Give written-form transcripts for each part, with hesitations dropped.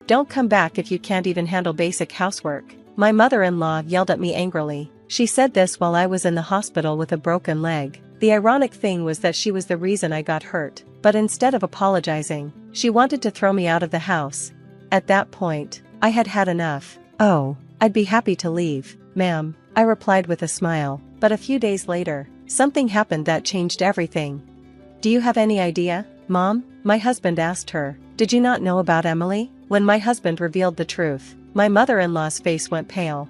Don't come back if you can't even handle basic housework. My mother-in-law yelled at me angrily. She said this while I was in the hospital with a broken leg. The ironic thing was that she was the reason I got hurt, but instead of apologizing, she wanted to throw me out of the house. At that point, I had had enough. "Oh, I'd be happy to leave, ma'am," I replied with a smile, but a few days later, something happened that changed everything. "Do you have any idea, Mom?" my husband asked her. "Did you not know about Emily?" When my husband revealed the truth, my mother-in-law's face went pale.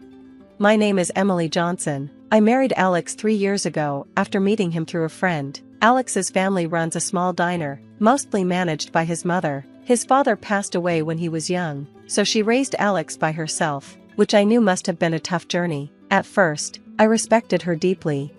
"My name is Emily Johnson. I married Alex 3 years ago after meeting him through a friend. Alex's family runs a small diner, mostly managed by his mother. His father passed away when he was young, so she raised Alex by herself, which I knew must have been a tough journey. At first, I respected her deeply.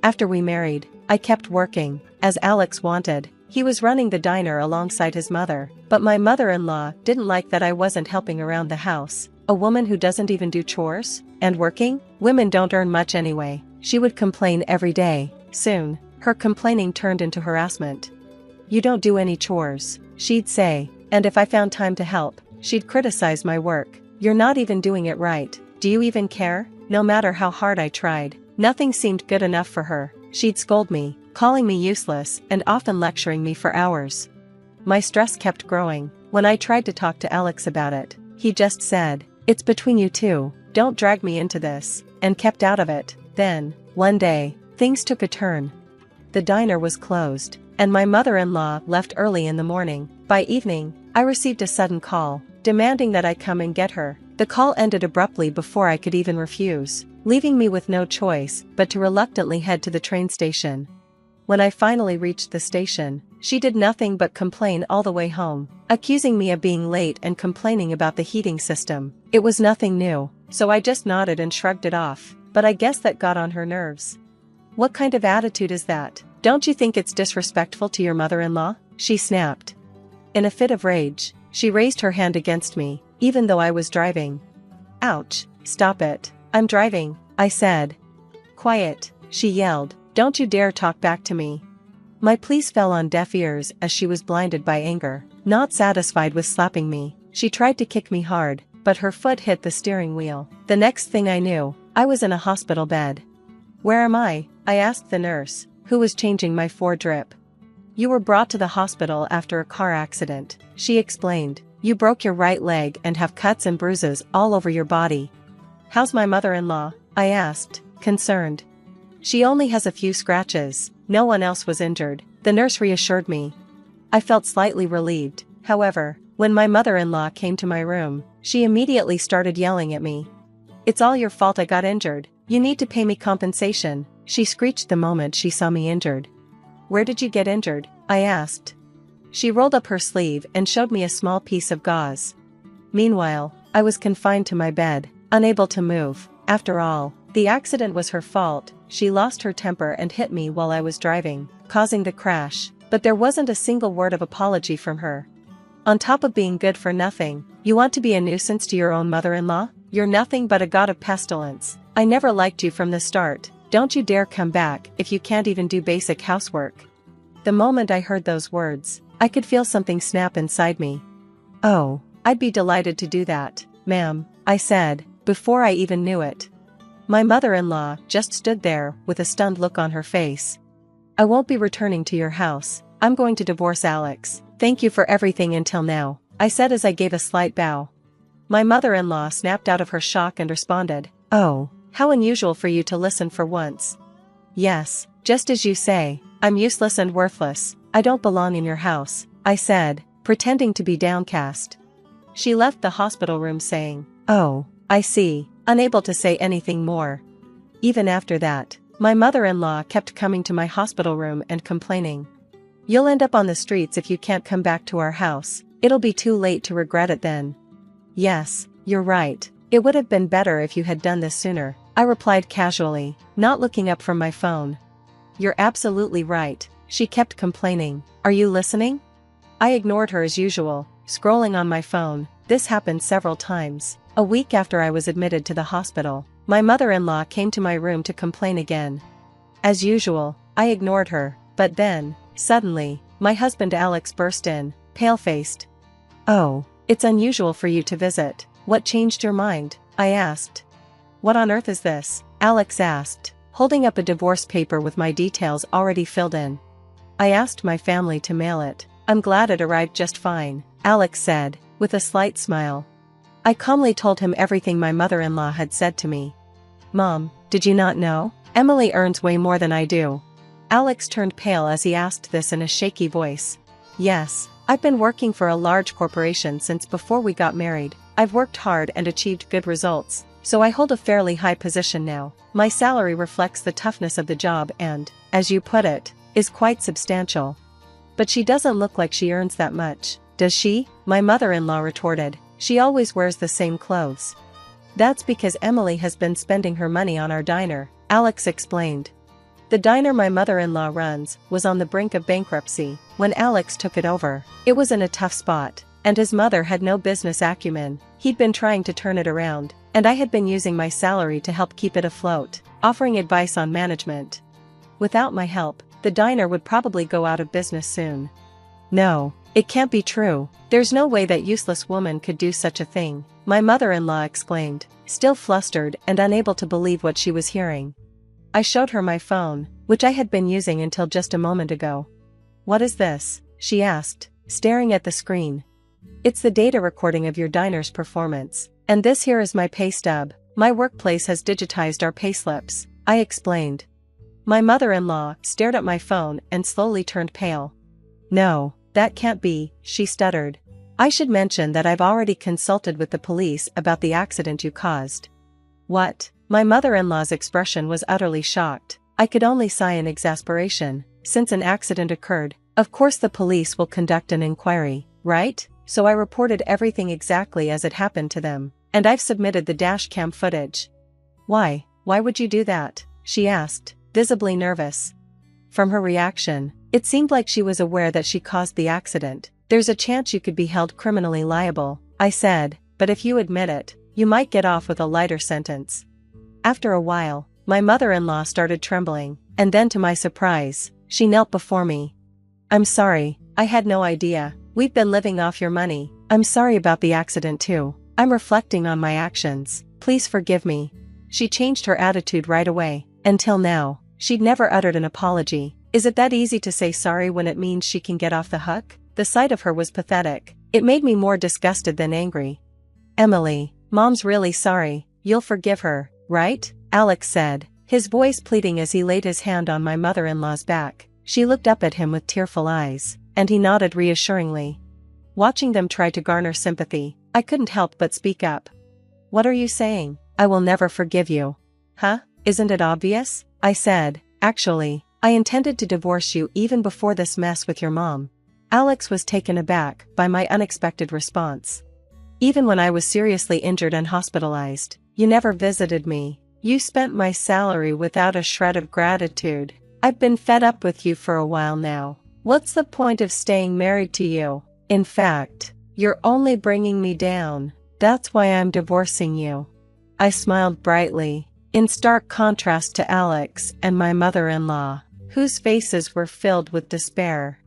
After we married, I kept working, as Alex wanted. He was running the diner alongside his mother, but my mother-in-law didn't like that I wasn't helping around the house. A woman who doesn't even do chores? And working? Women don't earn much anyway. She would complain every day. Soon, her complaining turned into harassment. "You don't do any chores," she'd say, and if I found time to help, she'd criticize my work. "You're not even doing it right. Do you even care?" No matter how hard I tried, nothing seemed good enough for her. She'd scold me, calling me useless and often lecturing me for hours. My stress kept growing. When I tried to talk to Alex about it, he just said, "It's between you two, don't drag me into this," and kept out of it. Then, one day, things took a turn. The diner was closed, and my mother-in-law left early in the morning. By evening, I received a sudden call, demanding that I come and get her. The call ended abruptly before I could even refuse, leaving me with no choice but to reluctantly head to the train station. When I finally reached the station, she did nothing but complain all the way home, accusing me of being late and complaining about the heating system. It was nothing new, so I just nodded and shrugged it off, but I guess that got on her nerves. "What kind of attitude is that? Don't you think it's disrespectful to your mother-in-law?" she snapped. In a fit of rage, she raised her hand against me, even though I was driving. "Ouch, stop it. I'm driving," I said. "Quiet," she yelled. "Don't you dare talk back to me." My pleas fell on deaf ears as she was blinded by anger. Not satisfied with slapping me, she tried to kick me hard, but her foot hit the steering wheel. The next thing I knew, I was in a hospital bed. "Where am I?" I asked the nurse, who was changing my drip. "You were brought to the hospital after a car accident," she explained. "You broke your right leg and have cuts and bruises all over your body." "How's my mother-in-law?" I asked, concerned. "She only has a few scratches, no one else was injured," the nurse reassured me. I felt slightly relieved. However, when my mother-in-law came to my room, she immediately started yelling at me. "It's all your fault I got injured. You need to pay me compensation," she screeched the moment she saw me injured. "Where did you get injured?" I asked. She rolled up her sleeve and showed me a small piece of gauze. Meanwhile, I was confined to my bed, unable to move. After all, the accident was her fault. She lost her temper and hit me while I was driving, causing the crash, but there wasn't a single word of apology from her. On top of being good for nothing, you want to be a nuisance to your own mother-in-law? You're nothing but a god of pestilence. I never liked you from the start. Don't you dare come back if you can't even do basic housework. The moment I heard those words, I could feel something snap inside me. "Oh, I'd be delighted to do that, ma'am," I said, before I even knew it. My mother-in-law just stood there with a stunned look on her face. "I won't be returning to your house. I'm going to divorce Alex. Thank you for everything until now," I said as I gave a slight bow. My mother-in-law snapped out of her shock and responded, "Oh, how unusual for you to listen for once. Yes, just as you say, I'm useless and worthless. I don't belong in your house," I said, pretending to be downcast. She left the hospital room saying, "Oh, I see," unable to say anything more. Even after that, my mother-in-law kept coming to my hospital room and complaining. "You'll end up on the streets if you can't come back to our house. It'll be too late to regret it then." "Yes, you're right. It would have been better if you had done this sooner," I replied casually, not looking up from my phone. "You're absolutely right," she kept complaining. "Are you listening?" I ignored her as usual, scrolling on my phone. This happened several times. A week after I was admitted to the hospital, my mother-in-law came to my room to complain again. As usual, I ignored her, but then, suddenly, my husband Alex burst in, pale-faced. "Oh, It's unusual for you to visit. What changed your mind? I asked. What on earth is this? Alex asked, holding up a divorce paper with my details already filled in. I asked my family to mail it. I'm glad it arrived just fine, Alex said, with a slight smile. I calmly told him everything my mother-in-law had said to me. Mom, did you not know? Emily earns way more than I do. Alex turned pale as he asked this in a shaky voice. Yes, I've been working for a large corporation since before we got married. I've worked hard and achieved good results, so I hold a fairly high position now. My salary reflects the toughness of the job and, as you put it, is quite substantial. But she doesn't look like she earns that much, does she? My mother-in-law retorted. She always wears the same clothes. That's because Emily has been spending her money on our diner, Alex explained. The diner my mother-in-law runs was on the brink of bankruptcy when Alex took it over. It was in a tough spot, and his mother had no business acumen. He'd been trying to turn it around, and I had been using my salary to help keep it afloat, offering advice on management. Without my help, the diner would probably go out of business soon. No, it can't be true. There's no way that useless woman could do such a thing, my mother-in-law exclaimed, still flustered and unable to believe what she was hearing. I showed her my phone, which I had been using until just a moment ago. What is this? She asked, staring at the screen. It's the data recording of your diner's performance, and this here is my pay stub. My workplace has digitized our payslips, I explained. My mother-in-law stared at my phone and slowly turned pale. No, that can't be, she stuttered. I should mention that I've already consulted with the police about the accident you caused. What? My mother-in-law's expression was utterly shocked. I could only sigh in exasperation. Since an accident occurred, of course the police will conduct an inquiry, right? So I reported everything exactly as it happened to them, and I've submitted the dash cam footage. Why would you do that? She asked, visibly nervous. From her reaction, it seemed like she was aware that she caused the accident. There's a chance you could be held criminally liable, I said, but if you admit it, you might get off with a lighter sentence. After a while, my mother-in-law started trembling, and then to my surprise, she knelt before me. I'm sorry, I had no idea. We've been living off your money. I'm sorry about the accident too. I'm reflecting on my actions. Please forgive me. She changed her attitude right away. Until now, she'd never uttered an apology. Is it that easy to say sorry when it means she can get off the hook? The sight of her was pathetic. It made me more disgusted than angry. Emily, Mom's really sorry. You'll forgive her, right? Alex said, his voice pleading as he laid his hand on my mother-in-law's back. She looked up at him with tearful eyes, and he nodded reassuringly. Watching them try to garner sympathy, I couldn't help but speak up. What are you saying? I will never forgive you. Huh? Isn't it obvious? I said, actually, I intended to divorce you even before this mess with your mom. Alex was taken aback by my unexpected response. Even when I was seriously injured and hospitalized, you never visited me. You spent my salary without a shred of gratitude. I've been fed up with you for a while now. What's the point of staying married to you? In fact, you're only bringing me down. That's why I'm divorcing you. I smiled brightly, in stark contrast to Alex and my mother-in-law, whose faces were filled with despair.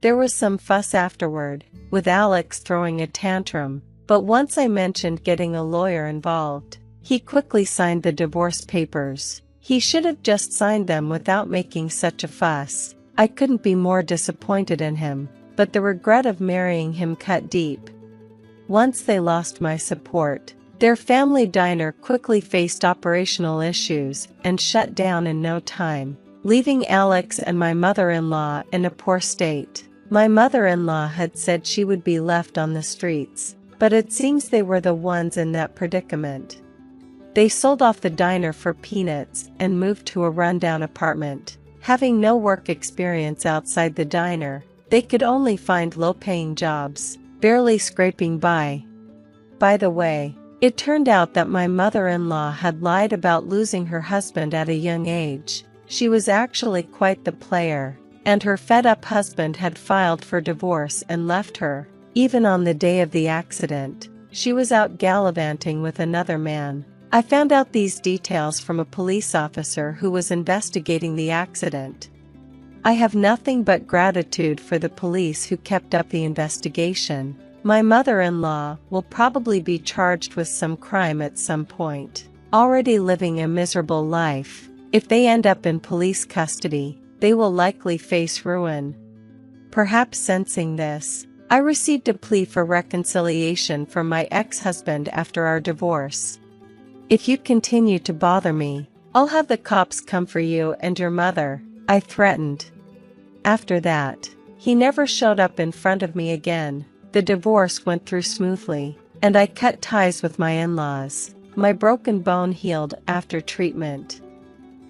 There was some fuss afterward, with Alex throwing a tantrum, but once I mentioned getting a lawyer involved, he quickly signed the divorce papers. He should have just signed them without making such a fuss. I couldn't be more disappointed in him, but the regret of marrying him cut deep. Once they lost my support, their family diner quickly faced operational issues and shut down in no time, leaving Alex and my mother-in-law in a poor state. My mother-in-law had said she would be left on the streets, but it seems they were the ones in that predicament. They sold off the diner for peanuts and moved to a rundown apartment. Having no work experience outside the diner, they could only find low-paying jobs, barely scraping by. By the way, it turned out that my mother-in-law had lied about losing her husband at a young age. She was actually quite the player, and her fed-up husband had filed for divorce and left her. Even on the day of the accident, she was out gallivanting with another man. I found out these details from a police officer who was investigating the accident. I have nothing but gratitude for the police who kept up the investigation. My mother-in-law will probably be charged with some crime at some point. Already living a miserable life, if they end up in police custody, they will likely face ruin. Perhaps sensing this, I received a plea for reconciliation from my ex-husband after our divorce. If you continue to bother me, I'll have the cops come for you and your mother, I threatened. After that, he never showed up in front of me again. The divorce went through smoothly, and I cut ties with my in-laws. My broken bone healed after treatment.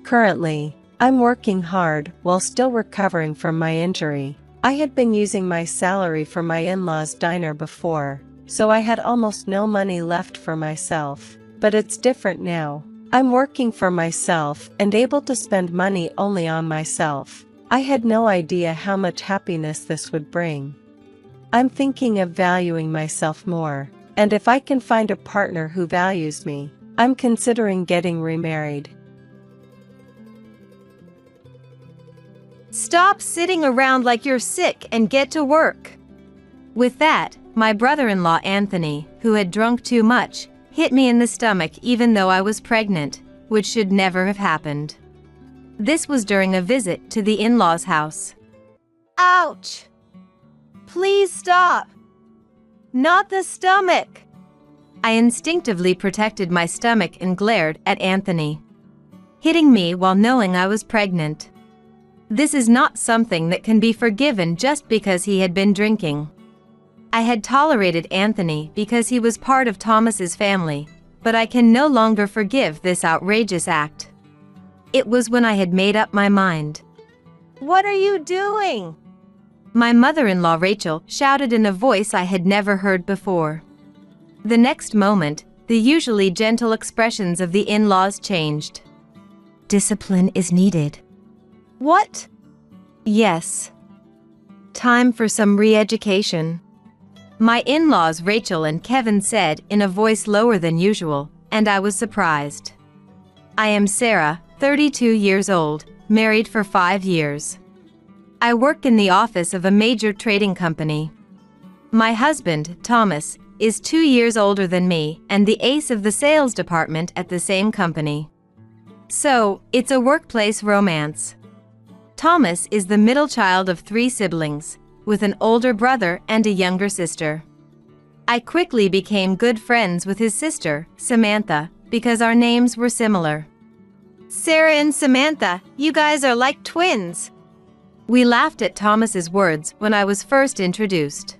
Currently, I'm working hard while still recovering from my injury. I had been using my salary for my in-laws' diner before, so I had almost no money left for myself. But it's different now. I'm working for myself and able to spend money only on myself. I had no idea how much happiness this would bring. I'm thinking of valuing myself more, and if I can find a partner who values me, I'm considering getting remarried. Stop sitting around like you're sick and get to work. With that, my brother-in-law Anthony, who had drunk too much, hit me in the stomach even though I was pregnant, which should never have happened. This was during a visit to the in-laws' house. Ouch! Please stop! Not the stomach! I instinctively protected my stomach and glared at Anthony, hitting me while knowing I was pregnant. This is not something that can be forgiven just because he had been drinking. I had tolerated Anthony because he was part of Thomas's family, but I can no longer forgive this outrageous act. It was when I had made up my mind. What are you doing? My mother-in-law Rachel shouted in a voice I had never heard before. The next moment, the usually gentle expressions of the in-laws changed. Discipline is needed. What? Yes. Time for some re-education. My in-laws Rachel and Kevin said in a voice lower than usual, and I was surprised. I am Sarah, 32 years old, married for 5 years. I work in the office of a major trading company. My husband, Thomas, is 2 years older than me and the ace of the sales department at the same company. So, it's a workplace romance. Thomas is the middle child of 3 siblings, with an older brother and a younger sister. I quickly became good friends with his sister, Samantha, because our names were similar. Sarah and Samantha, you guys are like twins. We laughed at Thomas's words when I was first introduced.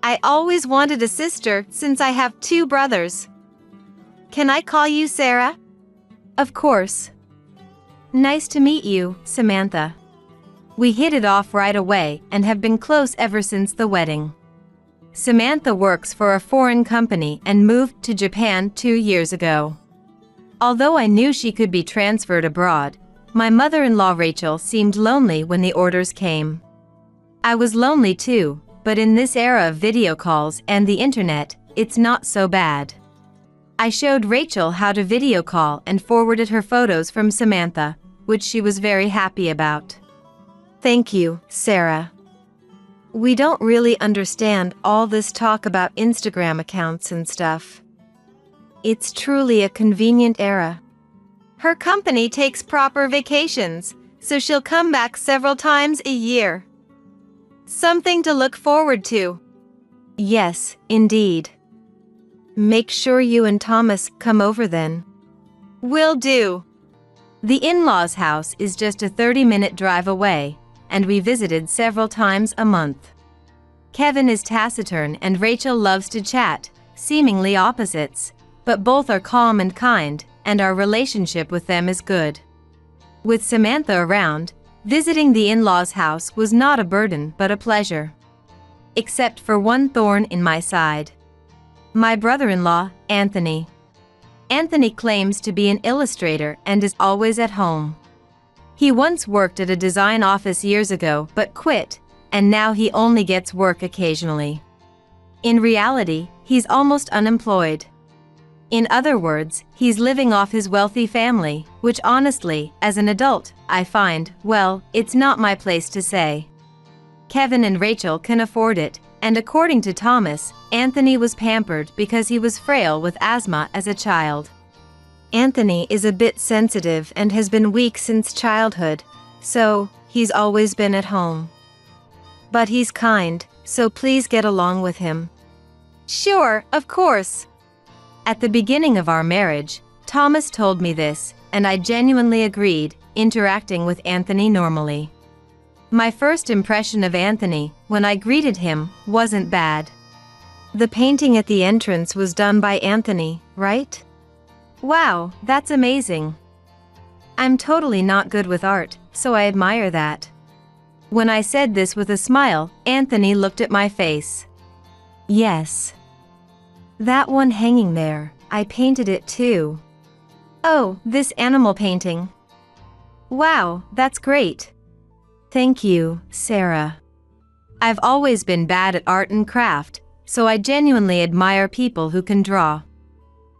I always wanted a sister since I have 2 brothers. Can I call you Sarah? Of course. Nice to meet you, Samantha. We hit it off right away and have been close ever since the wedding. Samantha works for a foreign company and moved to Japan 2 years ago. Although I knew she could be transferred abroad, my mother-in-law Rachel seemed lonely when the orders came. I was lonely too, but in this era of video calls and the internet, it's not so bad. I showed Rachel how to video call and forwarded her photos from Samantha, which she was very happy about. Thank you, Sarah. We don't really understand all this talk about Instagram accounts and stuff. It's truly a convenient era. Her company takes proper vacations, so she'll come back several times a year. Something to look forward to. Yes, indeed. Make sure you and Thomas come over then. Will do. The in-laws' house is just a 30-minute drive away, and we visited several times a month. Kevin is taciturn and Rachel loves to chat, seemingly opposites, but both are calm and kind, and our relationship with them is good. With Samantha around, visiting the in-laws' house was not a burden but a pleasure. Except for one thorn in my side. My brother-in-law, Anthony. Anthony claims to be an illustrator and is always at home. He once worked at a design office years ago but quit, and now he only gets work occasionally. In reality, he's almost unemployed. In other words, he's living off his wealthy family, which honestly, as an adult, I find, well, it's not my place to say. Kevin and Rachel can afford it, And according to Thomas, Anthony was pampered because he was frail with asthma as a child. Anthony is a bit sensitive and has been weak since childhood, so he's always been at home. But he's kind, so please get along with him. Sure, of course. At the beginning of our marriage, Thomas told me this, and I genuinely agreed, interacting with Anthony normally. My first impression of Anthony, when I greeted him, wasn't bad. The painting at the entrance was done by Anthony, right? Wow, that's amazing. I'm totally not good with art, so I admire that. When I said this with a smile, Anthony looked at my face. Yes. That one hanging there, I painted it too. Oh, this animal painting. Wow, that's great. Thank you, Sarah. I've always been bad at art and craft, so I genuinely admire people who can draw.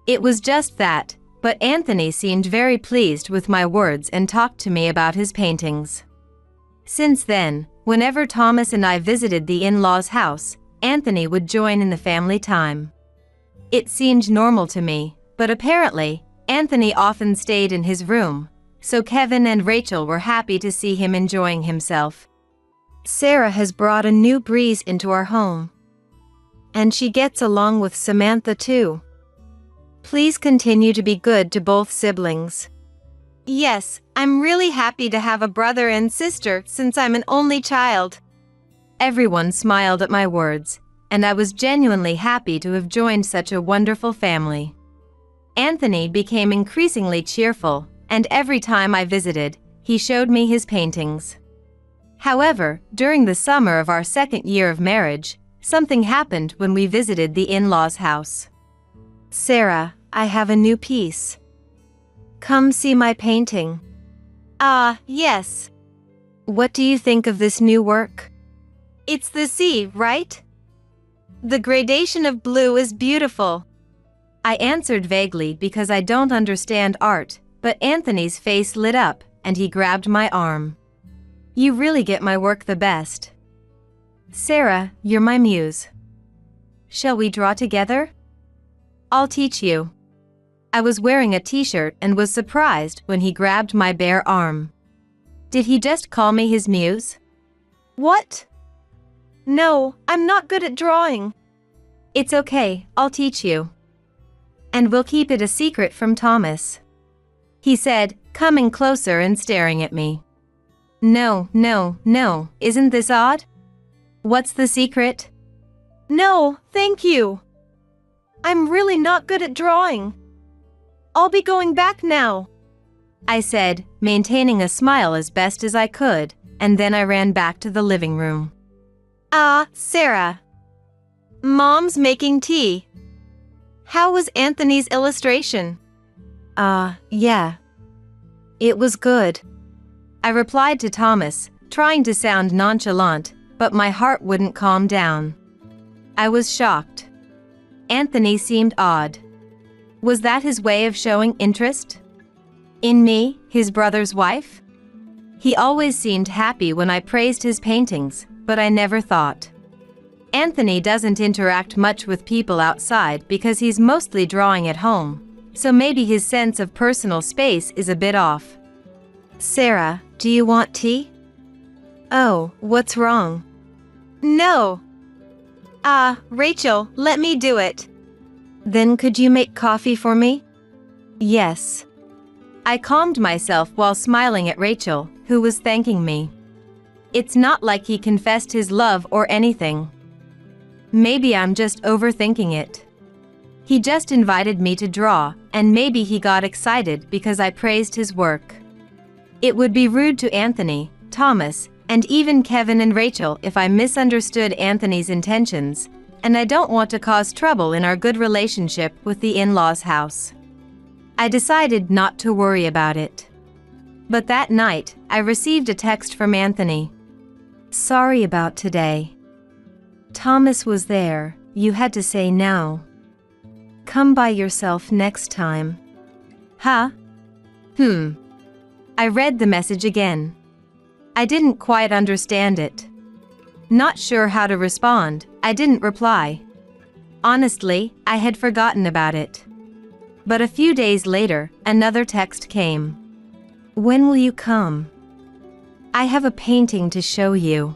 It was just that, but Anthony seemed very pleased with my words and talked to me about his paintings. Since then, whenever Thomas and I visited the in-laws' house, Anthony would join in the family time. It seemed normal to me, but apparently, Anthony often stayed in his room, so Kevin and Rachel were happy to see him enjoying himself. Sarah has brought a new breeze into our home. And she gets along with Samantha too. Please continue to be good to both siblings. Yes, I'm really happy to have a brother and sister since I'm an only child. Everyone smiled at my words, and I was genuinely happy to have joined such a wonderful family. Anthony became increasingly cheerful, and every time I visited, he showed me his paintings. However, during the summer of our second year of marriage, something happened when we visited the in-laws' house. Sarah, I have a new piece. Come see my painting. Ah, yes. What do you think of this new work? It's the sea, right? The gradation of blue is beautiful. I answered vaguely because I don't understand art, but Anthony's face lit up, and he grabbed my arm. You really get my work the best. Sarah, you're my muse. Shall we draw together? I'll teach you. I was wearing a t-shirt and was surprised when he grabbed my bare arm. Did he just call me his muse? What? No, I'm not good at drawing. It's okay, I'll teach you. And we'll keep it a secret from Thomas. He said, coming closer and staring at me. No, isn't this odd? What's the secret? No, thank you. I'm really not good at drawing. I'll be going back now, I said, maintaining a smile as best as I could, and then I ran back to the living room. Sarah. Mom's making tea. How was Anthony's illustration? Yeah. It was good. I replied to Thomas, trying to sound nonchalant, but my heart wouldn't calm down. I was shocked. Anthony seemed odd. Was that his way of showing interest? In me, his brother's wife? He always seemed happy when I praised his paintings, but I never thought. Anthony doesn't interact much with people outside because he's mostly drawing at home, so maybe his sense of personal space is a bit off. Sarah, do you want tea? Oh, what's wrong? No. Rachel, let me do it. Then could you make coffee for me? Yes. I calmed myself while smiling at Rachel, who was thanking me. It's not like he confessed his love or anything. Maybe I'm just overthinking it. He just invited me to draw, and maybe he got excited because I praised his work. It would be rude to Anthony, Thomas, and even Kevin and Rachel if I misunderstood Anthony's intentions, and I don't want to cause trouble in our good relationship with the in-laws' house. I decided not to worry about it. But that night, I received a text from Anthony. Sorry about today. Thomas was there, you had to say no. Come by yourself next time. Huh? I read the message again. I didn't quite understand it. Not sure how to respond, I didn't reply. Honestly, I had forgotten about it. But a few days later, another text came. When will you come? I have a painting to show you.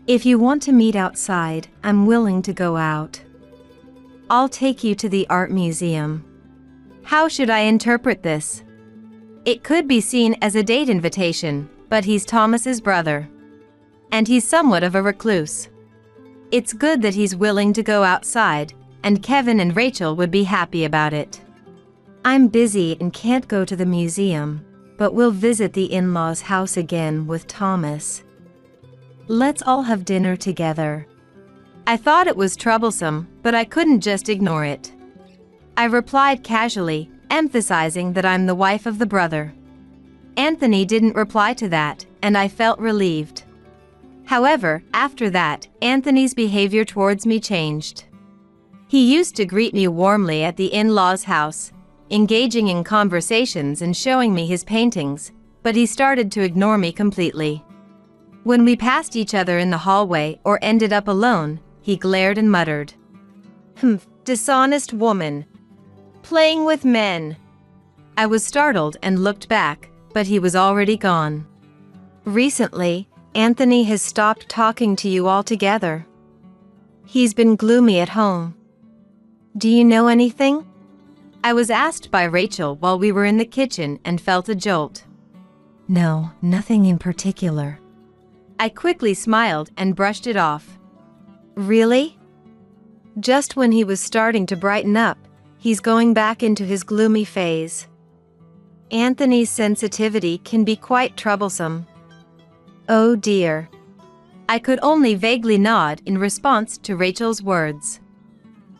If you want to meet outside, I'm willing to go out. I'll take you to the art museum. How should I interpret this? It could be seen as a date invitation, but he's Thomas's brother. And he's somewhat of a recluse. It's good that he's willing to go outside, and Kevin and Rachel would be happy about it. I'm busy and can't go to the museum, but we'll visit the in-laws' house again with Thomas. Let's all have dinner together. I thought it was troublesome, but I couldn't just ignore it. I replied casually, emphasizing that I'm the wife of the brother. Anthony didn't reply to that, and I felt relieved. However, after that, Anthony's behavior towards me changed. He used to greet me warmly at the in-laws' house, engaging in conversations and showing me his paintings, but he started to ignore me completely. When we passed each other in the hallway or ended up alone, he glared and muttered, Dishonest woman. Playing with men." I was startled and looked back, but he was already gone. "Recently, Anthony has stopped talking to you altogether. He's been gloomy at home. Do you know anything?" I was asked by Rachel while we were in the kitchen and felt a jolt. "No, nothing in particular." I quickly smiled and brushed it off. "Really? Just when he was starting to brighten up, he's going back into his gloomy phase. Anthony's sensitivity can be quite troublesome." "Oh dear." I could only vaguely nod in response to Rachel's words.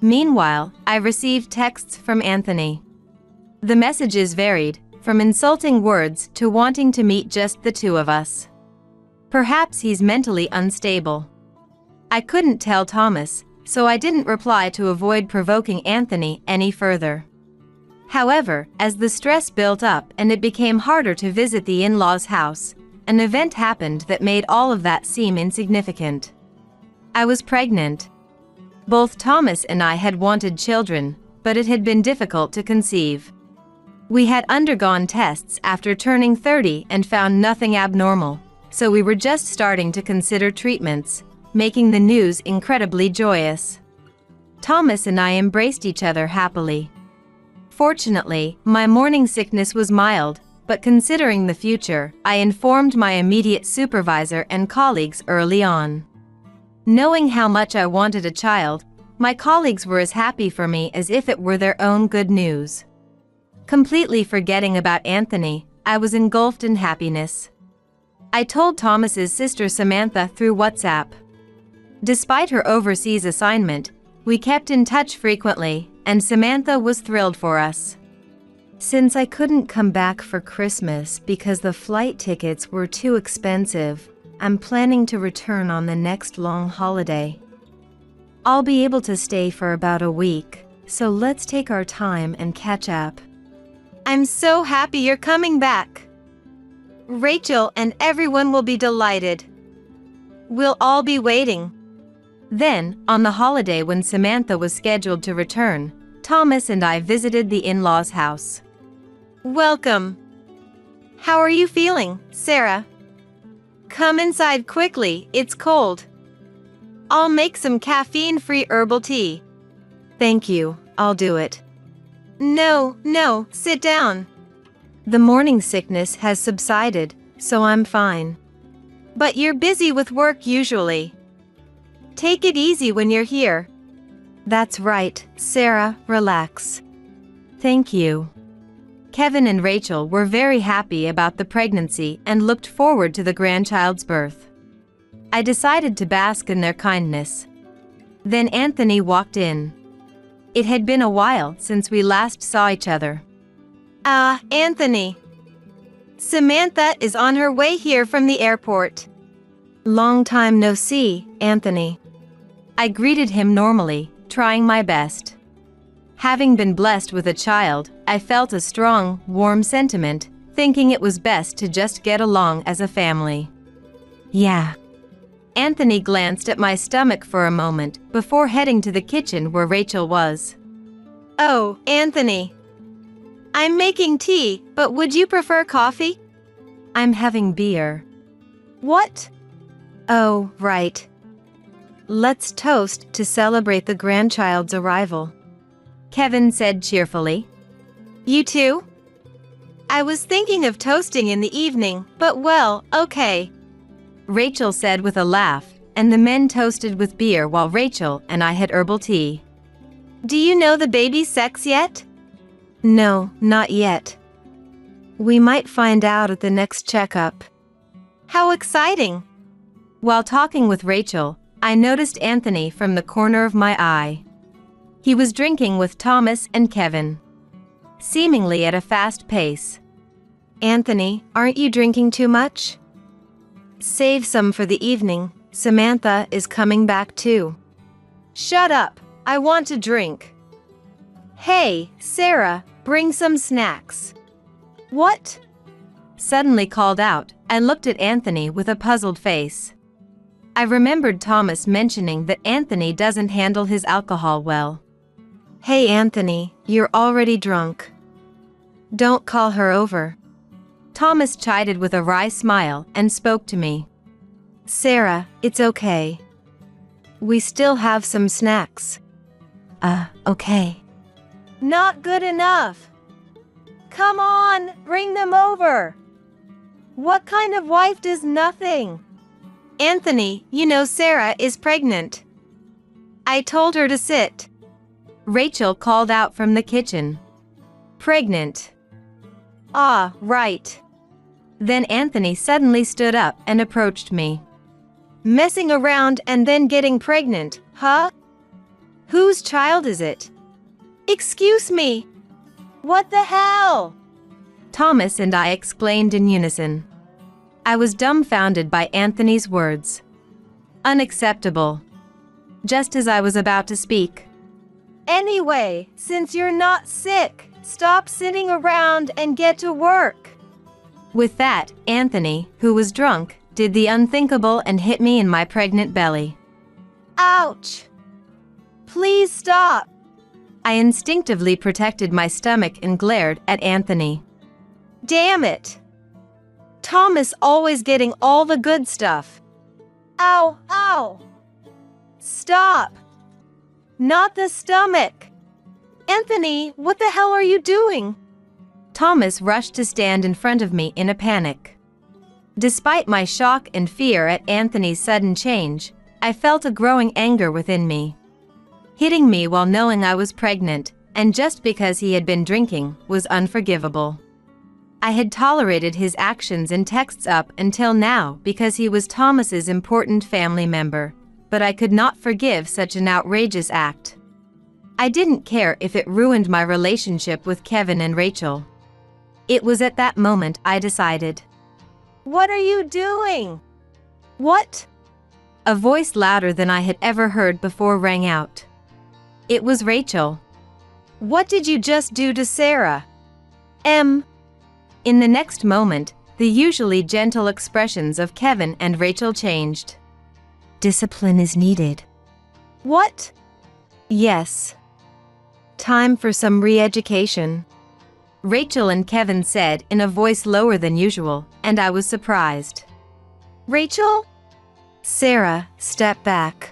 Meanwhile, I received texts from Anthony. The messages varied, from insulting words to wanting to meet just the two of us. Perhaps he's mentally unstable. I couldn't tell Thomas, so I didn't reply to avoid provoking Anthony any further. However, as the stress built up and it became harder to visit the in-laws' house, an event happened that made all of that seem insignificant. I was pregnant. Both Thomas and I had wanted children, but it had been difficult to conceive. We had undergone tests after turning 30 and found nothing abnormal, so we were just starting to consider treatments, making the news incredibly joyous. Thomas and I embraced each other happily. Fortunately, my morning sickness was mild, but considering the future, I informed my immediate supervisor and colleagues early on. Knowing how much I wanted a child, my colleagues were as happy for me as if it were their own good news. Completely forgetting about Anthony, I was engulfed in happiness. I told Thomas's sister Samantha through WhatsApp. Despite her overseas assignment, we kept in touch frequently, and Samantha was thrilled for us. "Since I couldn't come back for Christmas because the flight tickets were too expensive, I'm planning to return on the next long holiday. I'll be able to stay for about a week, so let's take our time and catch up." "I'm so happy you're coming back. Rachel and everyone will be delighted. We'll all be waiting." Then, on the holiday when Samantha was scheduled to return, Thomas and I visited the in-laws' house. "Welcome. How are you feeling, Sarah? Come inside quickly, it's cold. I'll make some caffeine-free herbal tea." "Thank you, I'll do it." No, sit down. The morning sickness has subsided, so I'm fine." "But you're busy with work usually. Take it easy when you're here." "That's right, Sarah, relax." "Thank you." Kevin and Rachel were very happy about the pregnancy and looked forward to the grandchild's birth. I decided to bask in their kindness. Then Anthony walked in. It had been a while since we last saw each other. Anthony. Samantha is on her way here from the airport." "Long time no see, Anthony." I greeted him normally, trying my best. Having been blessed with a child, I felt a strong, warm sentiment, thinking it was best to just get along as a family. "Yeah. Anthony glanced at my stomach for a moment before heading to the kitchen where Rachel was. "Oh, Anthony. I'm making tea, but would you prefer coffee?" "I'm having beer." "What?" "Oh, right. Let's toast to celebrate the grandchild's arrival," Kevin said cheerfully. "You too?" "I was thinking of toasting in the evening, but well, okay," Rachel said with a laugh, and the men toasted with beer while Rachel and I had herbal tea. "Do you know the baby's sex yet?" "No, not yet. We might find out at the next checkup." "How exciting!" While talking with Rachel, I noticed Anthony from the corner of my eye. He was drinking with Thomas and Kevin, seemingly at a fast pace. "Anthony, aren't you drinking too much?" "Save some for the evening. Samantha is coming back too." "Shut up, I want to drink." "Hey, Sarah, bring some snacks." "What?" Suddenly called out, I looked at Anthony with a puzzled face. I remembered Thomas mentioning that Anthony doesn't handle his alcohol well. "Hey Anthony, you're already drunk. Don't call her over." Thomas chided with a wry smile and spoke to me. "Sarah, it's okay. We still have some snacks." Okay." "Not good enough. Come on, bring them over." "What kind of wife does nothing?" "Anthony, you know Sarah is pregnant." "I told her to sit." Rachel called out from the kitchen. "Pregnant? Ah, right." Then Anthony suddenly stood up and approached me. "Messing around and then getting pregnant, huh? Whose child is it?" "Excuse me. What the hell?" Thomas and I exclaimed in unison. I was dumbfounded by Anthony's words. Unacceptable. Just as I was about to speak. "Anyway, since you're not sick, stop sitting around and get to work." With that, Anthony, who was drunk, did the unthinkable and hit me in my pregnant belly. "Ouch! Please stop." I instinctively protected my stomach and glared at Anthony. "Damn it! Thomas always getting all the good stuff." "Ow, ow! Stop! Not the stomach!" "Anthony, what the hell are you doing?" Thomas rushed to stand in front of me in a panic. Despite my shock and fear at Anthony's sudden change, I felt a growing anger within me. Hitting me while knowing I was pregnant, and just because he had been drinking, was unforgivable. I had tolerated his actions and texts up until now because he was Thomas's important family member, but I could not forgive such an outrageous act. I didn't care if it ruined my relationship with Kevin and Rachel. It was at that moment I decided. "What are you doing?" "What?" A voice louder than I had ever heard before rang out. It was Rachel. "What did you just do to Sarah?" In the next moment, the usually gentle expressions of Kevin and Rachel changed. "Discipline is needed." "What?" "Yes. Time for some re-education," Rachel and Kevin said in a voice lower than usual, and I was surprised. "Rachel?" "Sarah, step back."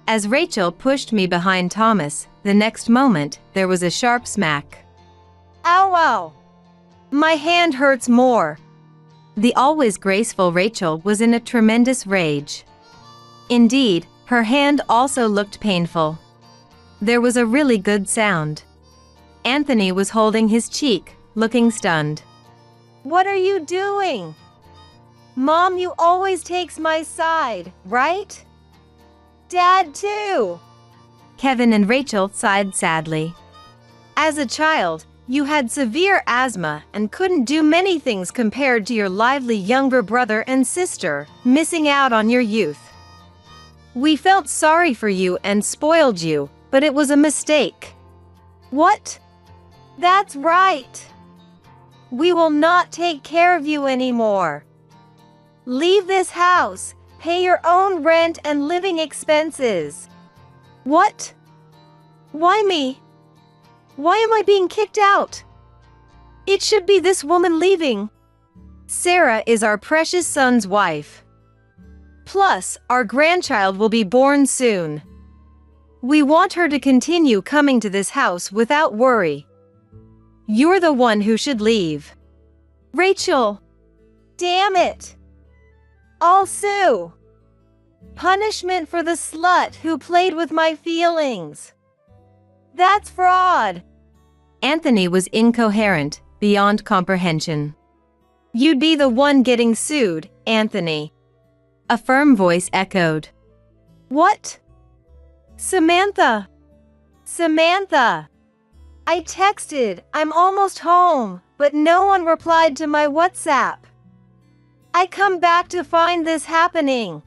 As Rachel pushed me behind Thomas, the next moment, there was a sharp smack. "Ow, ow! My hand hurts more." The always graceful Rachel was in a tremendous rage. Indeed, her hand also looked painful. There was a really good sound. Anthony was holding his cheek, looking stunned. "What are you doing? Mom, you always takes my side, right? Dad too." Kevin and Rachel sighed sadly. "As a child, you had severe asthma and couldn't do many things compared to your lively younger brother and sister, missing out on your youth. We felt sorry for you and spoiled you, but it was a mistake." "What? That's right. We will not take care of you anymore. Leave this house, pay your own rent and living expenses. What? Why me? Why am I being kicked out? It should be this woman leaving. Sarah is our precious son's wife. Plus, our grandchild will be born soon. We want her to continue coming to this house without worry. You're the one who should leave. Rachel! Damn it! I'll sue. Punishment for the slut who played with my feelings. That's fraud. Anthony was incoherent, beyond comprehension. You'd be the one getting sued, Anthony. A firm voice echoed. What? Samantha! Samantha! I texted, I'm almost home, but no one replied to my WhatsApp. I come back to find this happening.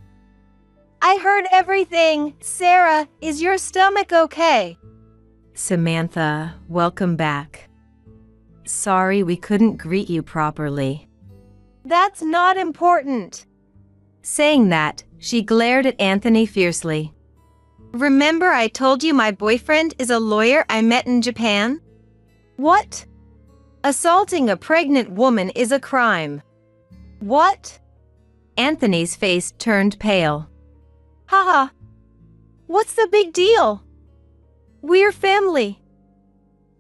I heard everything. Sarah, is your stomach okay? Samantha, welcome back. Sorry we couldn't greet you properly. That's not important. Saying that, she glared at Anthony fiercely. Remember I told you my boyfriend is a lawyer I met in Japan? What? Assaulting a pregnant woman is a crime. What? Anthony's face turned pale. Haha. What's the big deal? We're family.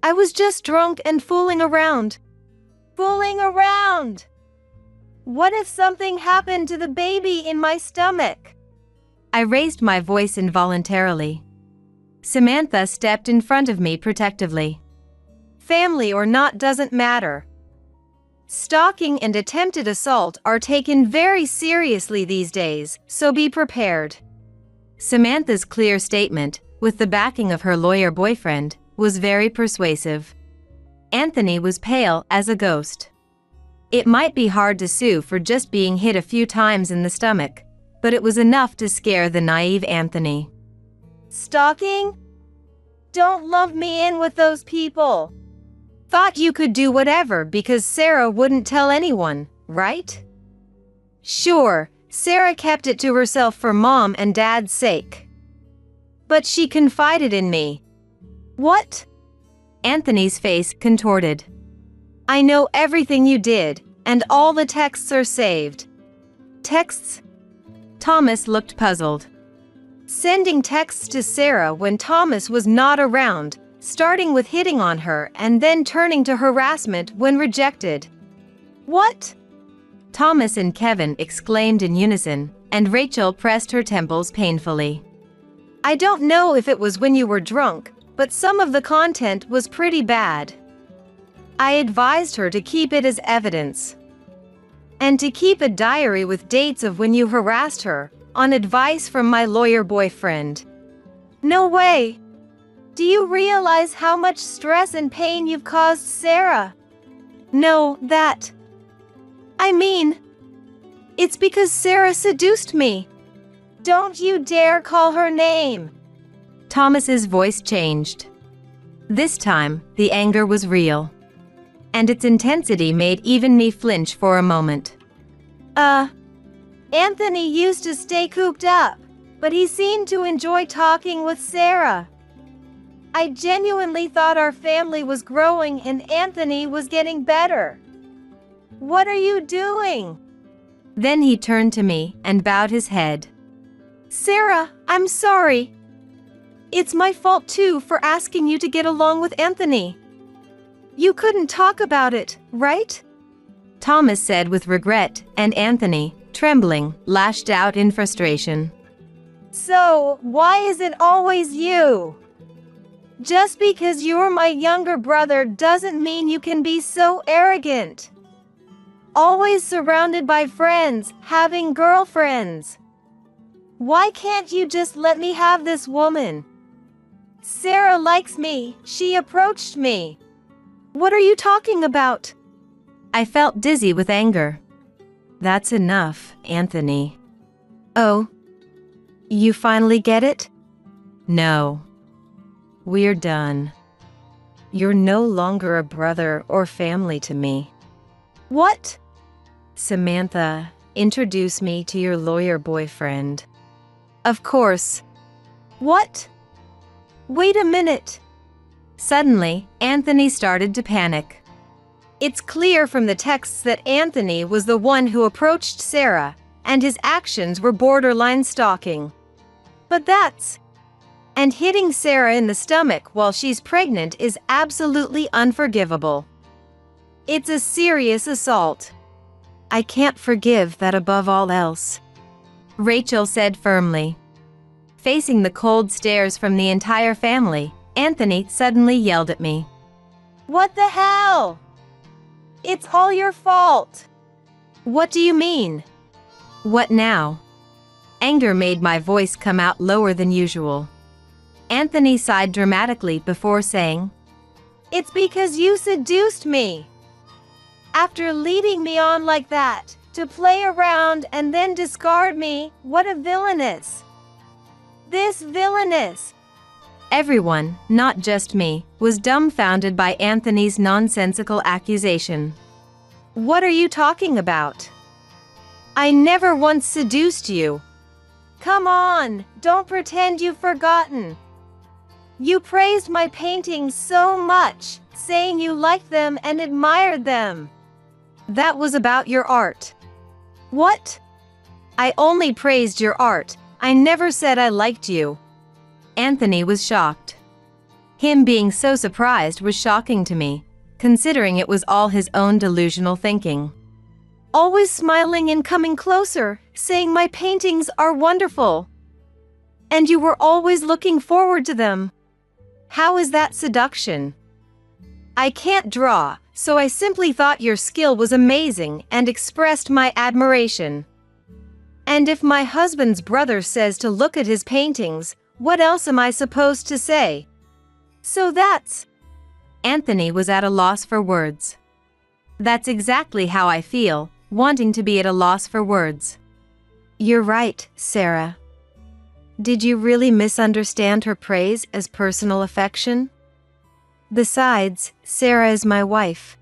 I was just drunk and fooling around. Fooling around! What if something happened to the baby in my stomach? I raised my voice involuntarily. Samantha stepped in front of me protectively. Family or not doesn't matter. Stalking and attempted assault are taken very seriously these days, so be prepared. Samantha's clear statement, with the backing of her lawyer boyfriend, was very persuasive. Anthony was pale as a ghost. It might be hard to sue for just being hit a few times in the stomach, but it was enough to scare the naive Anthony. Stalking? Don't lump me in with those people. Thought you could do whatever because Sarah wouldn't tell anyone, right? Sure, Sarah kept it to herself for Mom and Dad's sake. But she confided in me. What? Anthony's face contorted. I know everything you did, and all the texts are saved. Texts? Thomas looked puzzled. Sending texts to Sarah when Thomas was not around, starting with hitting on her and then turning to harassment when rejected. What? Thomas and Kevin exclaimed in unison, and Rachel pressed her temples painfully. I don't know if it was when you were drunk, but some of the content was pretty bad. I advised her to keep it as evidence. And to keep a diary with dates of when you harassed her, on advice from my lawyer boyfriend. No way! Do you realize how much stress and pain you've caused Sarah? No, that... I mean... It's because Sarah seduced me. Don't you dare call her name. Thomas's voice changed. This time, the anger was real. And its intensity made even me flinch for a moment. Anthony used to stay cooped up, but he seemed to enjoy talking with Sarah. I genuinely thought our family was growing and Anthony was getting better. What are you doing? Then he turned to me and bowed his head. Sarah, I'm sorry. It's my fault too for asking you to get along with Anthony. You couldn't talk about it, right? Thomas said with regret, and Anthony, trembling, lashed out in frustration. So, why is it always you? Just because you're my younger brother doesn't mean you can be so arrogant. Always surrounded by friends, having girlfriends. Why can't you just let me have this woman? Sarah likes me, she approached me. What are you talking about? I felt dizzy with anger. That's enough, Anthony. Oh? You finally get it? No. We're done. You're no longer a brother or family to me. What? Samantha, introduce me to your lawyer boyfriend. Of course. What? Wait a minute. Suddenly, Anthony started to panic. It's clear from the texts that Anthony was the one who approached Sarah, and his actions were borderline stalking. But and hitting Sarah in the stomach while she's pregnant is absolutely unforgivable. It's a serious assault. I can't forgive that above all else, Rachel said firmly. Facing the cold stares from the entire family, Anthony suddenly yelled at me. What the hell? It's all your fault. What do you mean? What now? Anger made my voice come out lower than usual. Anthony sighed dramatically before saying, It's because you seduced me. After leading me on like that, to play around and then discard me, what a villainess. This villainess. Everyone, not just me, was dumbfounded by Anthony's nonsensical accusation. What are you talking about? I never once seduced you. Come on, don't pretend you've forgotten. You praised my paintings so much, saying you liked them and admired them. That was about your art. What? I only praised your art. I never said I liked you. Anthony was shocked. Him being so surprised was shocking to me, considering it was all his own delusional thinking. Always smiling and coming closer, saying my paintings are wonderful. And you were always looking forward to them. How is that seduction? I can't draw, so I simply thought your skill was amazing and expressed my admiration. And if my husband's brother says to look at his paintings, what else am I supposed to say? So that's... Anthony was at a loss for words. That's exactly how I feel, wanting to be at a loss for words. You're right, Sarah. Did you really misunderstand her praise as personal affection? Besides, Sarah is my wife.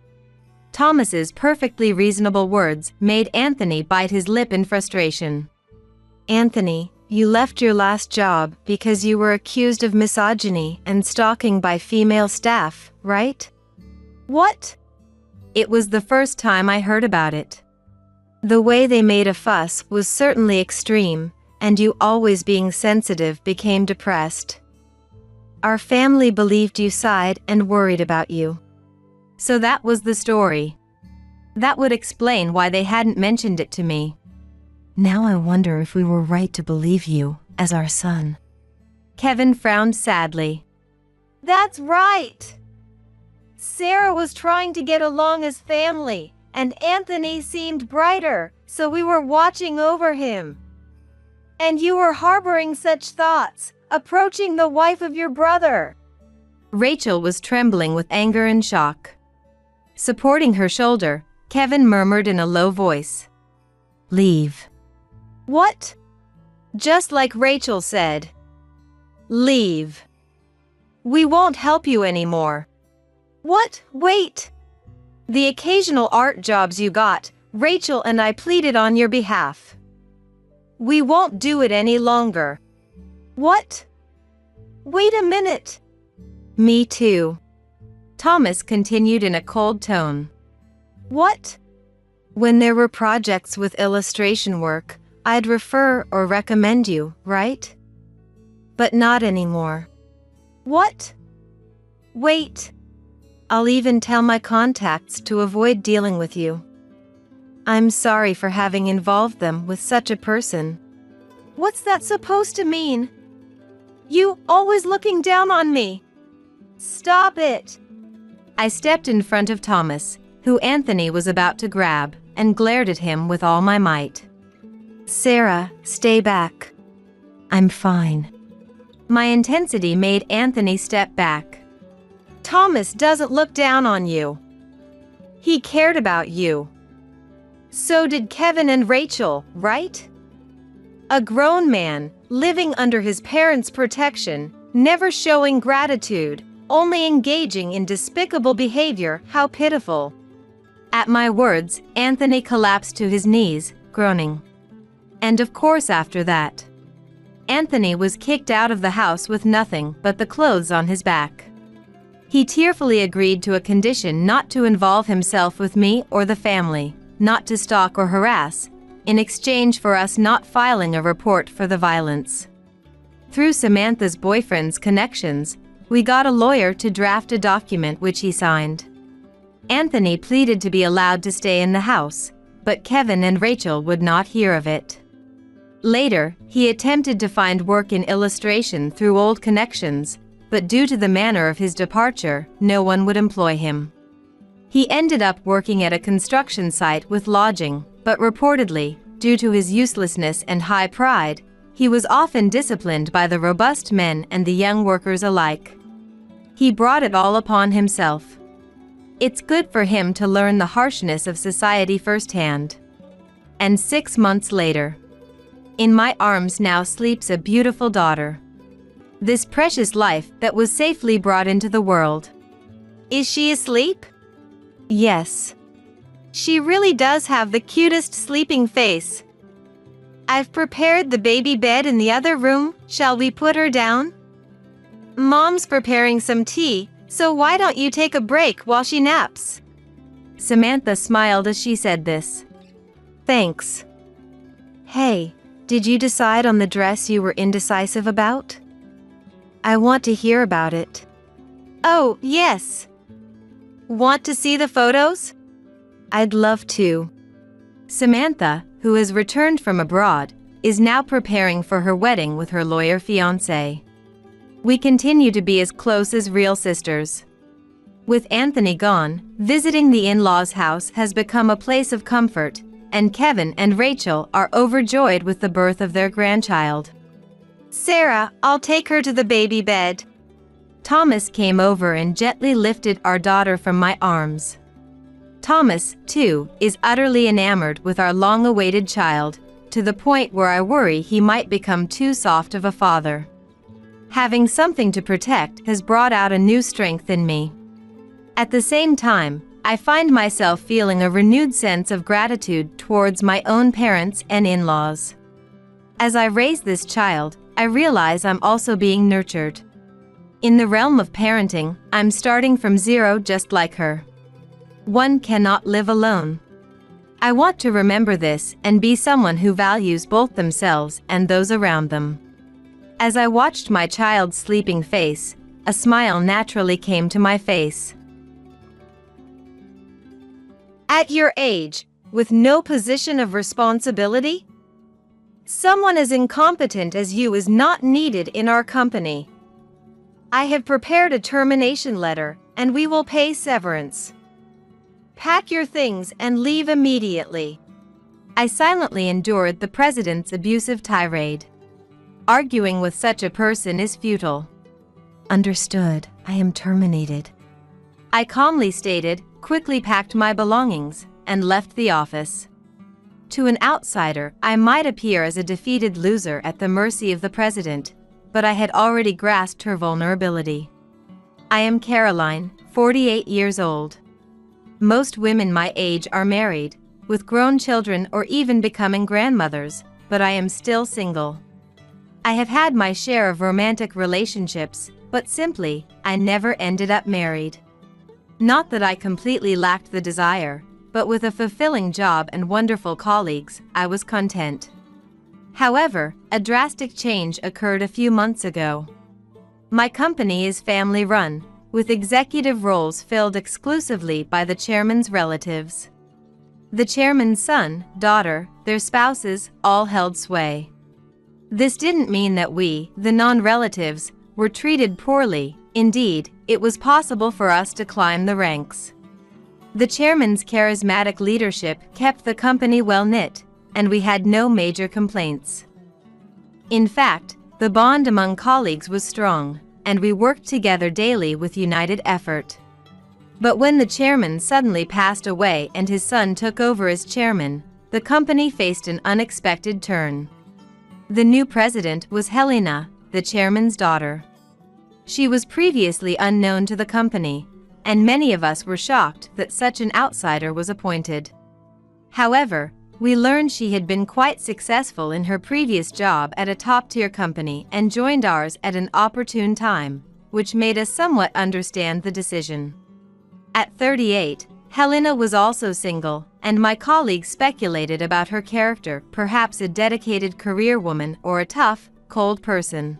Thomas's perfectly reasonable words made Anthony bite his lip in frustration. Anthony, you left your last job because you were accused of misogyny and stalking by female staff, right? What? It was the first time I heard about it. The way they made a fuss was certainly extreme, and you always being sensitive became depressed. Our family believed you sighed and worried about you. So that was the story. That would explain why they hadn't mentioned it to me. Now I wonder if we were right to believe you as our son. Kevin frowned sadly. That's right. Sarah was trying to get along as family, and Anthony seemed brighter, so we were watching over him. And you were harboring such thoughts, approaching the wife of your brother. Rachel was trembling with anger and shock. Supporting her shoulder, Kevin murmured in a low voice. Leave. What? Just like Rachel said. Leave. We won't help you anymore. What? Wait. The occasional art jobs you got, Rachel and I pleaded on your behalf. We won't do it any longer. What? Wait a minute. Me too. Thomas continued in a cold tone. What? When there were projects with illustration work, I'd refer or recommend you, right? But not anymore. What? Wait. I'll even tell my contacts to avoid dealing with you. I'm sorry for having involved them with such a person. What's that supposed to mean? You always looking down on me. Stop it. I stepped in front of Thomas, who Anthony was about to grab, and glared at him with all my might. Sarah, stay back. I'm fine. My intensity made Anthony step back. Thomas doesn't look down on you. He cared about you. So did Kevin and Rachel, right? A grown man, living under his parents' protection, never showing gratitude, only engaging in despicable behavior. How pitiful. At my words, Anthony collapsed to his knees, groaning. And of course after that, Anthony was kicked out of the house with nothing but the clothes on his back. He tearfully agreed to a condition not to involve himself with me or the family, not to stalk or harass, in exchange for us not filing a report for the violence. Through Samantha's boyfriend's connections, we got a lawyer to draft a document which he signed. Anthony pleaded to be allowed to stay in the house, but Kevin and Rachel would not hear of it. Later, he attempted to find work in illustration through old connections, but due to the manner of his departure, no one would employ him. He ended up working at a construction site with lodging, but reportedly, due to his uselessness and high pride, he was often disciplined by the robust men and the young workers alike. He brought it all upon himself. It's good for him to learn the harshness of society firsthand. And 6 months later, in my arms now sleeps a beautiful daughter. This precious life that was safely brought into the world. Is she asleep? Yes. She really does have the cutest sleeping face. I've prepared the baby bed in the other room. Shall we put her down? Mom's preparing some tea, so why don't you take a break while she naps? Samantha smiled as she said this. Thanks. Hey, did you decide on the dress you were indecisive about? I want to hear about it. Oh, yes. Want to see the photos? I'd love to. Samantha, who has returned from abroad, is now preparing for her wedding with her lawyer fiancé. We continue to be as close as real sisters. With Anthony gone, visiting the in-laws' house has become a place of comfort, and Kevin and Rachel are overjoyed with the birth of their grandchild. Sarah, I'll take her to the baby bed. Thomas came over and gently lifted our daughter from my arms. Thomas, too, is utterly enamored with our long-awaited child, to the point where I worry he might become too soft of a father. Having something to protect has brought out a new strength in me. At the same time, I find myself feeling a renewed sense of gratitude towards my own parents and in-laws. As I raise this child, I realize I'm also being nurtured. In the realm of parenting, I'm starting from zero just like her. One cannot live alone. I want to remember this and be someone who values both themselves and those around them. As I watched my child's sleeping face, a smile naturally came to my face. At your age, with no position of responsibility, someone as incompetent as you is not needed in our company. I have prepared a termination letter, and we will pay severance. Pack your things and leave immediately. I silently endured the president's abusive tirade. Arguing with such a person is futile. Understood, I am terminated. I calmly stated, quickly packed my belongings, and left the office. To an outsider, I might appear as a defeated loser at the mercy of the president, but I had already grasped her vulnerability. I am Caroline, 48 years old. Most women my age are married, with grown children or even becoming grandmothers, but I am still single. I have had my share of romantic relationships, but simply, I never ended up married. Not that I completely lacked the desire, but with a fulfilling job and wonderful colleagues, I was content. However, a drastic change occurred a few months ago. My company is family-run, with executive roles filled exclusively by the chairman's relatives. The chairman's son, daughter, their spouses, all held sway. This didn't mean that we, the non-relatives, were treated poorly. Indeed, it was possible for us to climb the ranks. The chairman's charismatic leadership kept the company well-knit, and we had no major complaints. In fact, the bond among colleagues was strong, and we worked together daily with united effort. But when the chairman suddenly passed away and his son took over as chairman, the company faced an unexpected turn. The new president was Helena, the chairman's daughter. She was previously unknown to the company, and many of us were shocked that such an outsider was appointed. However, We learned she had been quite successful in her previous job at a top-tier company and joined ours at an opportune time, which made us somewhat understand the decision. At 38, Helena was also single, and my colleagues speculated about her character, perhaps a dedicated career woman or a tough, cold person.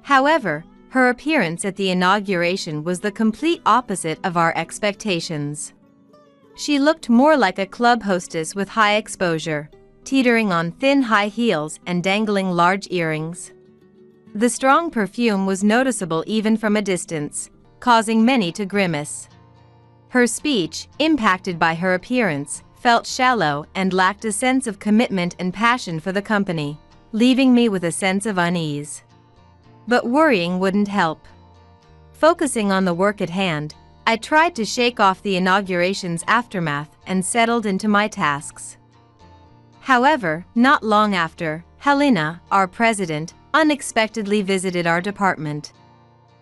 However, her appearance at the inauguration was the complete opposite of our expectations. She looked more like a club hostess with high exposure, teetering on thin high heels and dangling large earrings. The strong perfume was noticeable even from a distance, causing many to grimace. Her speech, impacted by her appearance, felt shallow and lacked a sense of commitment and passion for the company, leaving me with a sense of unease. But worrying wouldn't help. Focusing on the work at hand, I tried to shake off the inauguration's aftermath and settled into my tasks. However, not long after, Helena, our president, unexpectedly visited our department.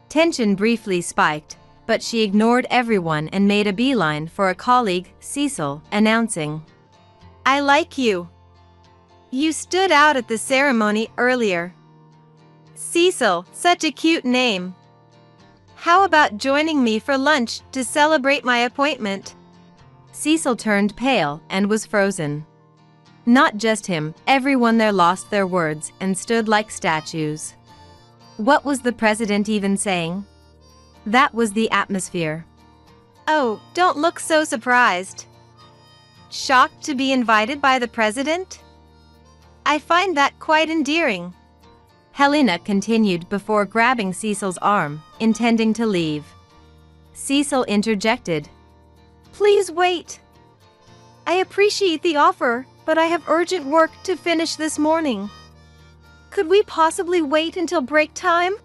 Tension briefly spiked, but she ignored everyone and made a beeline for a colleague, Cecil, announcing, "I like you. You stood out at the ceremony earlier." Cecil, such a cute name. How about joining me for lunch to celebrate my appointment? Cecil turned pale and was frozen. Not just him, everyone there lost their words and stood like statues. What was the president even saying? That was the atmosphere. Oh, don't look so surprised. Shocked to be invited by the president? I find that quite endearing. Helena continued before grabbing Cecil's arm, intending to leave. Cecil interjected. Please wait. I appreciate the offer, but I have urgent work to finish this morning. Could we possibly wait until break time?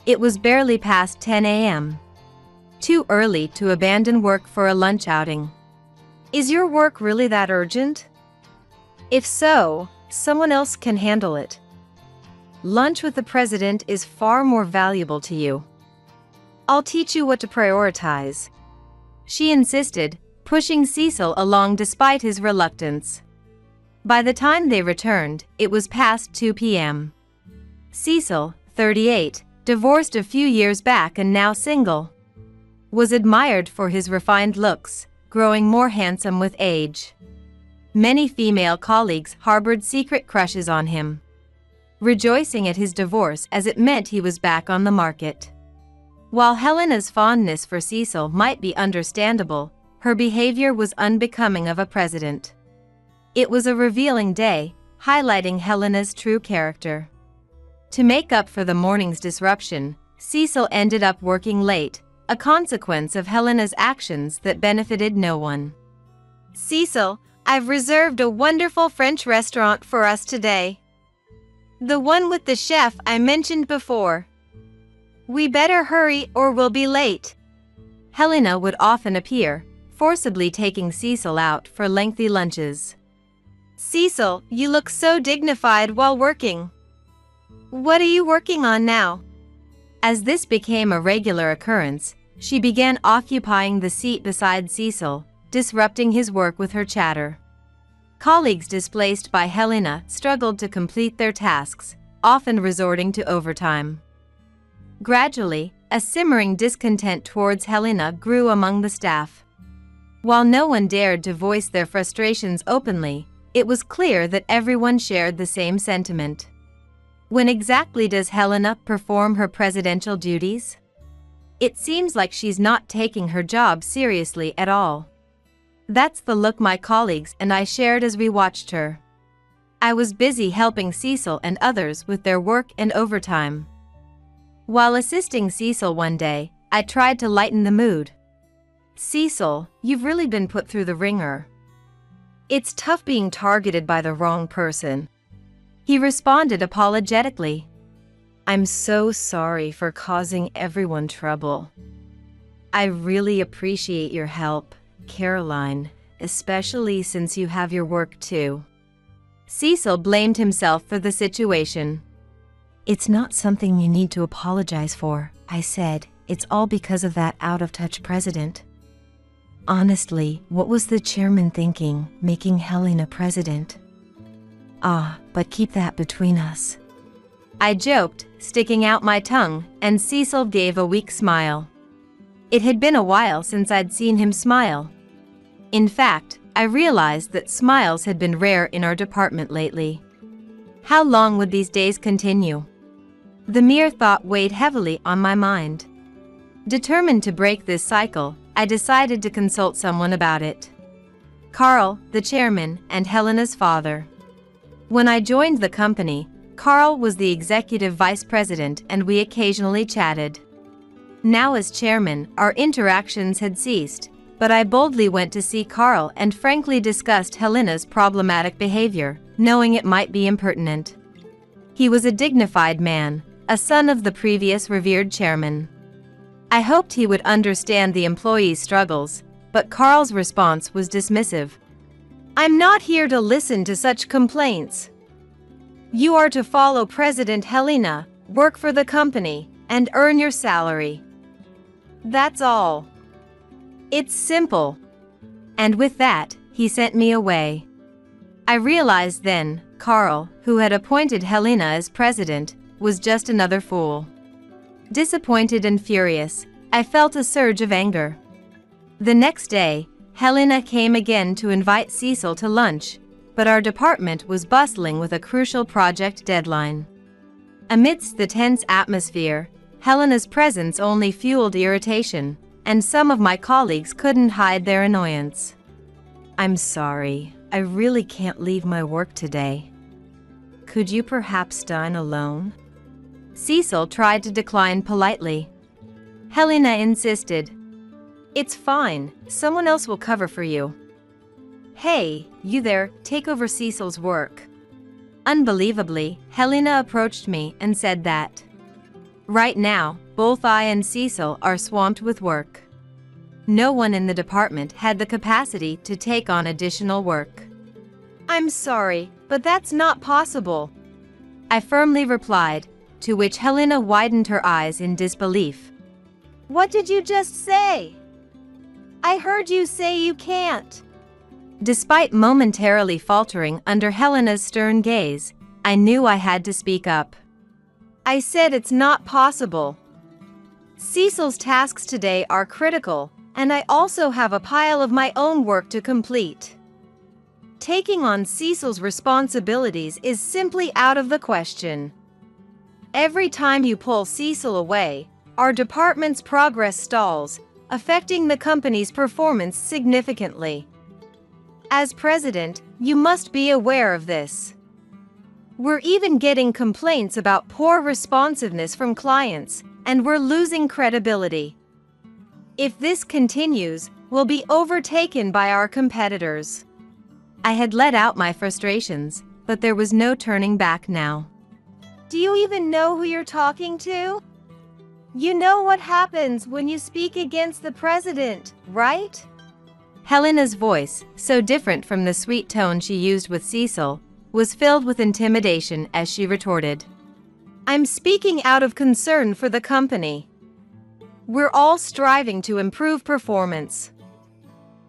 It was barely past 10 a.m. Too early to abandon work for a lunch outing. Is your work really that urgent? If so, someone else can handle it. Lunch with the president is far more valuable to you. I'll teach you what to prioritize. She insisted, pushing Cecil along despite his reluctance. By the time they returned, it was past 2 p.m. Cecil, 38, divorced a few years back and now single, was admired for his refined looks, growing more handsome with age. Many female colleagues harbored secret crushes on him, rejoicing at his divorce as it meant he was back on the market. While Helena's fondness for Cecil might be understandable, her behavior was unbecoming of a president. It was a revealing day, highlighting Helena's true character. To make up for the morning's disruption, Cecil ended up working late, a consequence of Helena's actions that benefited no one. Cecil, I've reserved a wonderful French restaurant for us today. The one with the chef I mentioned before. We better hurry or we'll be late. Helena would often appear, forcibly taking Cecil out for lengthy lunches. Cecil, you look so dignified while working. What are you working on now? As this became a regular occurrence, she began occupying the seat beside Cecil, disrupting his work with her chatter. Colleagues displaced by Helena struggled to complete their tasks, often resorting to overtime. Gradually, a simmering discontent towards Helena grew among the staff. While no one dared to voice their frustrations openly, it was clear that everyone shared the same sentiment. When exactly does Helena perform her presidential duties? It seems like she's not taking her job seriously at all. That's the look my colleagues and I shared as we watched her. I was busy helping Cecil and others with their work and overtime. While assisting Cecil one day, I tried to lighten the mood. Cecil, you've really been put through the ringer. It's tough being targeted by the wrong person. He responded apologetically. I'm so sorry for causing everyone trouble. I really appreciate your help, Caroline, especially since you have your work too. Cecil blamed himself for the situation. It's not something you need to apologize for, I said. It's all because of that out-of-touch president. Honestly, what was the chairman thinking, making Helena president? But keep that between us. I joked, sticking out my tongue, and Cecil gave a weak smile. It had been a while since I'd seen him smile. In fact, I realized that smiles had been rare in our department lately. How long would these days continue? The mere thought weighed heavily on my mind. Determined to break this cycle, I decided to consult someone about it. Carl, the chairman, and Helena's father. When I joined the company, Carl was the executive vice president and we occasionally chatted. Now as chairman, our interactions had ceased, but I boldly went to see Carl and frankly discussed Helena's problematic behavior, knowing it might be impertinent. He was a dignified man, a son of the previous revered chairman. I hoped he would understand the employees' struggles, but Carl's response was dismissive. "I'm not here to listen to such complaints. You are to follow President Helena, work for the company, and earn your salary. That's all. It's simple." And with that, he sent me away. I realized then, Carl, who had appointed Helena as president, was just another fool. Disappointed and furious, I felt a surge of anger. The next day, Helena came again to invite Cecil to lunch, but our department was bustling with a crucial project deadline. Amidst the tense atmosphere, Helena's presence only fueled irritation, and some of my colleagues couldn't hide their annoyance. "I'm sorry, I really can't leave my work today. Could you perhaps dine alone?" Cecil tried to decline politely. Helena insisted. "It's fine, someone else will cover for you." "Hey, you there, take over Cecil's work." Unbelievably, Helena approached me and said that. Right now, both I and Cecil are swamped with work. No one in the department had the capacity to take on additional work. "I'm sorry, but that's not possible," I firmly replied, to which Helena widened her eyes in disbelief. "What did you just say? I heard you say you can't." Despite momentarily faltering under Helena's stern gaze, I knew I had to speak up. "I said it's not possible. Cecil's tasks today are critical, and I also have a pile of my own work to complete. Taking on Cecil's responsibilities is simply out of the question. Every time you pull Cecil away, our department's progress stalls, affecting the company's performance significantly. As president, you must be aware of this. We're even getting complaints about poor responsiveness from clients, and we're losing credibility. If this continues, we'll be overtaken by our competitors." I had let out my frustrations, but there was no turning back now. "Do you even know who you're talking to? You know what happens when you speak against the president, right?" Helena's voice, so different from the sweet tone she used with Cecil, was filled with intimidation as she retorted. "I'm speaking out of concern for the company. We're all striving to improve performance.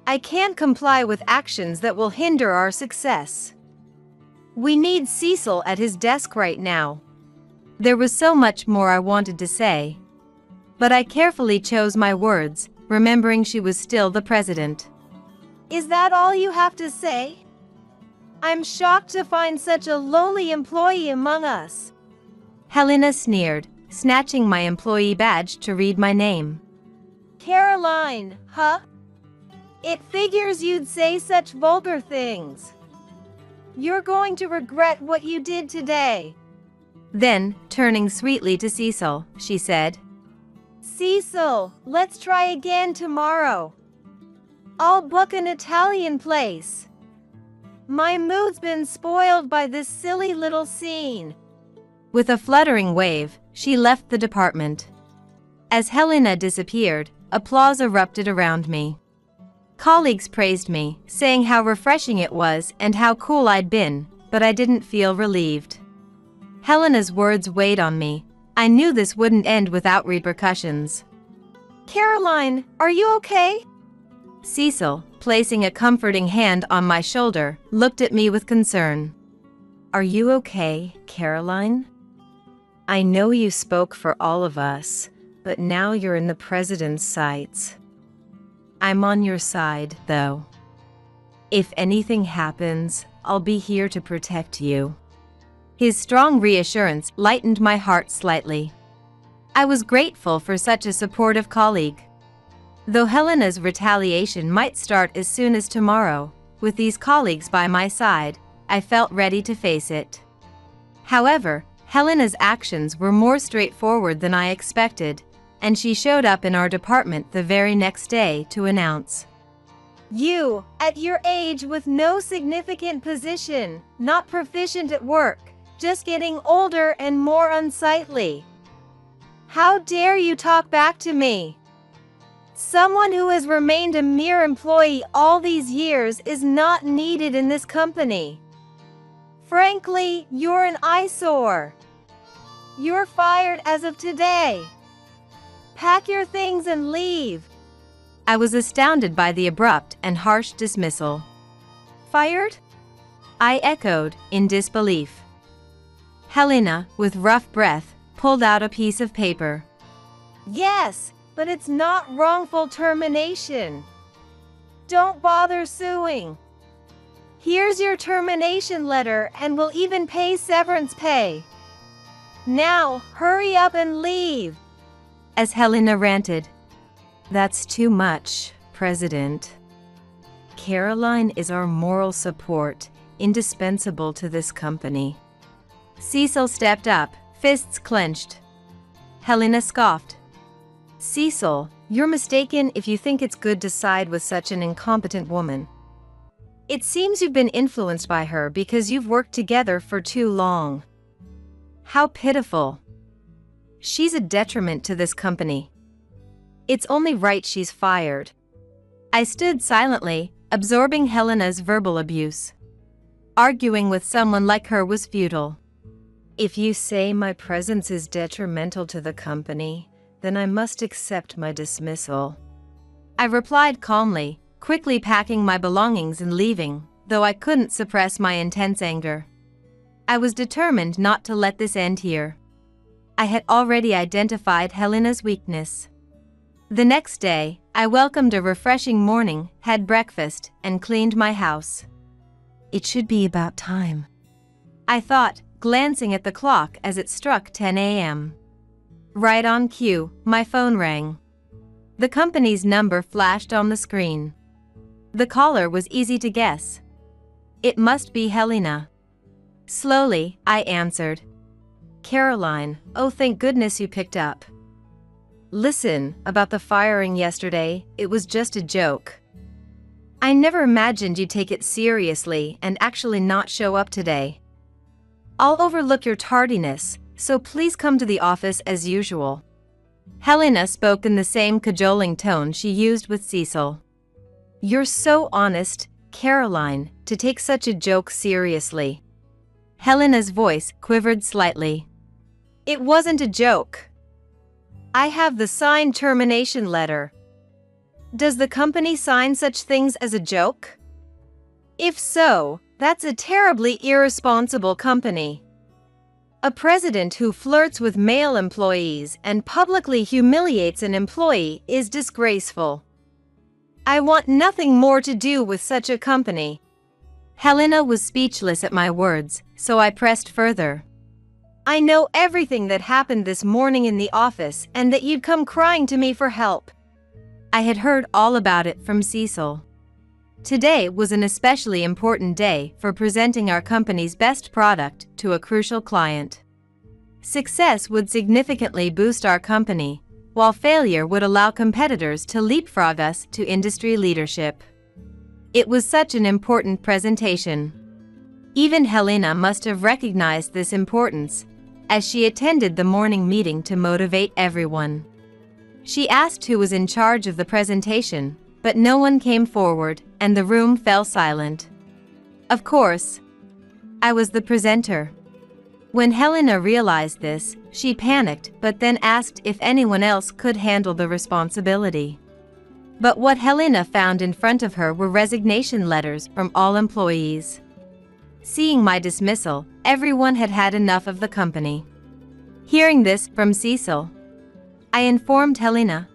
I can't comply with actions that will hinder our success. We need Cecil at his desk right now." There was so much more I wanted to say, but I carefully chose my words, remembering she was still the president. "Is that all you have to say? I'm shocked to find such a lowly employee among us." Helena sneered, snatching my employee badge to read my name. "Caroline, huh? It figures you'd say such vulgar things. You're going to regret what you did today." Then, turning sweetly to Cecil, she said, "Cecil, let's try again tomorrow. I'll book an Italian place. My mood's been spoiled by this silly little scene." With a fluttering wave, she left the department. As Helena disappeared, applause erupted around me. Colleagues praised me, saying how refreshing it was and how cool I'd been, but I didn't feel relieved. Helena's words weighed on me. I knew this wouldn't end without repercussions. "Caroline, are you okay?" Cecil, placing a comforting hand on my shoulder, looked at me with concern. "Are you okay, Caroline? I know you spoke for all of us, but now you're in the president's sights. I'm on your side, though. If anything happens, I'll be here to protect you." His strong reassurance lightened my heart slightly. I was grateful for such a supportive colleague. Though Helena's retaliation might start as soon as tomorrow, with these colleagues by my side, I felt ready to face it. However, Helena's actions were more straightforward than I expected, and she showed up in our department the very next day to announce, "You, at your age with no significant position, not proficient at work, just getting older and more unsightly. How dare you talk back to me? Someone who has remained a mere employee all these years is not needed in this company. Frankly, you're an eyesore. You're fired as of today. Pack your things and leave." I was astounded by the abrupt and harsh dismissal. "Fired?" I echoed, in disbelief. Helena, with rough breath, pulled out a piece of paper. "Yes, but it's not wrongful termination. Don't bother suing. Here's your termination letter and we'll even pay severance pay. Now, hurry up and leave." As Helena ranted, "That's too much, President. Caroline is our moral support, indispensable to this company." Cecil stepped up, fists clenched. Helena scoffed. "Cecil, you're mistaken if you think it's good to side with such an incompetent woman. It seems you've been influenced by her because you've worked together for too long. How pitiful. She's a detriment to this company. It's only right she's fired." I stood silently, absorbing Helena's verbal abuse. Arguing with someone like her was futile. "If you say my presence is detrimental to the company, then I must accept my dismissal," I replied calmly, quickly packing my belongings and leaving, though I couldn't suppress my intense anger. I was determined not to let this end here. I had already identified Helena's weakness. The next day, I welcomed a refreshing morning, had breakfast, and cleaned my house. It should be about time, I thought, glancing at the clock as it struck 10 a.m. Right on cue, my phone rang. The company's number flashed on the screen. The caller was easy to guess. It must be Helena. Slowly, I answered. "Caroline, oh thank goodness you picked up. Listen, about the firing yesterday, it was just a joke. I never imagined you'd take it seriously and actually not show up today. I'll overlook your tardiness, so please come to the office as usual." Helena spoke in the same cajoling tone she used with Cecil. "You're so honest, Caroline, to take such a joke seriously." Helena's voice quivered slightly. "It wasn't a joke. I have the signed termination letter. Does the company sign such things as a joke? If so, that's a terribly irresponsible company. A president who flirts with male employees and publicly humiliates an employee is disgraceful. I want nothing more to do with such a company." Helena was speechless at my words, so I pressed further. "I know everything that happened this morning in the office and that you'd come crying to me for help." I had heard all about it from Cecil. Today was an especially important day for presenting our company's best product to a crucial client. Success would significantly boost our company, while failure would allow competitors to leapfrog us to industry leadership. It was such an important presentation. Even Helena must have recognized this importance, as she attended the morning meeting to motivate everyone. She asked who was in charge of the presentation, but no one came forward, and the room fell silent. Of course, I was the presenter. When Helena realized this, she panicked but then asked if anyone else could handle the responsibility. But what Helena found in front of her were resignation letters from all employees. Seeing my dismissal, everyone had had enough of the company. Hearing this from Cecil, I informed Helena.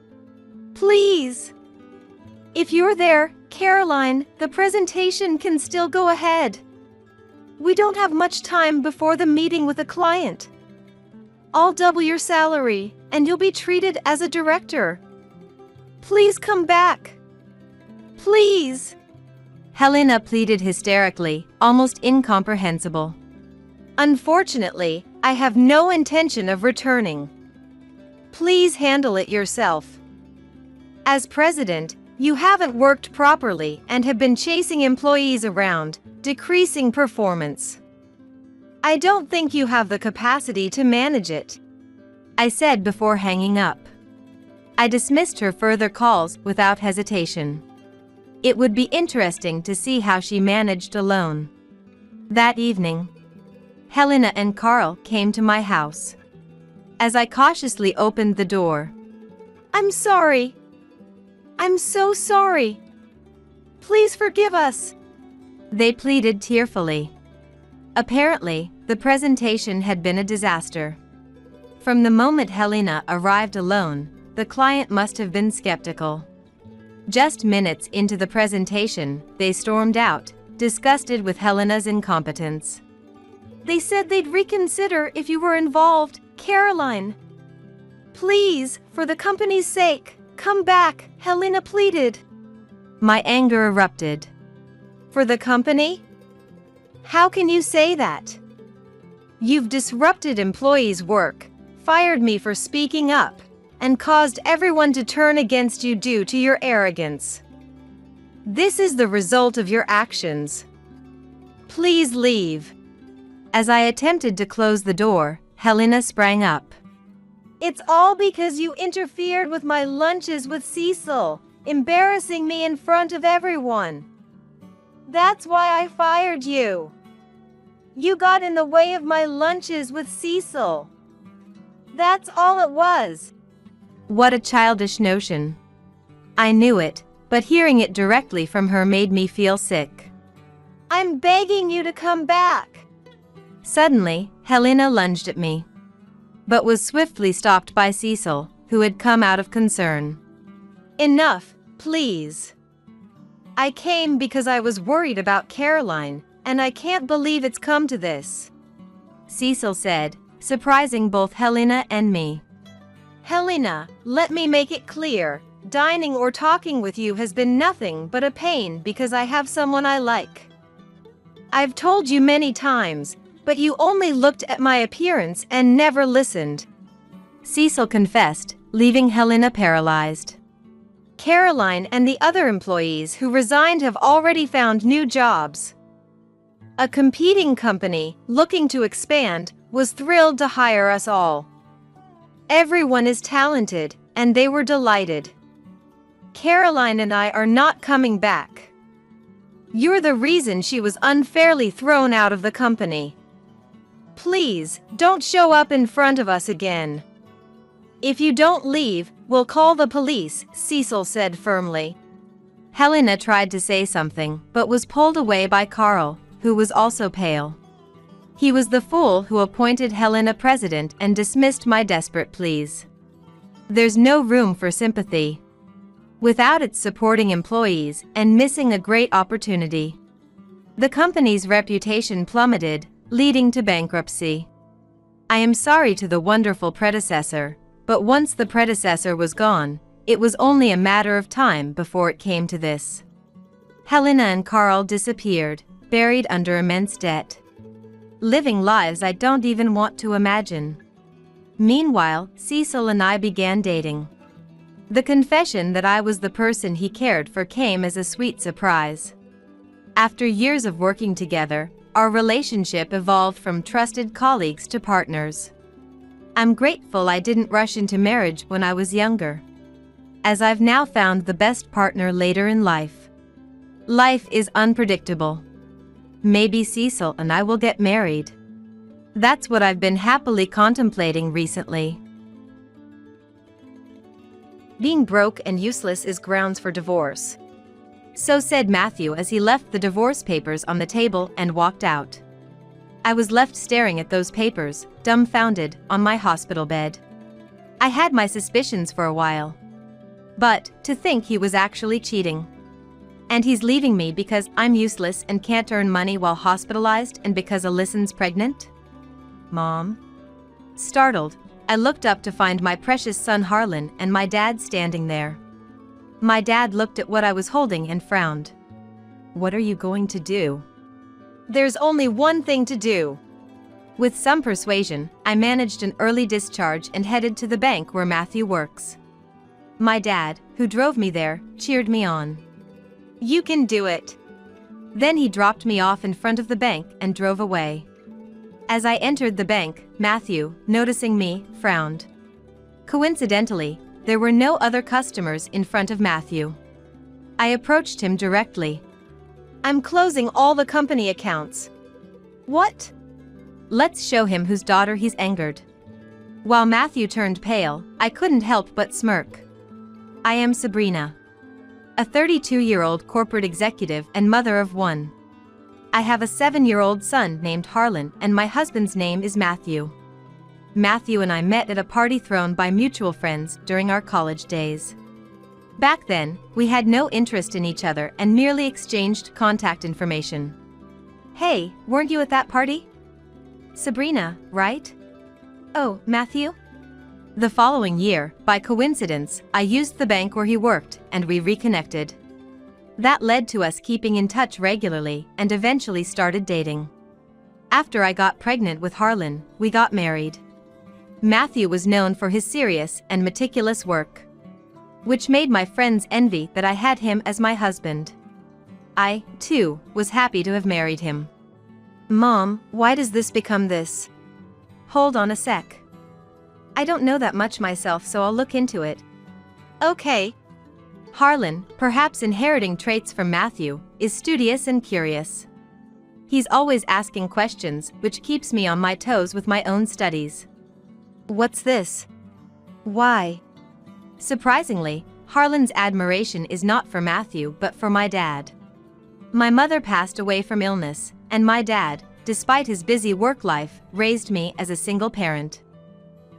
Please! If you're there, Caroline, the presentation can still go ahead. We don't have much time before the meeting with a client. I'll double your salary, and you'll be treated as a director. Please come back. Please! Helena pleaded hysterically, almost incomprehensible. Unfortunately, I have no intention of returning. Please handle it yourself. As president, you haven't worked properly and have been chasing employees around, decreasing performance. I don't think you have the capacity to manage it, I said before hanging up. I dismissed her further calls without hesitation. It would be interesting to see how she managed alone. That evening, Helena and Carl came to my house. As I cautiously opened the door, I'm sorry. I'm so sorry. Please forgive us, they pleaded tearfully. Apparently, the presentation had been a disaster. From the moment Helena arrived alone, the client must have been skeptical. Just minutes into the presentation, they stormed out, disgusted with Helena's incompetence. They said they'd reconsider if you were involved, Caroline. Please, for the company's sake, come back, Helena pleaded. My anger erupted. For the company? How can you say that? You've disrupted employees' work, fired me for speaking up, and caused everyone to turn against you due to your arrogance. This is the result of your actions. Please leave. As I attempted to close the door, Helena sprang up. It's all because you interfered with my lunches with Cecil, embarrassing me in front of everyone. That's why I fired you. You got in the way of my lunches with Cecil. That's all it was. What a childish notion. I knew it, but hearing it directly from her made me feel sick. I'm begging you to come back. Suddenly, Helena lunged at me, but was swiftly stopped by Cecil, who had come out of concern. Enough, please. I came because I was worried about Caroline, and I can't believe it's come to this, Cecil said, surprising both Helena and me. Helena, let me make it clear, dining or talking with you has been nothing but a pain because I have someone I like. I've told you many times, but you only looked at my appearance and never listened, Cecil confessed, leaving Helena paralyzed. Caroline and the other employees who resigned have already found new jobs. A competing company, looking to expand, was thrilled to hire us all. Everyone is talented, and they were delighted. Caroline and I are not coming back. You're the reason she was unfairly thrown out of the company. Please, don't show up in front of us again. If you don't leave, we'll call the police, Cecil said firmly. Helena tried to say something, but was pulled away by Carl, who was also pale. He was the fool who appointed Helena president and dismissed my desperate pleas. There's no room for sympathy without its supporting employees and missing a great opportunity. The company's reputation plummeted, leading to bankruptcy. I am sorry to the wonderful predecessor, but once the predecessor was gone, it was only a matter of time before it came to this. Helena and Carl disappeared, buried under immense debt. Living lives I don't even want to imagine. Meanwhile, Cecil and I began dating. The confession that I was the person he cared for came as a sweet surprise. After years of working together, our relationship evolved from trusted colleagues to partners. I'm grateful I didn't rush into marriage when I was younger, as I've now found the best partner later in life. Life is unpredictable. Maybe Cecil and I will get married. That's what I've been happily contemplating recently. Being broke and useless is grounds for divorce. So said Matthew as he left the divorce papers on the table and walked out. I was left staring at those papers, dumbfounded, on my hospital bed. I had my suspicions for a while. But, to think he was actually cheating. And he's leaving me because I'm useless and can't earn money while hospitalized and because Allison's pregnant? Mom? Startled, I looked up to find my precious son Harlan and my dad standing there. My dad looked at what I was holding and frowned. What are you going to do? There's only one thing to do. With some persuasion, I managed an early discharge and headed to the bank where Matthew works. My dad, who drove me there, cheered me on. You can do it. Then he dropped me off in front of the bank and drove away. As I entered the bank, Matthew, noticing me, frowned. Coincidentally, there were no other customers in front of Matthew. I approached him directly. I'm closing all the company accounts. What? Let's show him whose daughter he's angered. While Matthew turned pale, I couldn't help but smirk. I am Sabrina, a 32-year-old corporate executive and mother of one. I have a 7-year-old son named Harlan and my husband's name is Matthew. Matthew and I met at a party thrown by mutual friends during our college days. Back then, we had no interest in each other and merely exchanged contact information. Hey, weren't you at that party? Sabrina, right? Oh, Matthew? The following year, by coincidence, I used the bank where he worked and we reconnected. That led to us keeping in touch regularly and eventually started dating. After I got pregnant with Harlan, we got married. Matthew was known for his serious and meticulous work, which made my friends envy that I had him as my husband. I, too, was happy to have married him. Mom, why does this become this? Hold on a sec. I don't know that much myself, so I'll look into it. Okay. Harlan, perhaps inheriting traits from Matthew, is studious and curious. He's always asking questions, which keeps me on my toes with my own studies. What's this? Why? Surprisingly, Harlan's admiration is not for Matthew but for my dad. My mother passed away from illness, and my dad, despite his busy work life, raised me as a single parent.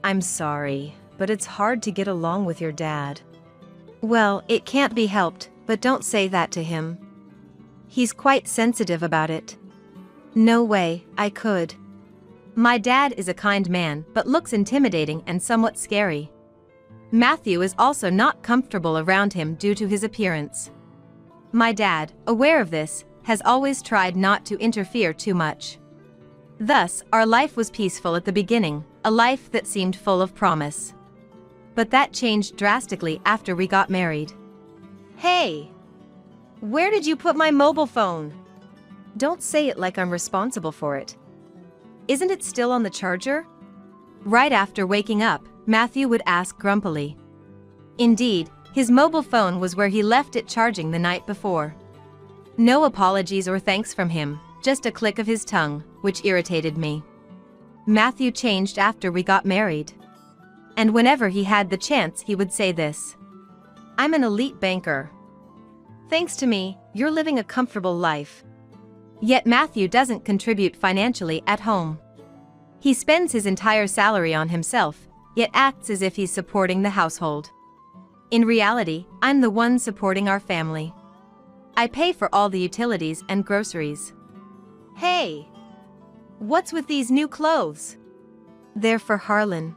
I'm sorry, but it's hard to get along with your dad. Well, it can't be helped, but don't say that to him. He's quite sensitive about it. No way, I could. My dad is a kind man but looks intimidating and somewhat scary. Matthew is also not comfortable around him due to his appearance. My dad, aware of this, has always tried not to interfere too much. Thus, our life was peaceful at the beginning, a life that seemed full of promise. But that changed drastically after we got married. Hey! Where did you put my mobile phone? Don't say it like I'm responsible for it. Isn't it still on the charger? Right after waking up, Matthew would ask grumpily. Indeed, his mobile phone was where he left it charging the night before. No apologies or thanks from him, just a click of his tongue, which irritated me. Matthew changed after we got married. And whenever he had the chance he would say this. I'm an elite banker. Thanks to me, you're living a comfortable life. Yet Matthew doesn't contribute financially at home. He spends his entire salary on himself, yet acts as if he's supporting the household. In reality, I'm the one supporting our family. I pay for all the utilities and groceries. Hey! What's with these new clothes? They're for Harlan.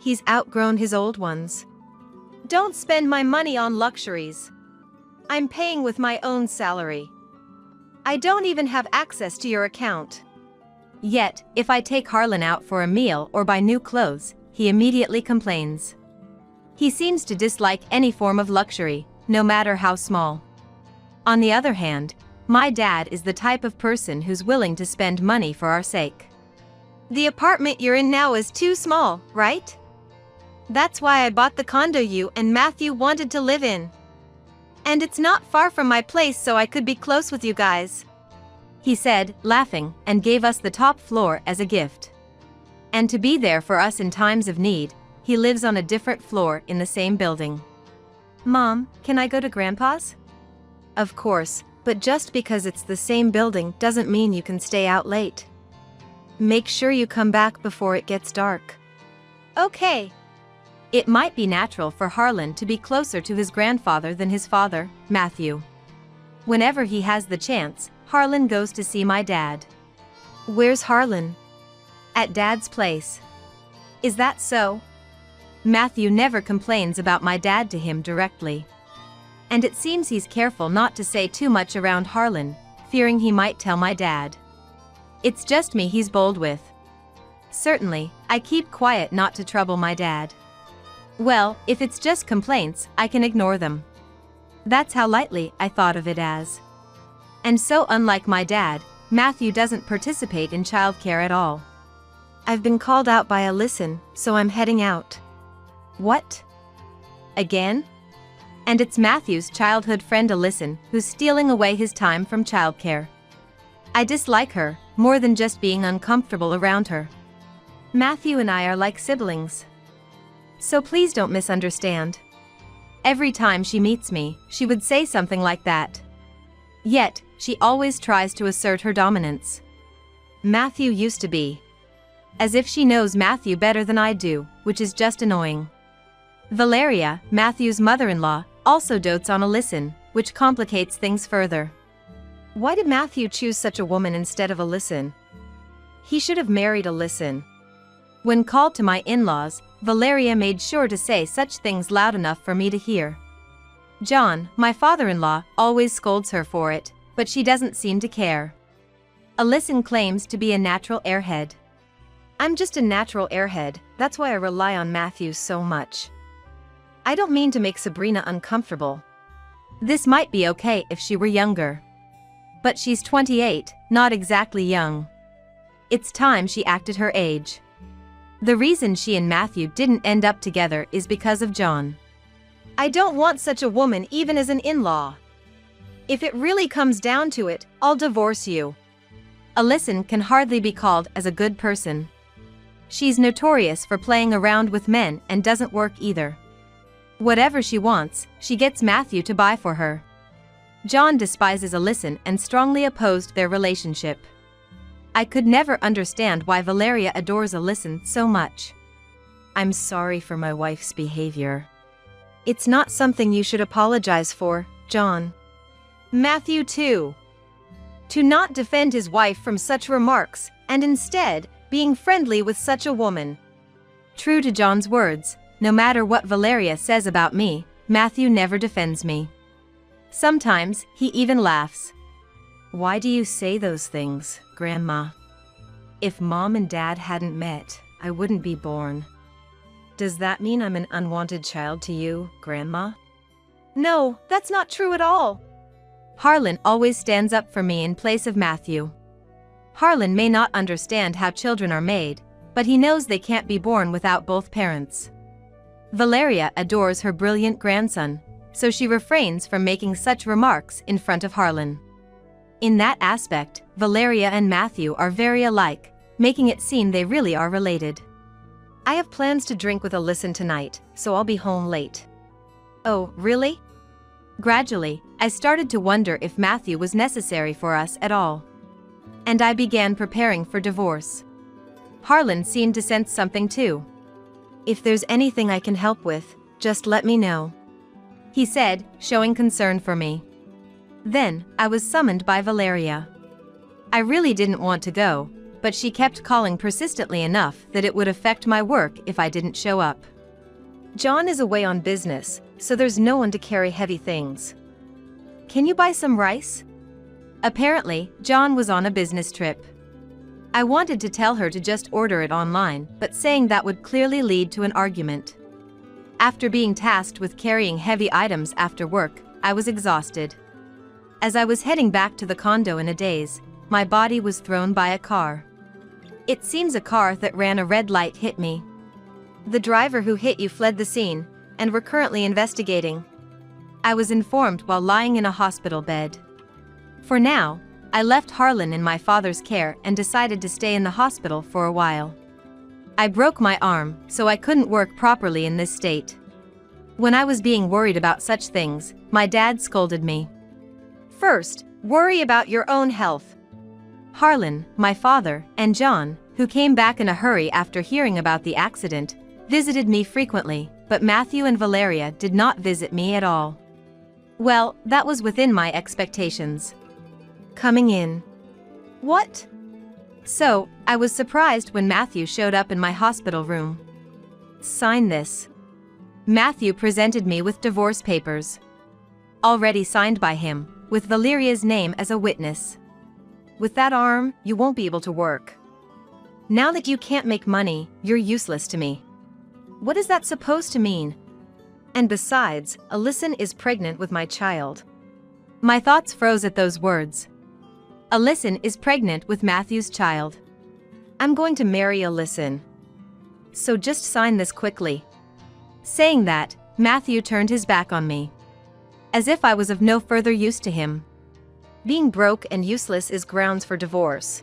He's outgrown his old ones. Don't spend my money on luxuries. I'm paying with my own salary. I don't even have access to your account. Yet, if I take Harlan out for a meal or buy new clothes, he immediately complains. He seems to dislike any form of luxury, no matter how small. On the other hand, my dad is the type of person who's willing to spend money for our sake. The apartment you're in now is too small, right? That's why I bought the condo you and Matthew wanted to live in. And it's not far from my place, so I could be close with you guys. He said, laughing, and gave us the top floor as a gift. And to be there for us in times of need, he lives on a different floor in the same building. Mom, can I go to Grandpa's? Of course, but just because it's the same building doesn't mean you can stay out late. Make sure you come back before it gets dark. Okay. It might be natural for Harlan to be closer to his grandfather than his father, Matthew. Whenever he has the chance, Harlan goes to see my dad. Where's Harlan? At Dad's place. Is that so? Matthew never complains about my dad to him directly. And it seems he's careful not to say too much around Harlan, fearing he might tell my dad. It's just me he's bold with. Certainly, I keep quiet not to trouble my dad. Well, if it's just complaints, I can ignore them. That's how lightly I thought of it as. And so unlike my dad, Matthew doesn't participate in childcare at all. I've been called out by Alyson, so I'm heading out. What? Again? And it's Matthew's childhood friend Alyson who's stealing away his time from childcare. I dislike her, more than just being uncomfortable around her. Matthew and I are like siblings. So please don't misunderstand. Every time she meets me, she would say something like that. Yet, she always tries to assert her dominance. Matthew used to be. As if she knows Matthew better than I do, which is just annoying. Valeria, Matthew's mother-in-law, also dotes on Alyson, which complicates things further. Why did Matthew choose such a woman instead of Alyson? He should have married Alyson. When called to my in-laws, Valeria made sure to say such things loud enough for me to hear. John, my father-in-law, always scolds her for it, but she doesn't seem to care. Alyson claims to be a natural airhead. I'm just a natural airhead, that's why I rely on Matthew so much. I don't mean to make Sabrina uncomfortable. This might be okay if she were younger. But she's 28, not exactly young. It's time she acted her age. The reason she and Matthew didn't end up together is because of John. I don't want such a woman even as an in-law. If it really comes down to it, I'll divorce you. Alyson can hardly be called as a good person. She's notorious for playing around with men and doesn't work either. Whatever she wants, she gets Matthew to buy for her. John despises Alyson and strongly opposed their relationship. I could never understand why Valeria adores Alyson so much. I'm sorry for my wife's behavior. It's not something you should apologize for, John. Matthew too. To not defend his wife from such remarks, and instead, being friendly with such a woman. True to John's words, no matter what Valeria says about me, Matthew never defends me. Sometimes, he even laughs. Why do you say those things, Grandma? If Mom and Dad hadn't met, I wouldn't be born. Does that mean I'm an unwanted child to you, Grandma? No, that's not true at all. Harlan always stands up for me in place of Matthew. Harlan may not understand how children are made, but he knows they can't be born without both parents. Valeria adores her brilliant grandson, so she refrains from making such remarks in front of Harlan. In that aspect, Valeria and Matthew are very alike, making it seem they really are related. I have plans to drink with Alyson tonight, so I'll be home late. Oh, really? Gradually, I started to wonder if Matthew was necessary for us at all. And I began preparing for divorce. Harlan seemed to sense something too. If there's anything I can help with, just let me know, he said, showing concern for me. Then, I was summoned by Valeria. I really didn't want to go, but she kept calling persistently enough that it would affect my work if I didn't show up. John is away on business, so there's no one to carry heavy things. Can you buy some rice? Apparently, John was on a business trip. I wanted to tell her to just order it online, but saying that would clearly lead to an argument. After being tasked with carrying heavy items after work, I was exhausted. As I was heading back to the condo in a daze, my body was thrown by a car. It seems a car that ran a red light hit me. The driver who hit you fled the scene, and we're currently investigating. I was informed while lying in a hospital bed. For now, I left Harlan in my father's care and decided to stay in the hospital for a while. I broke my arm, so I couldn't work properly in this state. When I was being worried about such things, my dad scolded me. First, worry about your own health. Harlan, my father, and John, who came back in a hurry after hearing about the accident, visited me frequently, but Matthew and Valeria did not visit me at all. Well, that was within my expectations. Coming in. What? So, I was surprised when Matthew showed up in my hospital room. Sign this. Matthew presented me with divorce papers. Already signed by him, with Valeria's name as a witness. With that arm, you won't be able to work. Now that you can't make money, you're useless to me. What is that supposed to mean? And besides, Alyson is pregnant with my child. My thoughts froze at those words. Alyson is pregnant with Matthew's child. I'm going to marry Alyson. So just sign this quickly. Saying that, Matthew turned his back on me. As if I was of no further use to him. Being broke and useless is grounds for divorce,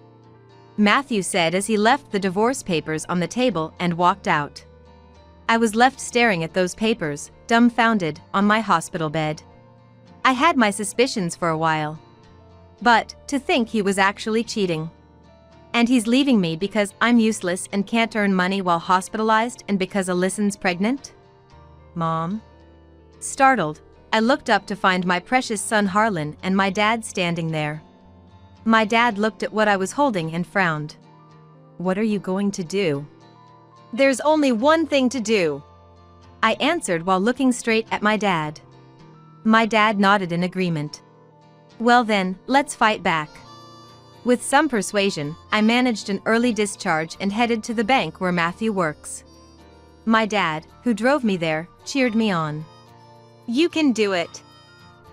Matthew said as he left the divorce papers on the table and walked out. I was left staring at those papers, dumbfounded, on my hospital bed. I had my suspicions for a while. But, to think he was actually cheating. And he's leaving me because I'm useless and can't earn money while hospitalized and because Alyson's pregnant? Mom? Startled, I looked up to find my precious son Harlan and my dad standing there. My dad looked at what I was holding and frowned. What are you going to do? There's only one thing to do, I answered while looking straight at my dad. My dad nodded in agreement. Well then, let's fight back. With some persuasion, I managed an early discharge and headed to the bank where Matthew works. My dad, who drove me there, cheered me on. You can do it.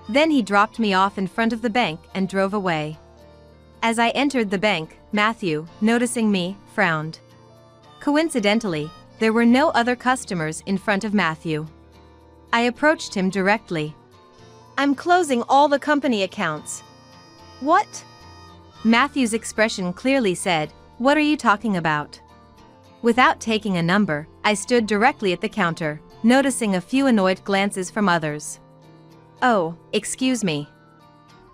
Then he dropped me off in front of the bank and drove away. As I entered the bank, Matthew, noticing me, frowned. Coincidentally, there were no other customers in front of Matthew. I approached him directly. I'm closing all the company accounts. What? Matthew's expression clearly said, "What are you talking about?" Without taking a number, I stood directly at the counter, noticing a few annoyed glances from others. Oh, excuse me.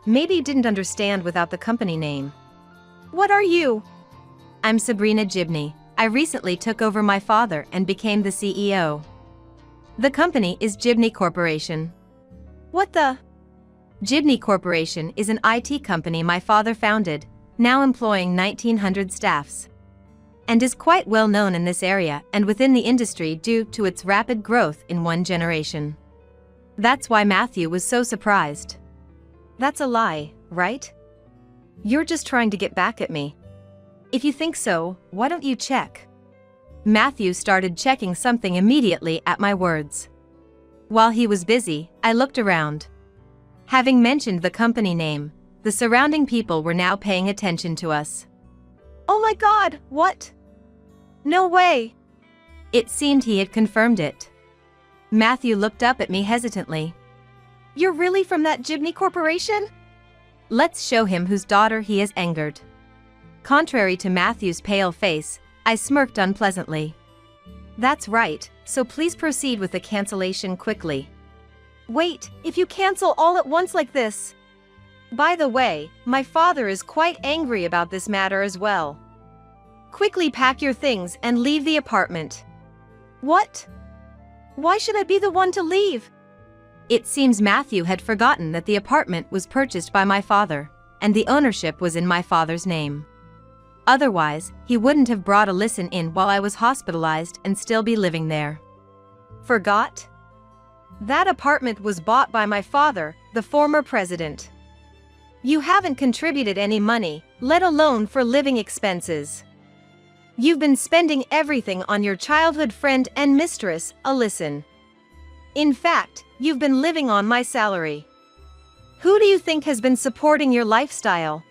Maybe you didn't understand without the company name. What are you? I'm Sabrina Gibney. I recently took over my father and became the CEO. The company is Gibney Corporation. What the? Gibney Corporation is an IT company my father founded, now employing 1,900 staffs. And is quite well known in this area and within the industry due to its rapid growth in one generation. That's why Matthew was so surprised. That's a lie, right? You're just trying to get back at me. If you think so, why don't you check? Matthew started checking something immediately at my words. While he was busy, I looked around. Having mentioned the company name, the surrounding people were now paying attention to us. Oh my God, what? No way! It seemed he had confirmed it. Matthew looked up at me hesitantly. You're really from that Gibney Corporation? Let's show him whose daughter he has angered. Contrary to Matthew's pale face, I smirked unpleasantly. That's right, so please proceed with the cancellation quickly. Wait, if you cancel all at once like this. By the way, my father is quite angry about this matter as well. Quickly pack your things and leave the apartment. What? Why should I be the one to leave? It seems Matthew had forgotten that the apartment was purchased by my father, and the ownership was in my father's name. Otherwise, he wouldn't have brought Alyson in while I was hospitalized and still be living there. Forgot? That apartment was bought by my father, the former president. You haven't contributed any money, let alone for living expenses. You've been spending everything on your childhood friend and mistress, Alyson. In fact, you've been living on my salary. Who do you think has been supporting your lifestyle?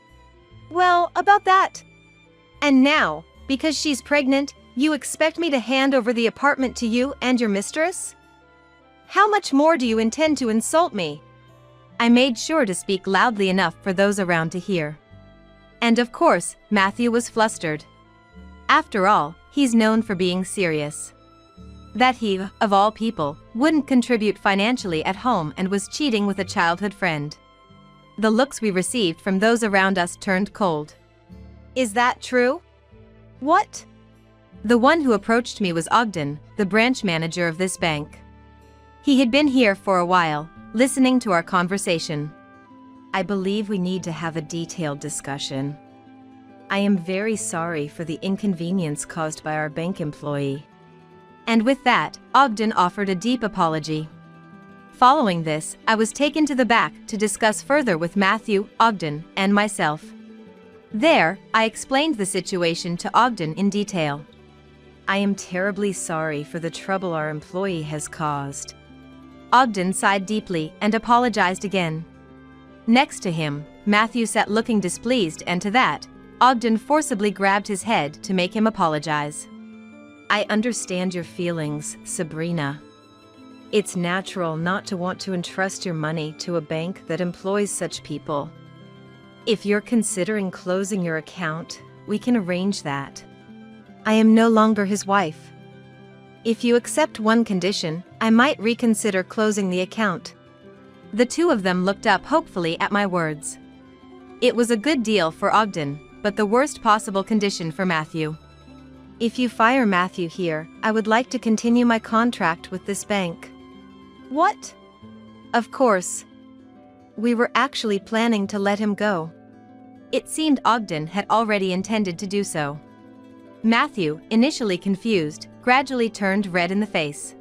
Well, about that. And now, because she's pregnant, you expect me to hand over the apartment to you and your mistress? How much more do you intend to insult me? I made sure to speak loudly enough for those around to hear. And of course, Matthew was flustered. After all, he's known for being serious. That he, of all people, wouldn't contribute financially at home and was cheating with a childhood friend. The looks we received from those around us turned cold. Is that true? What? The one who approached me was Ogden, the branch manager of this bank. He had been here for a while, listening to our conversation. I believe we need to have a detailed discussion. I am very sorry for the inconvenience caused by our bank employee. And with that, Ogden offered a deep apology. Following this, I was taken to the back to discuss further with Matthew, Ogden, and myself. There, I explained the situation to Ogden in detail. I am terribly sorry for the trouble our employee has caused. Ogden sighed deeply and apologized again. Next to him, Matthew sat looking displeased, and to that, Ogden forcibly grabbed his head to make him apologize. I understand your feelings, Sabrina. It's natural not to want to entrust your money to a bank that employs such people. If you're considering closing your account, we can arrange that. I am no longer his wife. If you accept one condition, I might reconsider closing the account. The two of them looked up hopefully at my words. It was a good deal for Ogden, but the worst possible condition for Matthew. If you fire Matthew here, I would like to continue my contract with this bank. What? Of course. We were actually planning to let him go. It seemed Ogden had already intended to do so. Matthew, initially confused, gradually turned red in the face.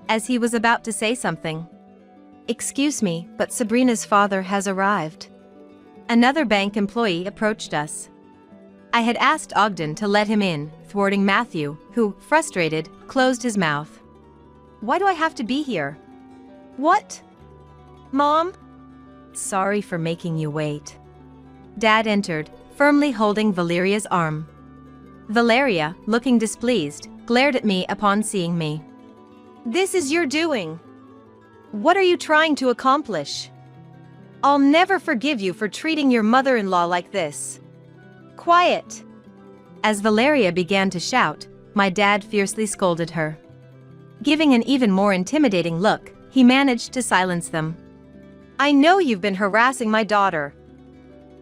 As he was about to say something. Excuse me, but Sabrina's father has arrived. Another bank employee approached us. I had asked Ogden to let him in, thwarting Matthew, who, frustrated, closed his mouth. Why do I have to be here? What? Mom? Sorry for making you wait. Dad entered, firmly holding Valeria's arm. Valeria, looking displeased, glared at me upon seeing me. This is your doing. What are you trying to accomplish? I'll never forgive you for treating your mother-in-law like this. Quiet. As Valeria began to shout, my dad fiercely scolded her. Giving an even more intimidating look, he managed to silence them. I know you've been harassing my daughter.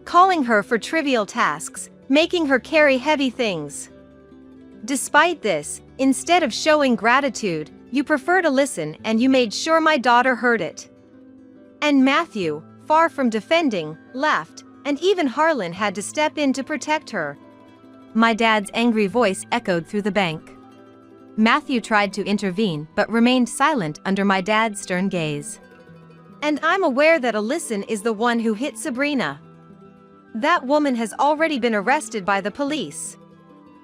Calling her for trivial tasks, making her carry heavy things. Despite this, instead of showing gratitude, you prefer to listen, and you made sure my daughter heard it. And Matthew, far from defending, laughed, and even Harlan had to step in to protect her. My dad's angry voice echoed through the bank. Matthew tried to intervene but remained silent under my dad's stern gaze. And I'm aware that Alyson is the one who hit Sabrina. That woman has already been arrested by the police.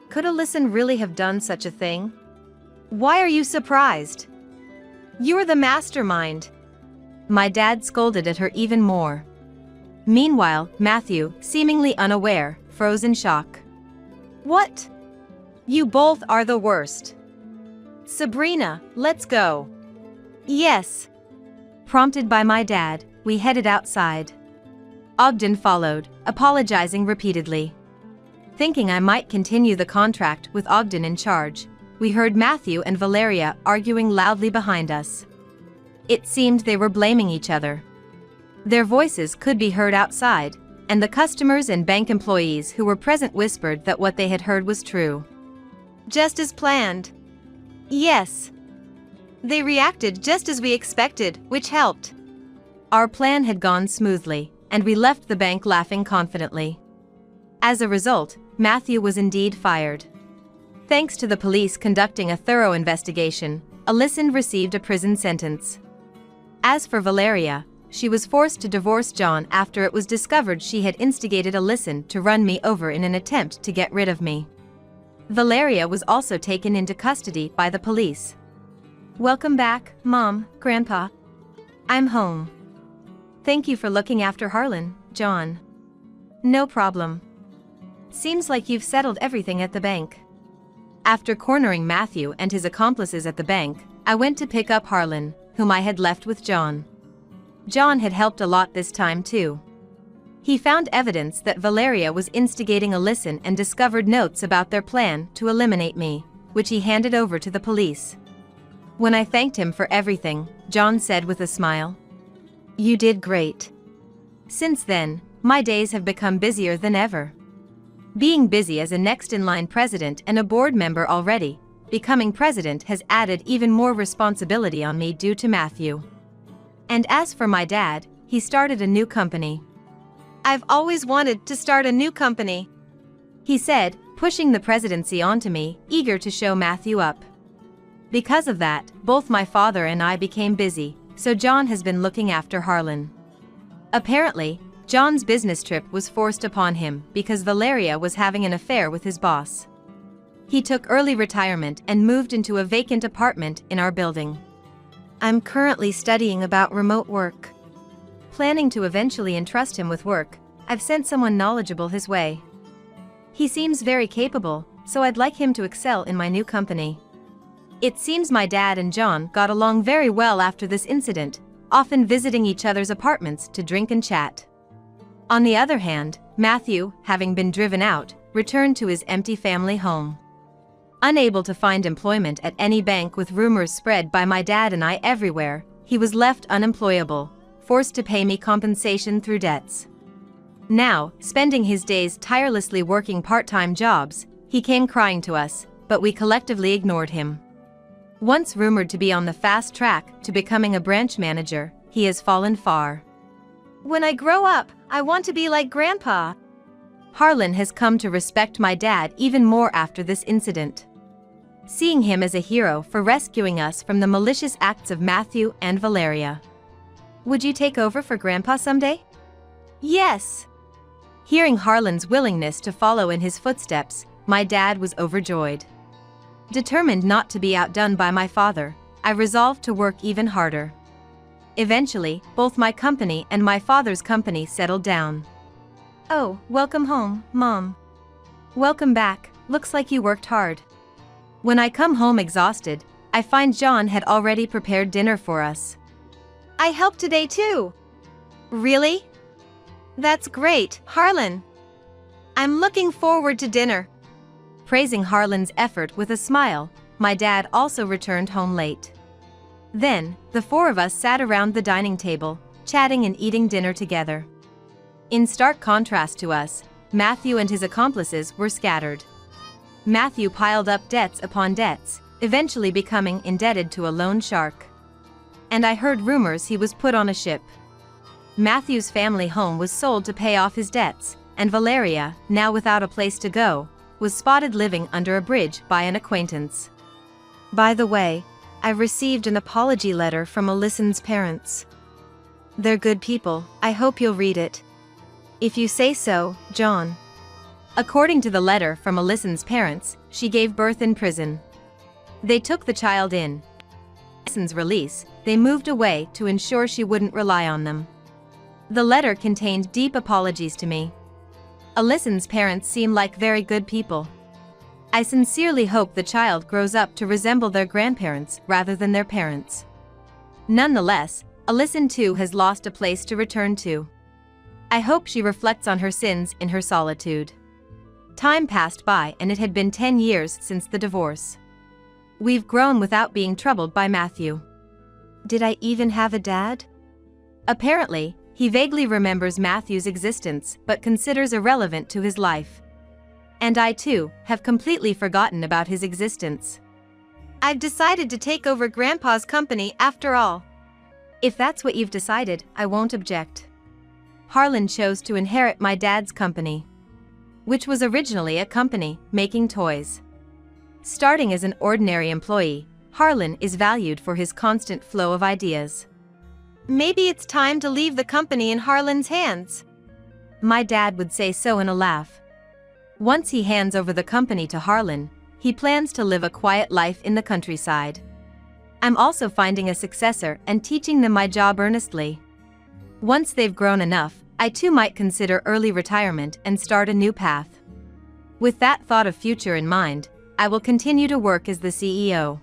Could Alyson really have done such a thing? Why are you surprised? You're the mastermind. My dad scolded at her even more. Meanwhile, Matthew, seemingly unaware, froze in shock. What? You both are the worst. Sabrina, let's go. Yes. Prompted by my dad, we headed outside. Ogden followed, apologizing repeatedly. Thinking I might continue the contract with Ogden in charge, we heard Matthew and Valeria arguing loudly behind us. It seemed they were blaming each other. Their voices could be heard outside, and the customers and bank employees who were present whispered that what they had heard was true. Just as planned. Yes. They reacted just as we expected, which helped. Our plan had gone smoothly, and we left the bank laughing confidently. As a result, Matthew was indeed fired. Thanks to the police conducting a thorough investigation, Alyson received a prison sentence. As for Valeria, she was forced to divorce John after it was discovered she had instigated Alyson to run me over in an attempt to get rid of me. Valeria was also taken into custody by the police. Welcome back, Mom, Grandpa. I'm home. Thank you for looking after Harlan, John. No problem. Seems like you've settled everything at the bank. After cornering Matthew and his accomplices at the bank, I went to pick up Harlan, whom I had left with John. John had helped a lot this time too. He found evidence that Valeria was instigating Alyson and discovered notes about their plan to eliminate me, which he handed over to the police. When I thanked him for everything, John said with a smile, "You did great." Since then, my days have become busier than ever. Being busy as a next-in-line president and a board member already, becoming president has added even more responsibility on me due to Matthew. And as for my dad, he started a new company. "I've always wanted to start a new company," he said, pushing the presidency onto me, eager to show Matthew up. Because of that, both my father and I became busy, so John has been looking after Harlan. Apparently, John's business trip was forced upon him because Valeria was having an affair with his boss. He took early retirement and moved into a vacant apartment in our building. "I'm currently studying about remote work." Planning to eventually entrust him with work, I've sent someone knowledgeable his way. He seems very capable, so I'd like him to excel in my new company. It seems my dad and John got along very well after this incident, often visiting each other's apartments to drink and chat. On the other hand, Matthew, having been driven out, returned to his empty family home. Unable to find employment at any bank with rumors spread by my dad and I everywhere, he was left unemployable, forced to pay me compensation through debts. Now, spending his days tirelessly working part-time jobs, he came crying to us, but we collectively ignored him. Once rumored to be on the fast track to becoming a branch manager, he has fallen far. "When I grow up, I want to be like Grandpa." Harlan has come to respect my dad even more after this incident. Seeing him as a hero for rescuing us from the malicious acts of Matthew and Valeria. "Would you take over for Grandpa someday?" "Yes." Hearing Harlan's willingness to follow in his footsteps, my dad was overjoyed. Determined not to be outdone by my father, I resolved to work even harder. Eventually, both my company and my father's company settled down. "Oh, welcome home, Mom." "Welcome back, looks like you worked hard." When I come home exhausted, I find John had already prepared dinner for us. "I helped today too." "Really? That's great, Harlan. I'm looking forward to dinner." Praising Harlan's effort with a smile, my dad also returned home late. Then, the four of us sat around the dining table, chatting and eating dinner together. In stark contrast to us, Matthew and his accomplices were scattered. Matthew piled up debts upon debts, eventually becoming indebted to a loan shark. And I heard rumors he was put on a ship. Matthew's family home was sold to pay off his debts, and Valeria, now without a place to go, was spotted living under a bridge by an acquaintance. By the way, I received an apology letter from Alyson's parents. They're good people, I hope you'll read it. If you say so, John. According to the letter from Alyson's parents, she gave birth in prison. They took the child in. Alyson's release, they moved away to ensure she wouldn't rely on them. The letter contained deep apologies to me. Alyson's parents seem like very good people. I sincerely hope the child grows up to resemble their grandparents rather than their parents. Nonetheless, Alyson too has lost a place to return to. I hope she reflects on her sins in her solitude. Time passed by and it had been 10 years since the divorce. We've grown without being troubled by Matthew. Did I even have a dad? Apparently, he vaguely remembers Matthew's existence but considers irrelevant to his life. And I too have completely forgotten about his existence. I've decided to take over Grandpa's company after all. If that's what you've decided, I won't object. Harlan chose to inherit my dad's company, which was originally a company making toys. Starting as an ordinary employee, Harlan is valued for his constant flow of ideas. Maybe it's time to leave the company in Harlan's hands. My dad would say so in a laugh. Once he hands over the company to Harlan, he plans to live a quiet life in the countryside. I'm also finding a successor and teaching them my job earnestly. Once they've grown enough, I too might consider early retirement and start a new path. With that thought of future in mind, I will continue to work as the CEO.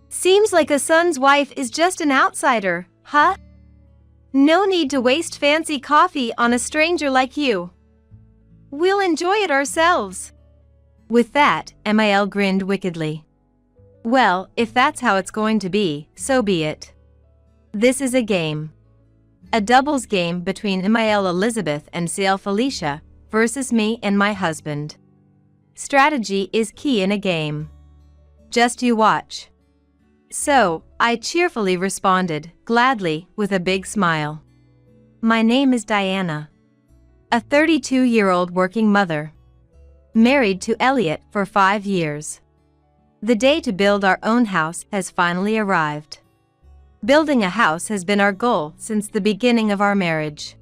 Seems like a son's wife is just an outsider, huh? No need to waste fancy coffee on a stranger like you. We'll enjoy it ourselves. With that, Emil grinned wickedly. Well, if that's how it's going to be, so be it. This is a game. A doubles game between Email Elizabeth and Sale Felicia versus me and my husband. Strategy is key in a game. Just you watch. So, I cheerfully responded, gladly, with a big smile. My name is Diana. A 32-year-old working mother. Married to Elliot for 5 years. The day to build our own house has finally arrived. Building a house has been our goal since the beginning of our marriage.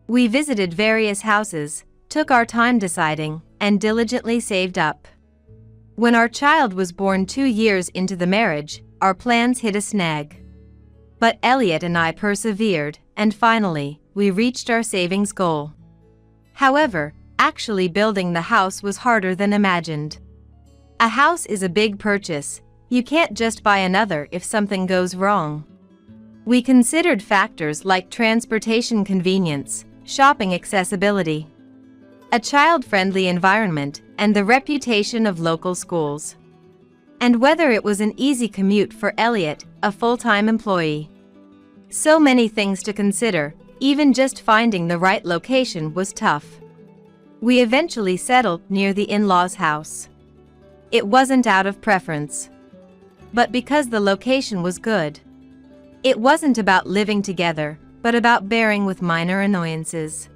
We visited various houses, took our time deciding, and diligently saved up. When our child was born 2 years into the marriage, our plans hit a snag. But Elliot and I persevered, and finally, we reached our savings goal. However, actually building the house was harder than imagined. A house is a big purchase. You can't just buy another if something goes wrong. We considered factors like transportation convenience, shopping accessibility, a child-friendly environment, and the reputation of local schools. And whether it was an easy commute for Elliot, a full-time employee. So many things to consider, even just finding the right location was tough. We eventually settled near the in-laws' house. It wasn't out of preference, but because the location was good. It wasn't about living together, but about bearing with minor annoyances.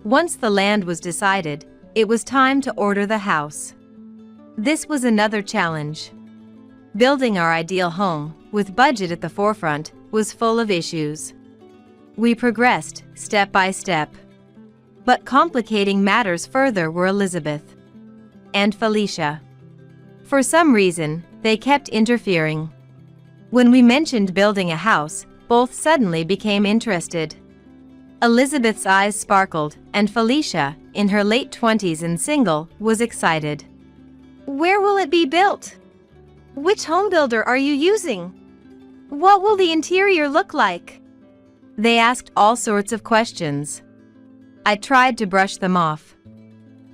Once the land was decided, it was time to order the house. This was another challenge. Building our ideal home, with budget at the forefront, was full of issues. We progressed, step by step. But complicating matters further were Elizabeth and Felicia. For some reason, they kept interfering. When we mentioned building a house, both suddenly became interested. Elizabeth's eyes sparkled, and Felicia, in her late 20s and single, was excited. Where will it be built? Which home builder are you using? What will the interior look like? They asked all sorts of questions. I tried to brush them off.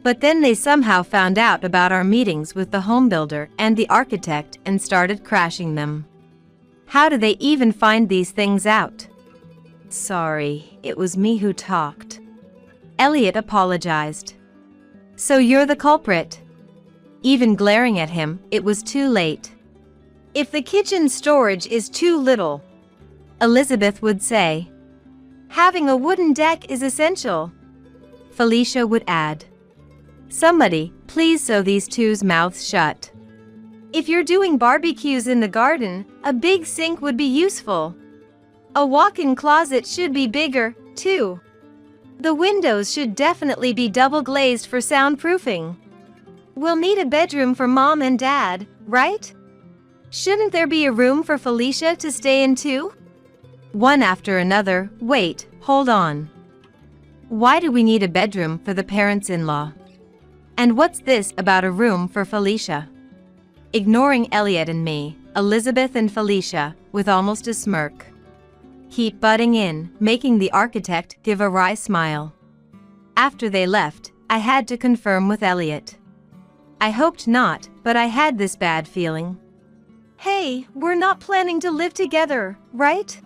But then they somehow found out about our meetings with the home builder and the architect and started crashing them. How do they even find these things out? Sorry, it was me who talked. Elliot apologized. So you're the culprit? Even glaring at him, it was too late. If the kitchen storage is too little, Elizabeth would say, having a wooden deck is essential, Felicia would add. Somebody, please sew these two's mouths shut. If you're doing barbecues in the garden, a big sink would be useful. A walk-in closet should be bigger, too. The windows should definitely be double-glazed for soundproofing. We'll need a bedroom for Mom and Dad, right? Shouldn't there be a room for Felicia to stay in too? One after another. Wait, hold on. Why do we need a bedroom for the parents-in-law? And what's this about a room for Felicia? Ignoring Elliot and me, Elizabeth and Felicia, with almost a smirk. Keep butting in, making the architect give a wry smile. After they left, I had to confirm with Elliot. I hoped not, but I had this bad feeling. Hey, we're not planning to live together, right?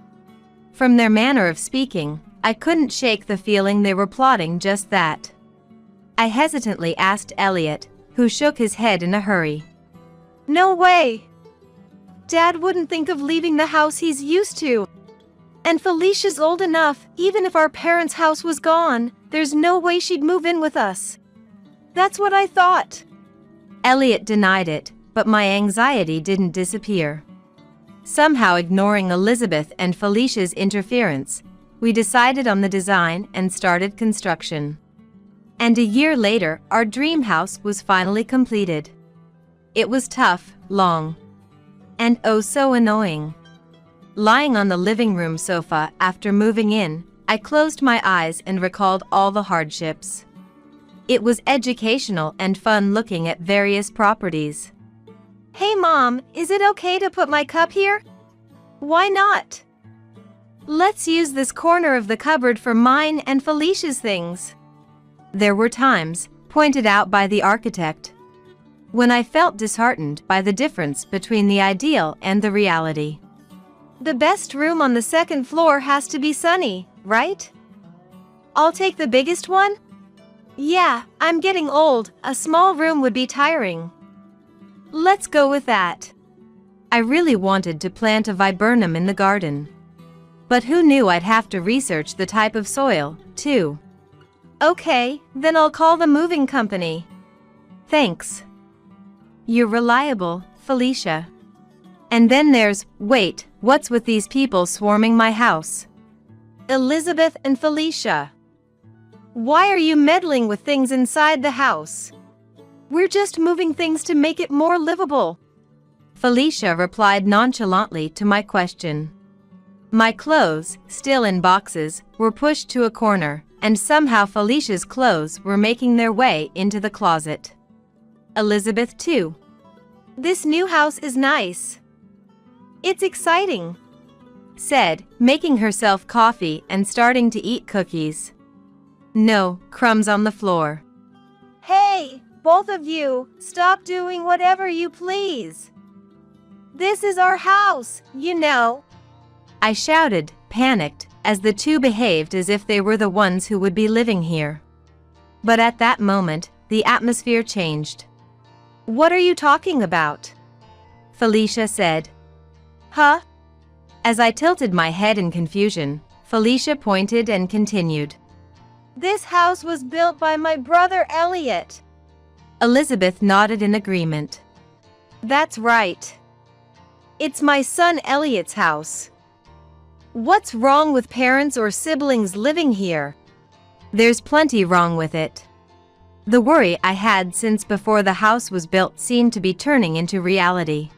From their manner of speaking, I couldn't shake the feeling they were plotting just that. I hesitantly asked Elliot, who shook his head in a hurry. No way! Dad wouldn't think of leaving the house he's used to. And Felicia's old enough, even if our parents' house was gone, there's no way she'd move in with us. That's what I thought. Elliot denied it, but my anxiety didn't disappear. Somehow ignoring Elizabeth and Felicia's interference, we decided on the design and started construction. And a year later, our dream house was finally completed. It was tough, long, and oh so annoying. Lying on the living room sofa after moving in, I closed my eyes and recalled all the hardships. It was educational and fun looking at various properties. Hey Mom, is it okay to put my cup here? Why not? Let's use this corner of the cupboard for mine and Felicia's things. There were times, pointed out by the architect, when I felt disheartened by the difference between the ideal and the reality. The best room on the second floor has to be sunny, right? I'll take the biggest one? Yeah, I'm getting old, a small room would be tiring. Let's go with that. I really wanted to plant a viburnum in the garden. But who knew I'd have to research the type of soil, too. Okay, then I'll call the moving company. Thanks. You're reliable, Felicia. And then there's, wait, what's with these people swarming my house? Elizabeth and Felicia. Why are you meddling with things inside the house? We're just moving things to make it more livable. Felicia replied nonchalantly to my question. My clothes, still in boxes, were pushed to a corner, and somehow Felicia's clothes were making their way into the closet. Elizabeth too. This new house is nice. It's exciting, said, making herself coffee and starting to eat cookies. No, crumbs on the floor. Hey, both of you, stop doing whatever you please. This is our house, you know. I shouted, panicked, as the two behaved as if they were the ones who would be living here. But at that moment, the atmosphere changed. What are you talking about? Felicia said. Huh? As I tilted my head in confusion, Felicia pointed and continued. This house was built by my brother Elliot. Elizabeth nodded in agreement. That's right. It's my son Elliot's house. What's wrong with parents or siblings living here? There's plenty wrong with it. The worry I had since before the house was built seemed to be turning into reality.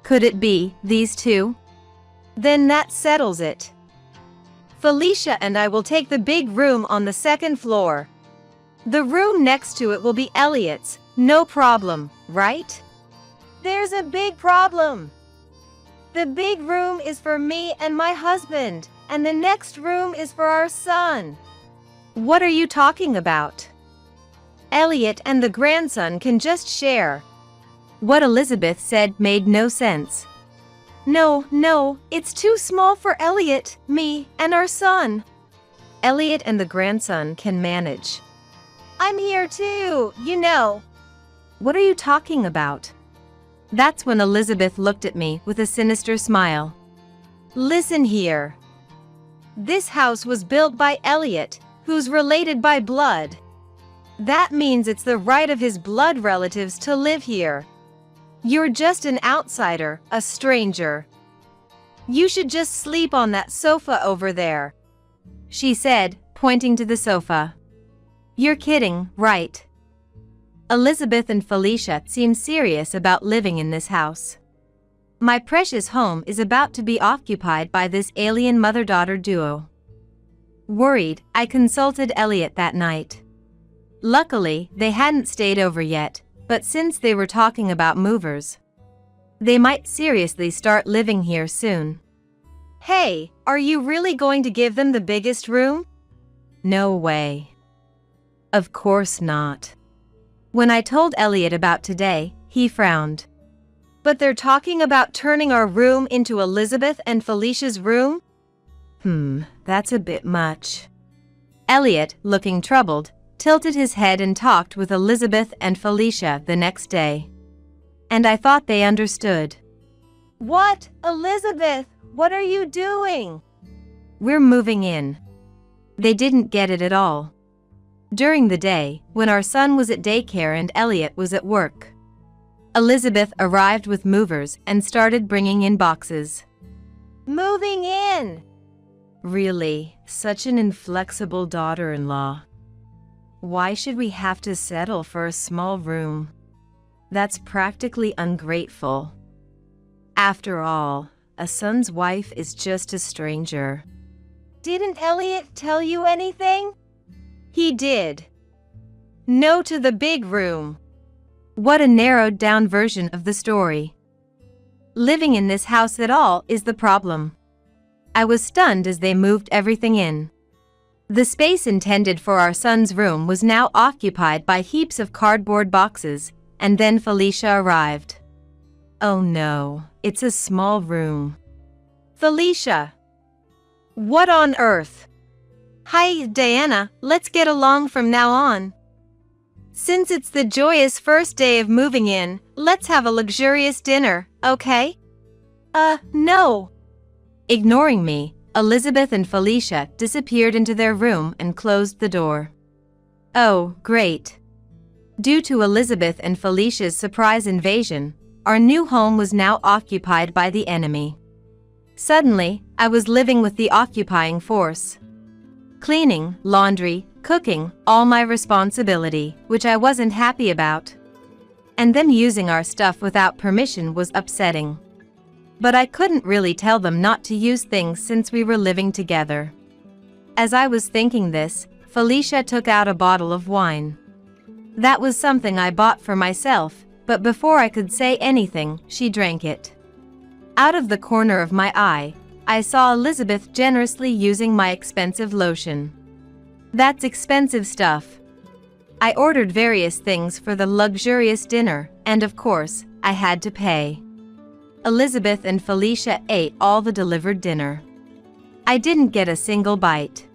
Could it be these two? Then that settles it. Felicia and I will take the big room on the second floor. The room next to it will be Elliot's, no problem, right? There's a big problem. The big room is for me and my husband, and the next room is for our son. What are you talking about? Elliot and the grandson can just share. What Elizabeth said made no sense. No, it's too small for Elliot, me, and our son. Elliot and the grandson can manage. I'm here too, you know. What are you talking about? That's when Elizabeth looked at me with a sinister smile. Listen here. This house was built by Elliot, who's related by blood. That means it's the right of his blood relatives to live here. You're just an outsider, a stranger. You should just sleep on that sofa over there, she said, pointing to the sofa. You're kidding, right? Elizabeth and Felicia seem serious about living in this house. My precious home is about to be occupied by this alien mother-daughter duo. Worried, I consulted Elliot that night. Luckily, they hadn't stayed over yet, but since they were talking about movers, they might seriously start living here soon. Hey, are you really going to give them the biggest room? No way. Of course not. When I told Elliot about today, he frowned. But they're talking about turning our room into Elizabeth and Felicia's room? That's a bit much. Elliot, looking troubled, tilted his head and talked with Elizabeth and Felicia the next day. And I thought they understood. What, Elizabeth? What are you doing? We're moving in. They didn't get it at all. During the day, when our son was at daycare and Elliot was at work, Elizabeth arrived with movers and started bringing in boxes. Moving in! Really, such an inflexible daughter-in-law. Why should we have to settle for a small room? That's practically ungrateful. After all, a son's wife is just a stranger. Didn't Elliot tell you anything? He did. No to the big room. What a narrowed-down version of the story. Living in this house at all is the problem. I was stunned as they moved everything in. The space intended for our son's room was now occupied by heaps of cardboard boxes, and then Felicia arrived. Oh no, it's a small room. Felicia. What on earth? Hi, Diana, let's get along from now on. Since it's the joyous first day of moving in, let's have a luxurious dinner, okay? No. Ignoring me, Elizabeth and Felicia disappeared into their room and closed the door. Oh, great. Due to Elizabeth and Felicia's surprise invasion, our new home was now occupied by the enemy. Suddenly, I was living with the occupying force. Cleaning, laundry, cooking, all my responsibility, which I wasn't happy about. And them using our stuff without permission was upsetting. But I couldn't really tell them not to use things since we were living together. As I was thinking this, Felicia took out a bottle of wine. That was something I bought for myself, but before I could say anything, she drank it. Out of the corner of my eye, I saw Elizabeth generously using my expensive lotion. That's expensive stuff. I ordered various things for the luxurious dinner, and of course, I had to pay. Elizabeth and Felicia ate all the delivered dinner. I didn't get a single bite.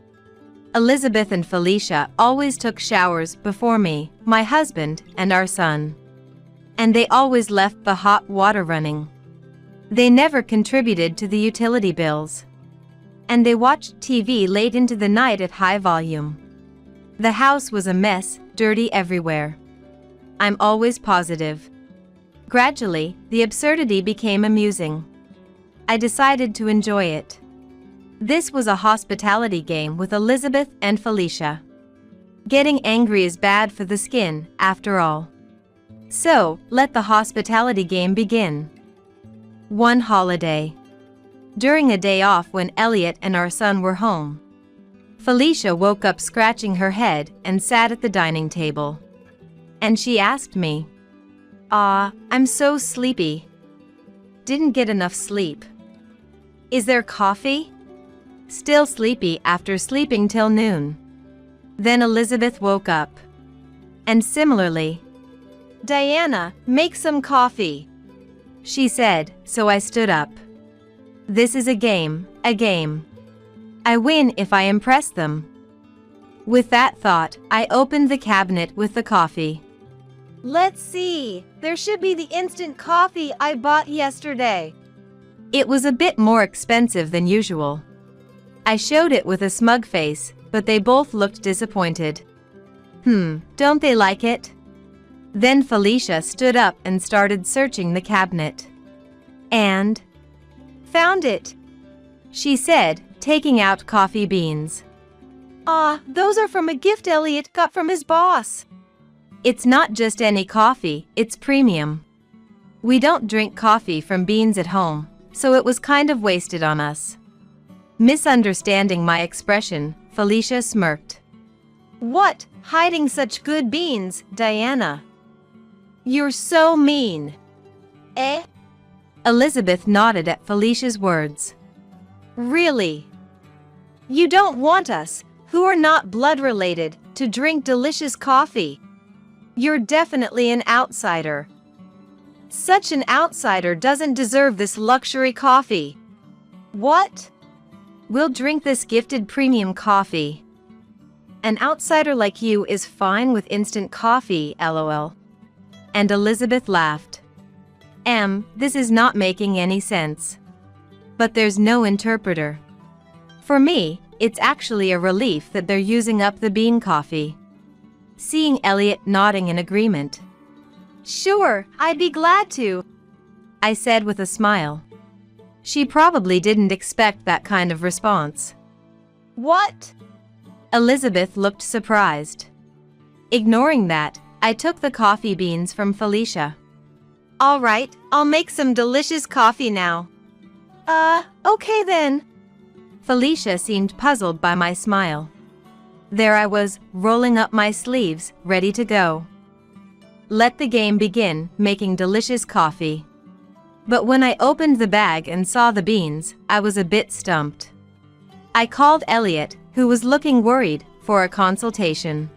Elizabeth and Felicia always took showers before me, my husband, and our son. And they always left the hot water running. They never contributed to the utility bills. And they watched TV late into the night at high volume. The house was a mess, dirty everywhere. I'm always positive. Gradually, the absurdity became amusing. I decided to enjoy it. This was a hospitality game with Elizabeth and Felicia. Getting angry is bad for the skin, after all. So, let the hospitality game begin. One holiday. During a day off when Elliot and our son were home, Felicia woke up scratching her head and sat at the dining table. And she asked me, I'm so sleepy. Didn't get enough sleep. Is there coffee? Still sleepy after sleeping till noon. Then Elizabeth woke up. And similarly, Diana, make some coffee, she said, so I stood up. This is a game, a game. I win if I impress them. With that thought, I opened the cabinet with the coffee. Let's see, there should be the instant coffee I bought yesterday. It was a bit more expensive than usual. I showed it with a smug face, but they both looked disappointed. Don't they like it? Then Felicia stood up and started searching the cabinet. And found it, she said, taking out coffee beans. Those are from a gift Elliot got from his boss. It's not just any coffee, it's premium. We don't drink coffee from beans at home, so it was kind of wasted on us. Misunderstanding my expression, Felicia smirked. What, hiding such good beans, Diana? You're so mean. Eh? Elizabeth nodded at Felicia's words. Really? You don't want us, who are not blood related, to drink delicious coffee? You're definitely an outsider. Such an outsider doesn't deserve this luxury coffee. What? We'll drink this gifted premium coffee. An outsider like you is fine with instant coffee, lol. And Elizabeth laughed. This is not making any sense. But there's no interpreter. For me, it's actually a relief that they're using up the bean coffee. Seeing Elliot nodding in agreement. Sure, I'd be glad to, I said with a smile. She probably didn't expect that kind of response. What? Elizabeth looked surprised. Ignoring that, I took the coffee beans from Felicia. All right, I'll make some delicious coffee now. Okay then. Felicia seemed puzzled by my smile. There I was, rolling up my sleeves, ready to go. Let the game begin, making delicious coffee. But when I opened the bag and saw the beans, I was a bit stumped. I called Elliot, who was looking worried, for a consultation.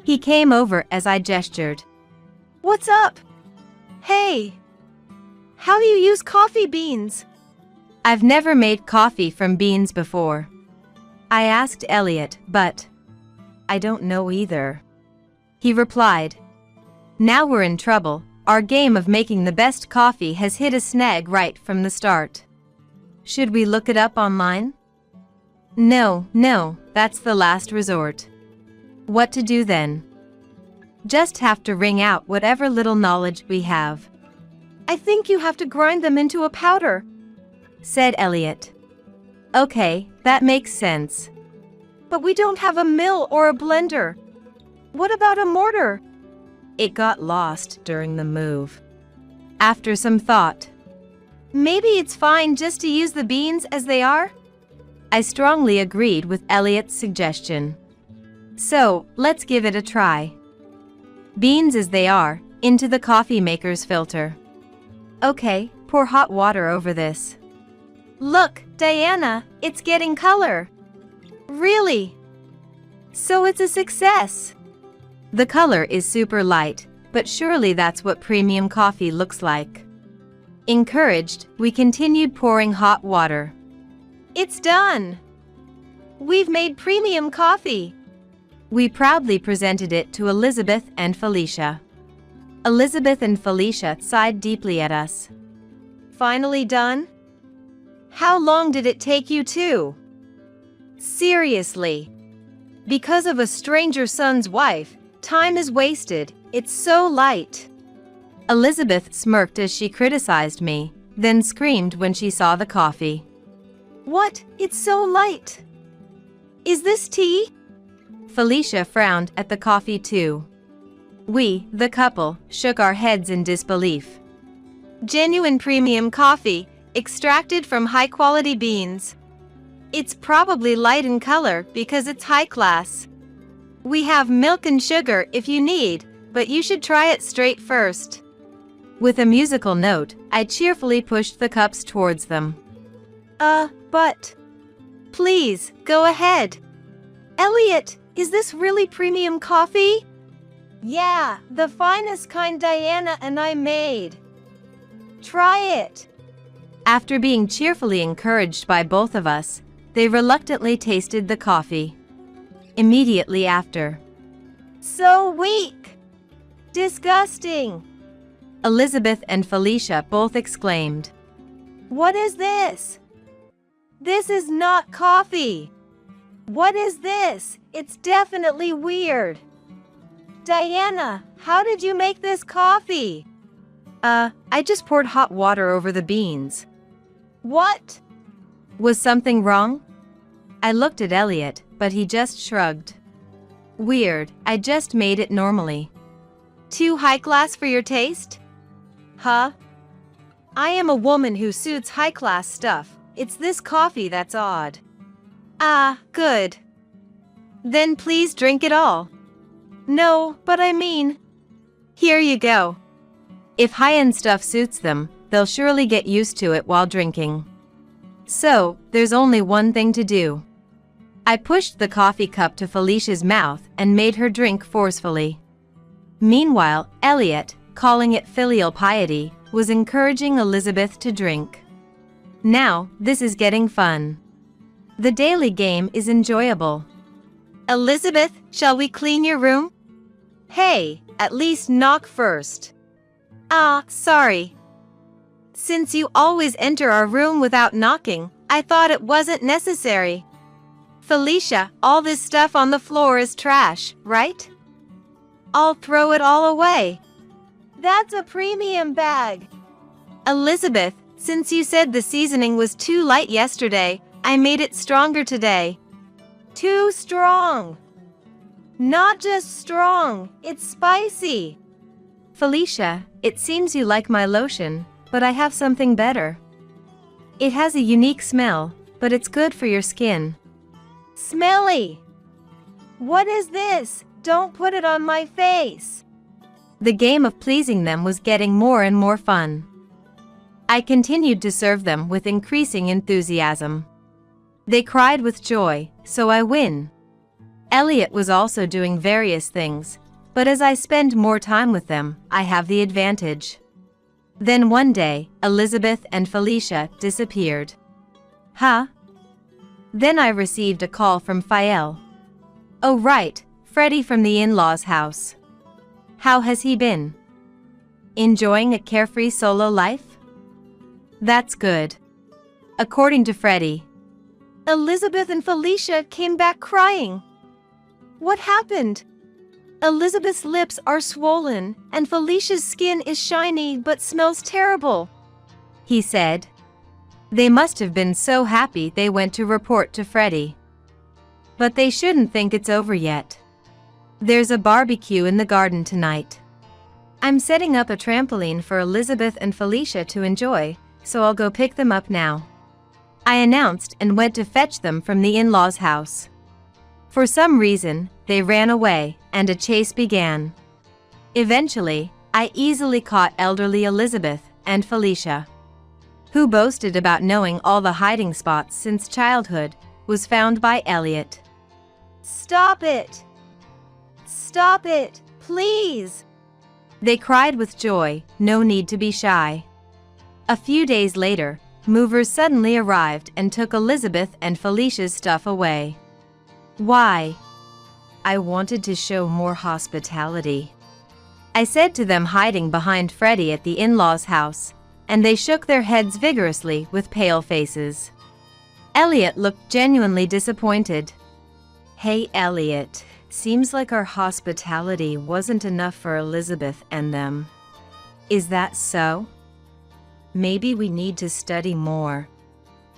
He came over as I gestured. What's up? Hey! How do you use coffee beans? I've never made coffee from beans before. I asked Elliot, but I don't know either. He replied. Now we're in trouble. Our game of making the best coffee has hit a snag right from the start. Should we look it up online? No, that's the last resort. What to do then? Just have to wring out whatever little knowledge we have. I think you have to grind them into a powder, said Elliot. Okay, that makes sense. But we don't have a mill or a blender. What about a mortar? It got lost during the move. After some thought, maybe it's fine just to use the beans as they are? I strongly agreed with Elliot's suggestion. So, let's give it a try. Beans as they are, into the coffee maker's filter. Okay, pour hot water over this. Look, Diana, it's getting color. Really? So it's a success. The color is super light, but surely that's what premium coffee looks like. Encouraged, we continued pouring hot water. It's done! We've made premium coffee! We proudly presented it to Elizabeth and Felicia. Elizabeth and Felicia sighed deeply at us. Finally done? How long did it take you to? Seriously. Because of a stranger son's wife, time is wasted. It's so light. Elizabeth smirked as she criticized me, then screamed when she saw the coffee. What? It's so light. Is this tea? Felicia frowned at the coffee too. We, the couple, shook our heads in disbelief. Genuine premium coffee, extracted from high-quality beans. It's probably light in color because it's high class. We have milk and sugar if you need, but you should try it straight first. With a musical note, I cheerfully pushed the cups towards them. But... Please, go ahead. Elliot, is this really premium coffee? Yeah, the finest kind Diana and I made. Try it. After being cheerfully encouraged by both of us, they reluctantly tasted the coffee. Immediately after. So weak. Disgusting. Elizabeth and Felicia both exclaimed. What is this? This is not coffee. What is this? It's definitely weird. Diana, how did you make this coffee? I just poured hot water over the beans. What? Was something wrong? I looked at Elliot, but he just shrugged. Weird, I just made it normally. Too high class for your taste? Huh? I am a woman who suits high class stuff. It's this coffee that's odd. Ah, good. Then please drink it all. No, but I mean... Here you go. If high-end stuff suits them, they'll surely get used to it while drinking. So, there's only one thing to do. I pushed the coffee cup to Felicia's mouth and made her drink forcefully. Meanwhile, Elliot, calling it filial piety, was encouraging Elizabeth to drink. Now, this is getting fun. The daily game is enjoyable. Elizabeth, shall we clean your room? Hey, at least knock first. Ah, sorry. Since you always enter our room without knocking, I thought it wasn't necessary. Felicia, all this stuff on the floor is trash, right? I'll throw it all away. That's a premium bag. Elizabeth, since you said the seasoning was too light yesterday, I made it stronger today. Too strong. Not just strong, it's spicy. Felicia, it seems you like my lotion, but I have something better. It has a unique smell, but it's good for your skin. Smelly. What is this? Don't put it on my face. The game of pleasing them was getting more and more fun. I continued to serve them with increasing enthusiasm. They cried with joy, so I win. Elliot was also doing various things, But as I spend more time with them, I have the advantage. Then one day, Elizabeth and Felicia disappeared. Huh? Then I received a call from Fael. Oh right, Freddie from the in-laws house. How has he been? Enjoying a carefree solo life? That's good. According to Freddie, Elizabeth and Felicia came back crying. What happened? Elizabeth's lips are swollen, and Felicia's skin is shiny but smells terrible, he said. They must have been so happy they went to report to Freddie. But they shouldn't think it's over yet. There's a barbecue in the garden tonight. I'm setting up a trampoline for Elizabeth and Felicia to enjoy, so I'll go pick them up now, I announced and went to fetch them from the in-laws' house. For some reason, they ran away, and a chase began. Eventually, I easily caught elderly Elizabeth and Felicia, who boasted about knowing all the hiding spots since childhood, was found by Elliot. Stop it! Stop it, please! They cried with joy, no need to be shy. A few days later, movers suddenly arrived and took Elizabeth and Felicia's stuff away. Why? I wanted to show more hospitality, I said to them hiding behind Freddie at the in-laws' house, and they shook their heads vigorously with pale faces. Elliot looked genuinely disappointed. Hey Elliot, seems like our hospitality wasn't enough for Elizabeth and them. Is that so? Maybe we need to study more.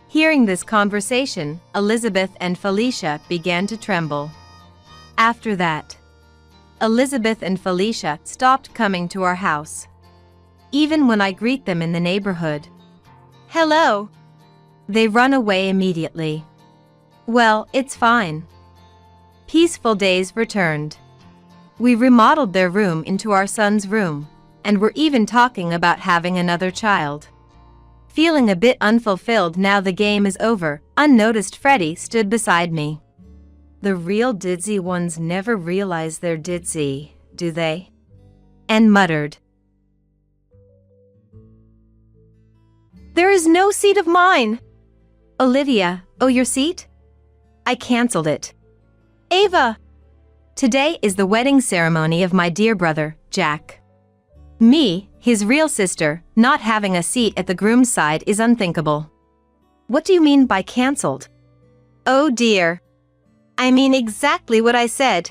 Hearing this conversation, Elizabeth and Felicia began to tremble. After that, Elizabeth and Felicia stopped coming to our house. Even when I greet them in the neighborhood, Hello, they run away immediately. Well, it's fine. Peaceful days returned. We remodeled their room into our son's room, and were even talking about having another child. Feeling a bit unfulfilled now the game is over, unnoticed Freddie stood beside me. The real ditzy ones never realize they're ditzy, do they? And muttered. There is no seat of mine. Olivia, oh your seat? I cancelled it. Ava. Today is the wedding ceremony of my dear brother, Jack. Me, his real sister, not having a seat at the groom's side is unthinkable. What do you mean by cancelled? Oh dear. I mean exactly what I said.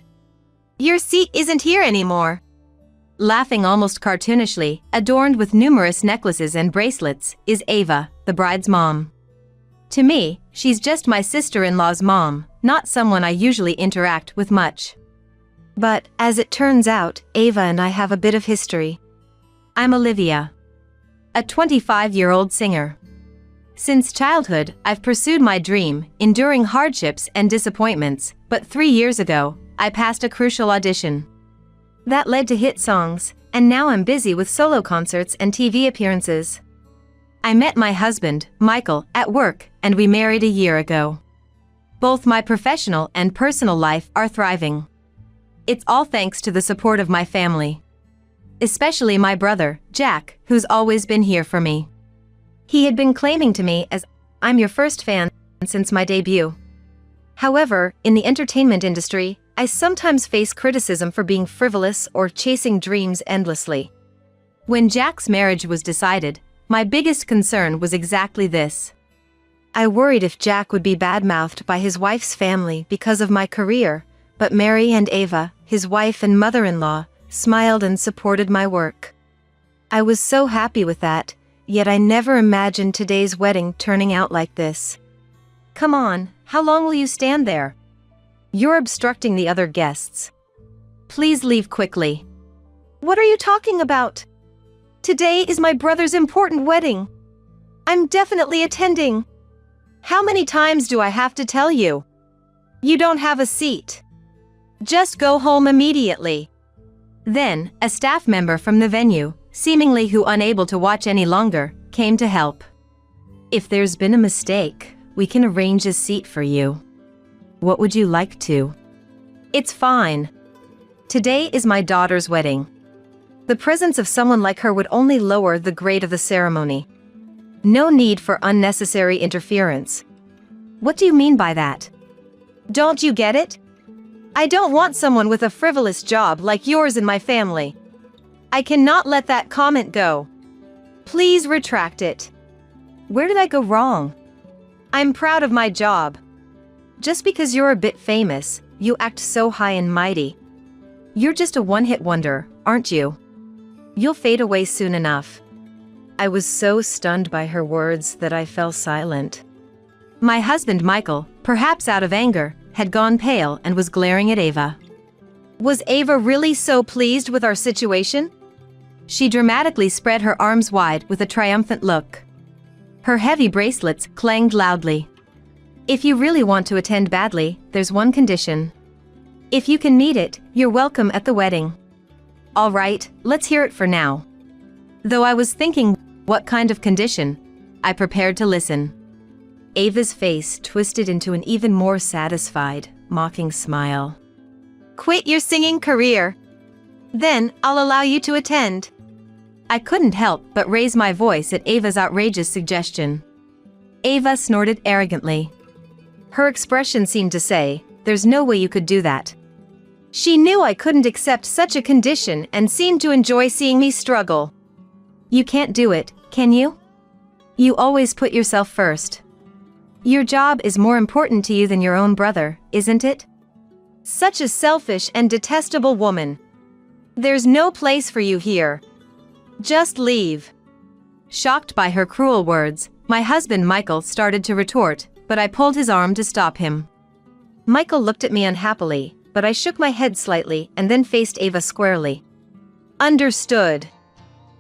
Your seat isn't here anymore. Laughing almost cartoonishly, adorned with numerous necklaces and bracelets, is Ava, the bride's mom. To me, she's just my sister-in-law's mom, not someone I usually interact with much. But, as it turns out, Ava and I have a bit of history. I'm Olivia, a 25-year-old singer. Since childhood, I've pursued my dream, enduring hardships and disappointments, but 3 years ago, I passed a crucial audition. That led to hit songs, and now I'm busy with solo concerts and TV appearances. I met my husband, Michael, at work, and we married a year ago. Both my professional and personal life are thriving. It's all thanks to the support of my family. Especially my brother, Jack, who's always been here for me. He had been claiming to me as, I'm your first fan since my debut. However, in the entertainment industry, I sometimes face criticism for being frivolous or chasing dreams endlessly. When Jack's marriage was decided, my biggest concern was exactly this. I worried if Jack would be badmouthed by his wife's family because of my career, but Mary and Ava, his wife and mother-in-law, smiled and supported my work. I was so happy with that, yet I never imagined today's wedding turning out like this. Come on, how long will you stand there? You're obstructing the other guests. Please leave quickly. What are you talking about? Today is my brother's important wedding. I'm definitely attending. How many times do I have to tell you? You don't have a seat. Just go home immediately. Then, a staff member from the venue, seemingly unable to watch any longer, came to help. If there's been a mistake, we can arrange a seat for you. What would you like to? It's fine. Today is my daughter's wedding. The presence of someone like her would only lower the grade of the ceremony. No need for unnecessary interference. What do you mean by that? Don't you get it? I don't want someone with a frivolous job like yours in my family. I cannot let that comment go. Please retract it. Where did I go wrong? I'm proud of my job. Just because you're a bit famous, you act so high and mighty. You're just a one-hit wonder, aren't you? You'll fade away soon enough. I was so stunned by her words that I fell silent. My husband Michael, perhaps out of anger, had gone pale and was glaring at Ava. Was Ava really so pleased with our situation? She dramatically spread her arms wide with a triumphant look. Her heavy bracelets clanged loudly. If you really want to attend badly, there's one condition. If you can meet it, you're welcome at the wedding. All right, let's hear it for now. Though I was thinking, what kind of condition? I prepared to listen. Ava's face twisted into an even more satisfied, mocking smile. Quit your singing career. Then, I'll allow you to attend. I couldn't help but raise my voice at Ava's outrageous suggestion. Ava snorted arrogantly. Her expression seemed to say, there's no way you could do that. She knew I couldn't accept such a condition and seemed to enjoy seeing me struggle. You can't do it, can you? You always put yourself first. Your job is more important to you than your own brother, isn't it? Such a selfish and detestable woman. There's no place for you here. Just leave. Shocked by her cruel words, my husband Michael started to retort, but I pulled his arm to stop him. Michael looked at me unhappily, but I shook my head slightly and then faced Ava squarely. Understood.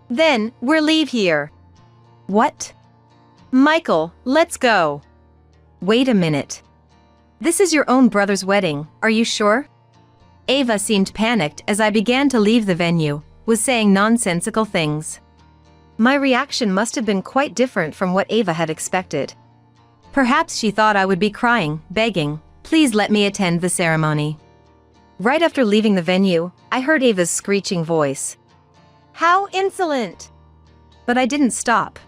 Then, we'll leave here. What? Michael, let's go. Wait a minute. This is your own brother's wedding, are you sure? Ava seemed panicked as I began to leave the venue, was saying nonsensical things. My reaction must have been quite different from what Ava had expected. Perhaps she thought I would be crying, begging, please let me attend the ceremony. Right after leaving the venue, I heard Ava's screeching voice. How insolent! But I didn't stop.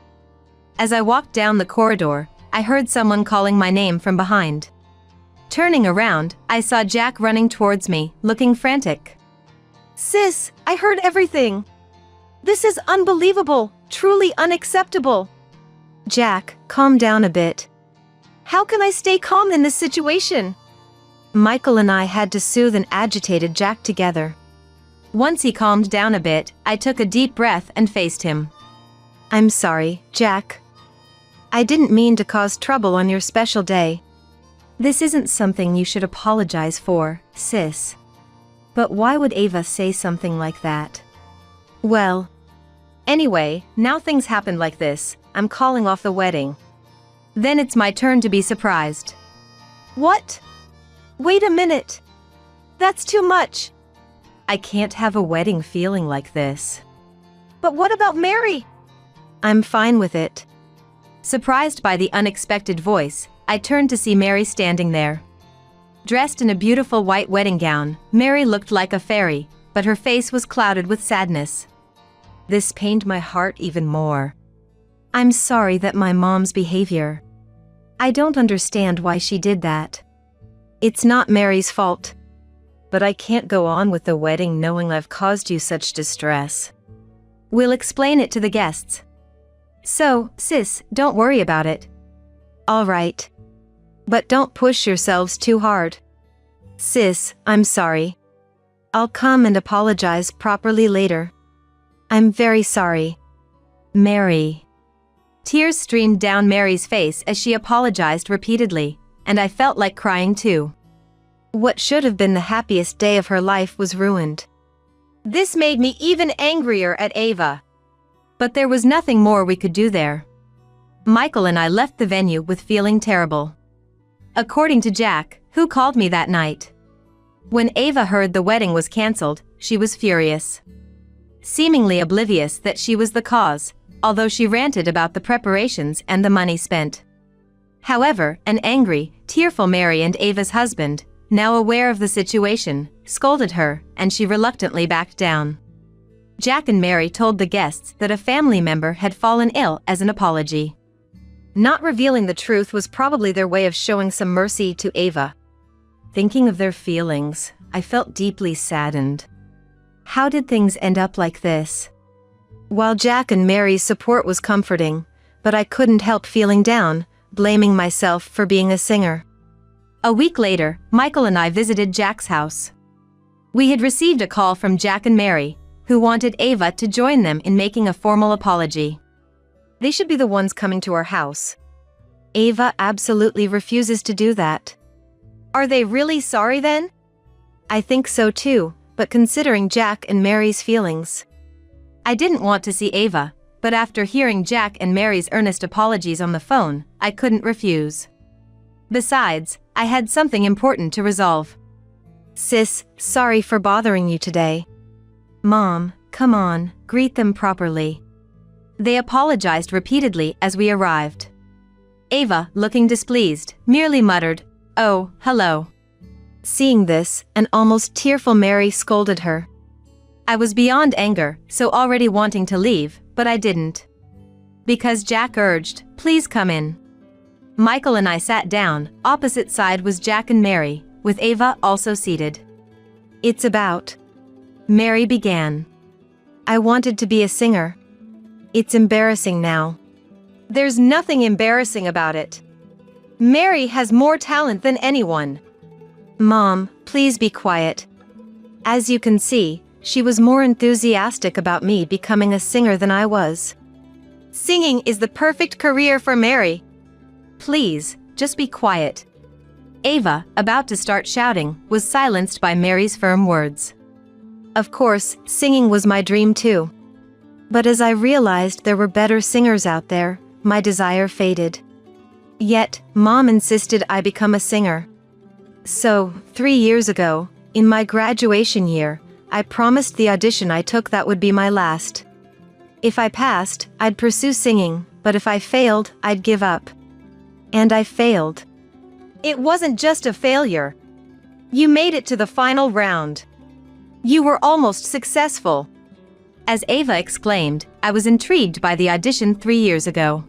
As I walked down the corridor, I heard someone calling my name from behind. Turning around, I saw Jack running towards me, looking frantic. Sis, I heard everything. This is unbelievable, truly unacceptable. Jack, calm down a bit. How can I stay calm in this situation? Michael and I had to soothe an agitated Jack together. Once he calmed down a bit, I took a deep breath and faced him. I'm sorry, Jack. I didn't mean to cause trouble on your special day. This isn't something you should apologize for, sis. But why would Ava say something like that? Well, anyway, now things happen like this, I'm calling off the wedding. Then it's my turn to be surprised. What? Wait a minute. That's too much. I can't have a wedding feeling like this. But what about Mary? I'm fine with it. Surprised by the unexpected voice, I turned to see Mary standing there. Dressed in a beautiful white wedding gown, Mary looked like a fairy, but her face was clouded with sadness. This pained my heart even more. I'm sorry that my mom's behavior. I don't understand why she did that. It's not Mary's fault. But I can't go on with the wedding knowing I've caused you such distress. We'll explain it to the guests. So, sis, don't worry about it. All right. But don't push yourselves too hard. Sis, I'm sorry. I'll come and apologize properly later. I'm very sorry. Mary. Tears streamed down Mary's face as she apologized repeatedly, and I felt like crying too. What should have been the happiest day of her life was ruined. This made me even angrier at Ava. But there was nothing more we could do there. Michael and I left the venue with feeling terrible. According to Jack, who called me that night. When Ava heard the wedding was cancelled, she was furious. Seemingly oblivious that she was the cause, although she ranted about the preparations and the money spent. However, an angry, tearful Mary and Ava's husband, now aware of the situation, scolded her, and she reluctantly backed down. Jack and Mary told the guests that a family member had fallen ill as an apology. Not revealing the truth was probably their way of showing some mercy to Ava. Thinking of their feelings, I felt deeply saddened. How did things end up like this? While Jack and Mary's support was comforting, but I couldn't help feeling down, blaming myself for being a singer. A week later, Michael and I visited Jack's house. We had received a call from Jack and Mary, who wanted Ava to join them in making a formal apology. They should be the ones coming to our house. Ava absolutely refuses to do that. Are they really sorry then? I think so too, but considering Jack and Mary's feelings. I didn't want to see Ava, but after hearing Jack and Mary's earnest apologies on the phone, I couldn't refuse. Besides, I had something important to resolve. Sis, sorry for bothering you today. Mom, come on, greet them properly. They apologized repeatedly as we arrived. Ava, looking displeased, merely muttered, "Oh, hello." Seeing this, an almost tearful Mary scolded her. I was beyond anger, so already wanting to leave, but I didn't. Because Jack urged, "Please come in." Michael and I sat down, opposite side was Jack and Mary, with Ava also seated. It's about. Mary began. I wanted to be a singer. It's embarrassing now. There's nothing embarrassing about it. Mary has more talent than anyone. Mom, please be quiet. As you can see, she was more enthusiastic about me becoming a singer than I was. Singing is the perfect career for Mary. Please, just be quiet. Ava, about to start shouting, was silenced by Mary's firm words. Of course, singing was my dream too. But as I realized there were better singers out there, my desire faded. Yet, Mom insisted I become a singer. So, 3 years ago, in my graduation year, I promised the audition I took that would be my last. If I passed, I'd pursue singing, but if I failed, I'd give up. And I failed. It wasn't just a failure. You made it to the final round. You were almost successful. As Ava exclaimed, I was intrigued by the audition 3 years ago.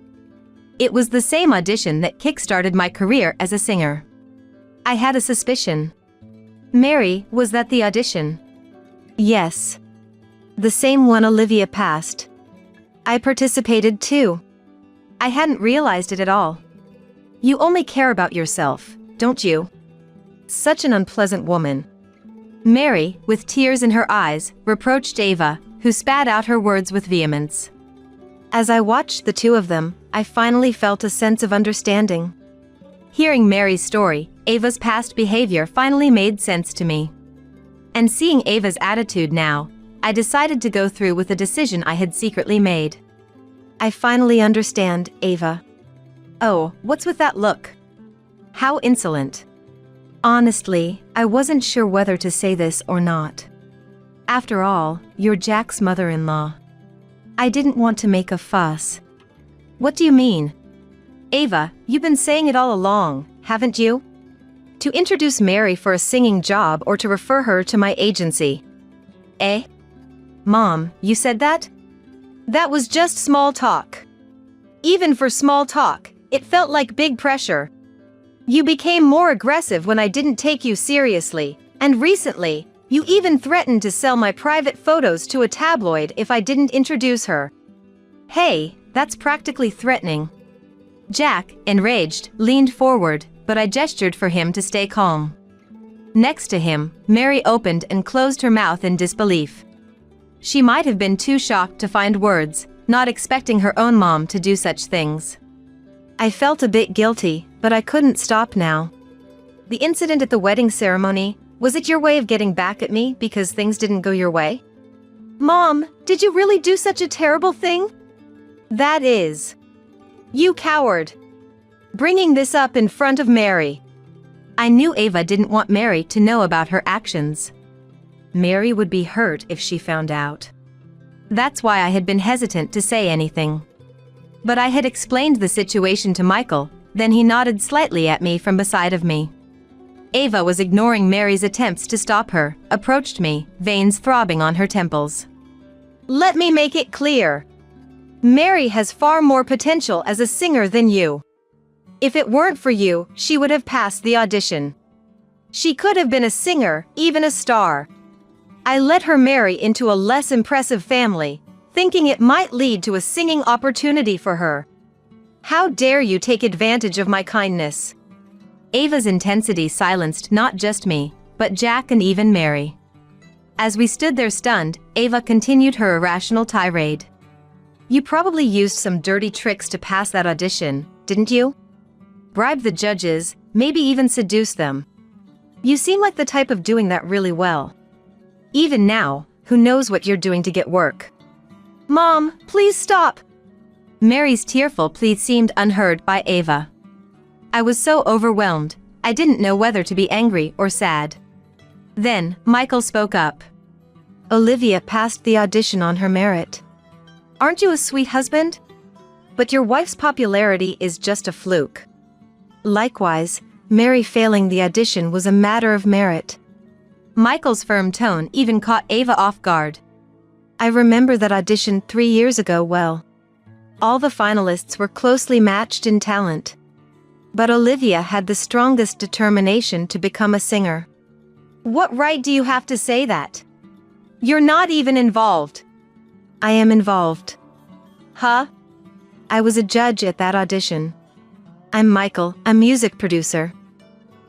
It was the same audition that kick-started my career as a singer. I had a suspicion. Mary, was that the audition? Yes. The same one Olivia passed. I participated too. I hadn't realized it at all. You only care about yourself, don't you? Such an unpleasant woman. Mary, with tears in her eyes, reproached Ava, who spat out her words with vehemence. As I watched the two of them, I finally felt a sense of understanding. Hearing Mary's story, Ava's past behavior finally made sense to me. And seeing Ava's attitude now, I decided to go through with the decision I had secretly made. I finally understand, Ava. Oh, what's with that look? How insolent. Honestly, I wasn't sure whether to say this or not. After all, you're Jack's mother-in-law. I didn't want to make a fuss. What do you mean? Ava, you've been saying it all along, haven't you? To introduce Mary for a singing job or to refer her to my agency. Eh? Mom, you said that? That was just small talk. Even for small talk, it felt like big pressure. You became more aggressive when I didn't take you seriously, and recently, you even threatened to sell my private photos to a tabloid if I didn't introduce her. Hey, that's practically threatening. Jack, enraged, leaned forward, but I gestured for him to stay calm. Next to him, Mary opened and closed her mouth in disbelief. She might have been too shocked to find words, not expecting her own mom to do such things. I felt a bit guilty, but I couldn't stop now. The incident at the wedding ceremony, was it your way of getting back at me because things didn't go your way? Mom, did you really do such a terrible thing? That is. You coward. Bringing this up in front of Mary. I knew Ava didn't want Mary to know about her actions. Mary would be hurt if she found out. That's why I had been hesitant to say anything. But I had explained the situation to Michael, then he nodded slightly at me from beside of me. Ava was ignoring Mary's attempts to stop her, approached me, veins throbbing on her temples. Let me make it clear. Mary has far more potential as a singer than you. If it weren't for you, she would have passed the audition. She could have been a singer, even a star. I let her marry into a less impressive family, thinking it might lead to a singing opportunity for her. How dare you take advantage of my kindness? Ava's intensity silenced not just me, but Jack and even Mary. As we stood there stunned, Ava continued her irrational tirade. You probably used some dirty tricks to pass that audition, didn't you? Bribe the judges, maybe even seduce them. You seem like the type of doing that really well. Even now, who knows what you're doing to get work? Mom, please stop! Mary's tearful plea seemed unheard by Ava. I was so overwhelmed, I didn't know whether to be angry or sad. Then, Michael spoke up. Olivia passed the audition on her merit. Aren't you a sweet husband? But your wife's popularity is just a fluke. Likewise, Mary failing the audition was a matter of merit. Michael's firm tone even caught Ava off guard. I remember that audition 3 years ago well. All the finalists were closely matched in talent. But Olivia had the strongest determination to become a singer. What right do you have to say that? You're not even involved. I am involved. Huh? I was a judge at that audition. I'm Michael, a music producer.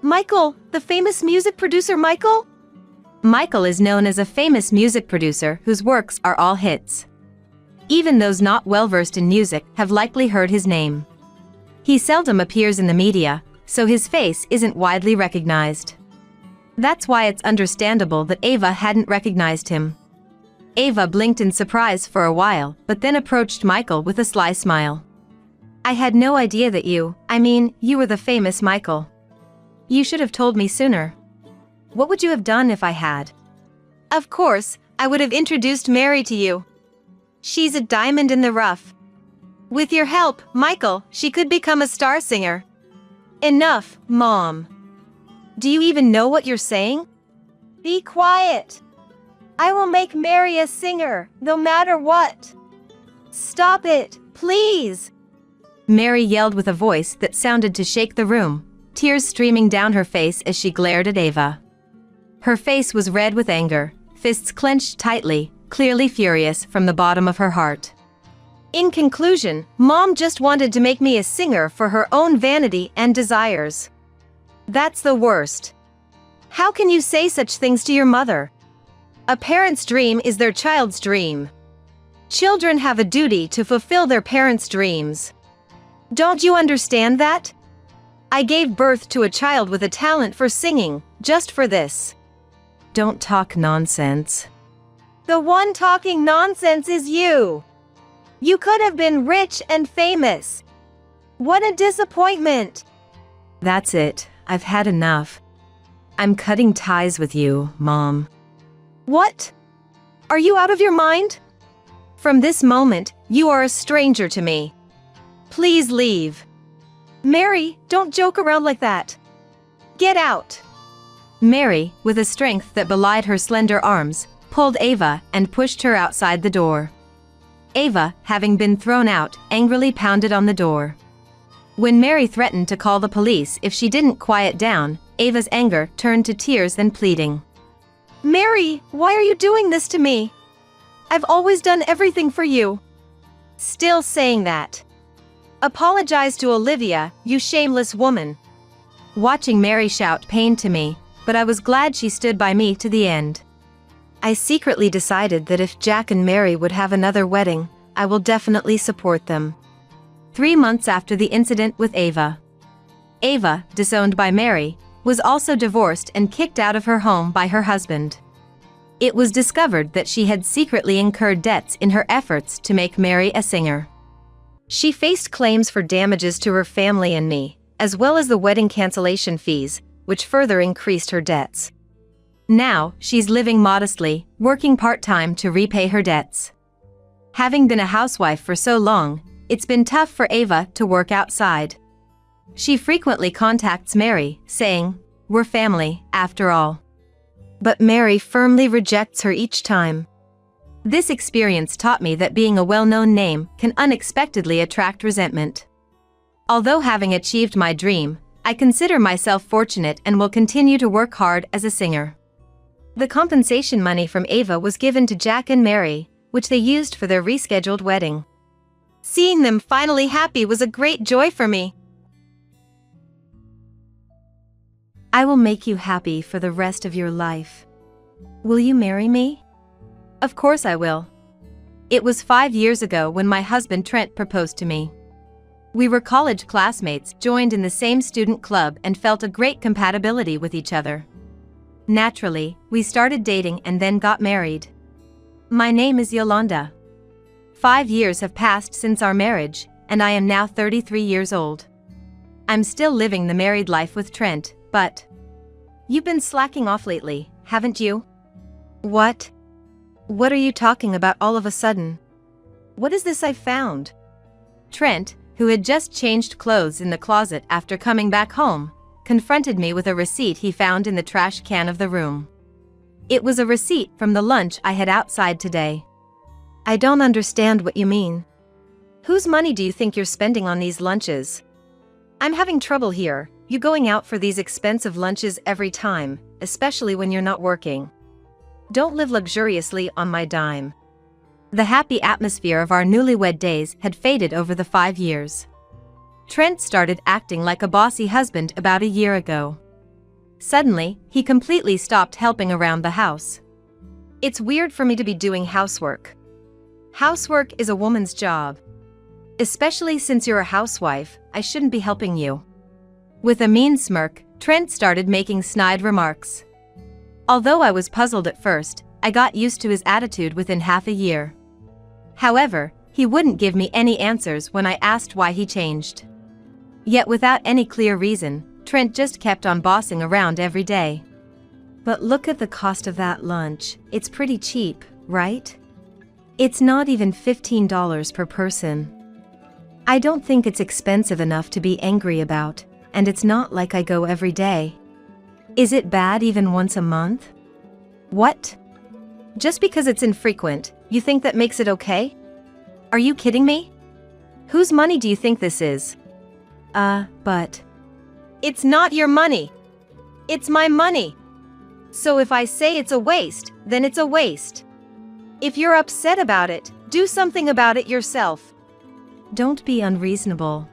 Michael, the famous music producer Michael? Michael is known as a famous music producer whose works are all hits. Even those not well-versed in music have likely heard his name. He seldom appears in the media, so his face isn't widely recognized. That's why it's understandable that Ava hadn't recognized him. Ava blinked in surprise for a while, but then approached Michael with a sly smile. I had no idea that you were the famous Michael. You should have told me sooner. What would you have done if I had? Of course, I would have introduced Mary to you. She's a diamond in the rough. With your help, Michael, she could become a star singer. Enough, Mom. Do you even know what you're saying? Be quiet. I will make Mary a singer, no matter what. Stop it, please. Mary yelled with a voice that sounded to shake the room, tears streaming down her face as she glared at Ava. Her face was red with anger, fists clenched tightly, clearly furious from the bottom of her heart. In conclusion, Mom just wanted to make me a singer for her own vanity and desires. That's the worst. How can you say such things to your mother? A parent's dream is their child's dream. Children have a duty to fulfill their parents' dreams. Don't you understand that? I gave birth to a child with a talent for singing, just for this. Don't talk nonsense. The one talking nonsense is you. You could have been rich and famous. What a disappointment. That's it, I've had enough. I'm cutting ties with you, Mom. What? Are you out of your mind? From this moment, you are a stranger to me. Please leave. Mary, don't joke around like that. Get out. Mary, with a strength that belied her slender arms, pulled Ava and pushed her outside the door. Ava, having been thrown out, angrily pounded on the door. When Mary threatened to call the police if she didn't quiet down, Ava's anger turned to tears and pleading. Mary, why are you doing this to me? I've always done everything for you. Still saying that. Apologize to Olivia, you shameless woman. Watching Mary shout pained to me, but I was glad she stood by me to the end. I secretly decided that if Jack and Mary would have another wedding, I will definitely support them. 3 months after the incident with Ava. Ava, disowned by Mary, was also divorced and kicked out of her home by her husband. It was discovered that she had secretly incurred debts in her efforts to make Mary a singer. She faced claims for damages to her family and me, as well as the wedding cancellation fees, which further increased her debts. Now, she's living modestly, working part-time to repay her debts. Having been a housewife for so long, it's been tough for Ava to work outside. She frequently contacts Mary, saying, we're family, after all. But Mary firmly rejects her each time. This experience taught me that being a well-known name can unexpectedly attract resentment. Although having achieved my dream, I consider myself fortunate and will continue to work hard as a singer. The compensation money from Ava was given to Jack and Mary, which they used for their rescheduled wedding. Seeing them finally happy was a great joy for me. I will make you happy for the rest of your life. Will you marry me? Of course I will. It was 5 years ago when my husband Trent proposed to me. We were college classmates, joined in the same student club and felt a great compatibility with each other. Naturally, we started dating and then got married. My name is Yolanda. 5 years have passed since our marriage, and I am now 33 years old. I'm still living the married life with Trent, but you've been slacking off lately, haven't you? What? What are you talking about all of a sudden? What is this I found? Trent, who had just changed clothes in the closet after coming back home, confronted me with a receipt he found in the trash can of the room. It was a receipt from the lunch I had outside today. I don't understand what you mean. Whose money do you think you're spending on these lunches? I'm having trouble here, you going out for these expensive lunches every time, especially when you're not working. Don't live luxuriously on my dime. The happy atmosphere of our newlywed days had faded over the 5 years. Trent started acting like a bossy husband about a year ago. Suddenly, he completely stopped helping around the house. It's weird for me to be doing housework. Housework is a woman's job. Especially since you're a housewife, I shouldn't be helping you. With a mean smirk, Trent started making snide remarks. Although I was puzzled at first, I got used to his attitude within half a year. However, he wouldn't give me any answers when I asked why he changed. Yet without any clear reason, Trent just kept on bossing around every day. But look at the cost of that lunch, it's pretty cheap, right? It's not even $15 per person. I don't think it's expensive enough to be angry about, and it's not like I go every day. Is it bad even once a month? What? Just because it's infrequent, you think that makes it okay? Are you kidding me? Whose money do you think this is? But... It's not your money. It's my money. So if I say it's a waste, then it's a waste. If you're upset about it, do something about it yourself. Don't be unreasonable.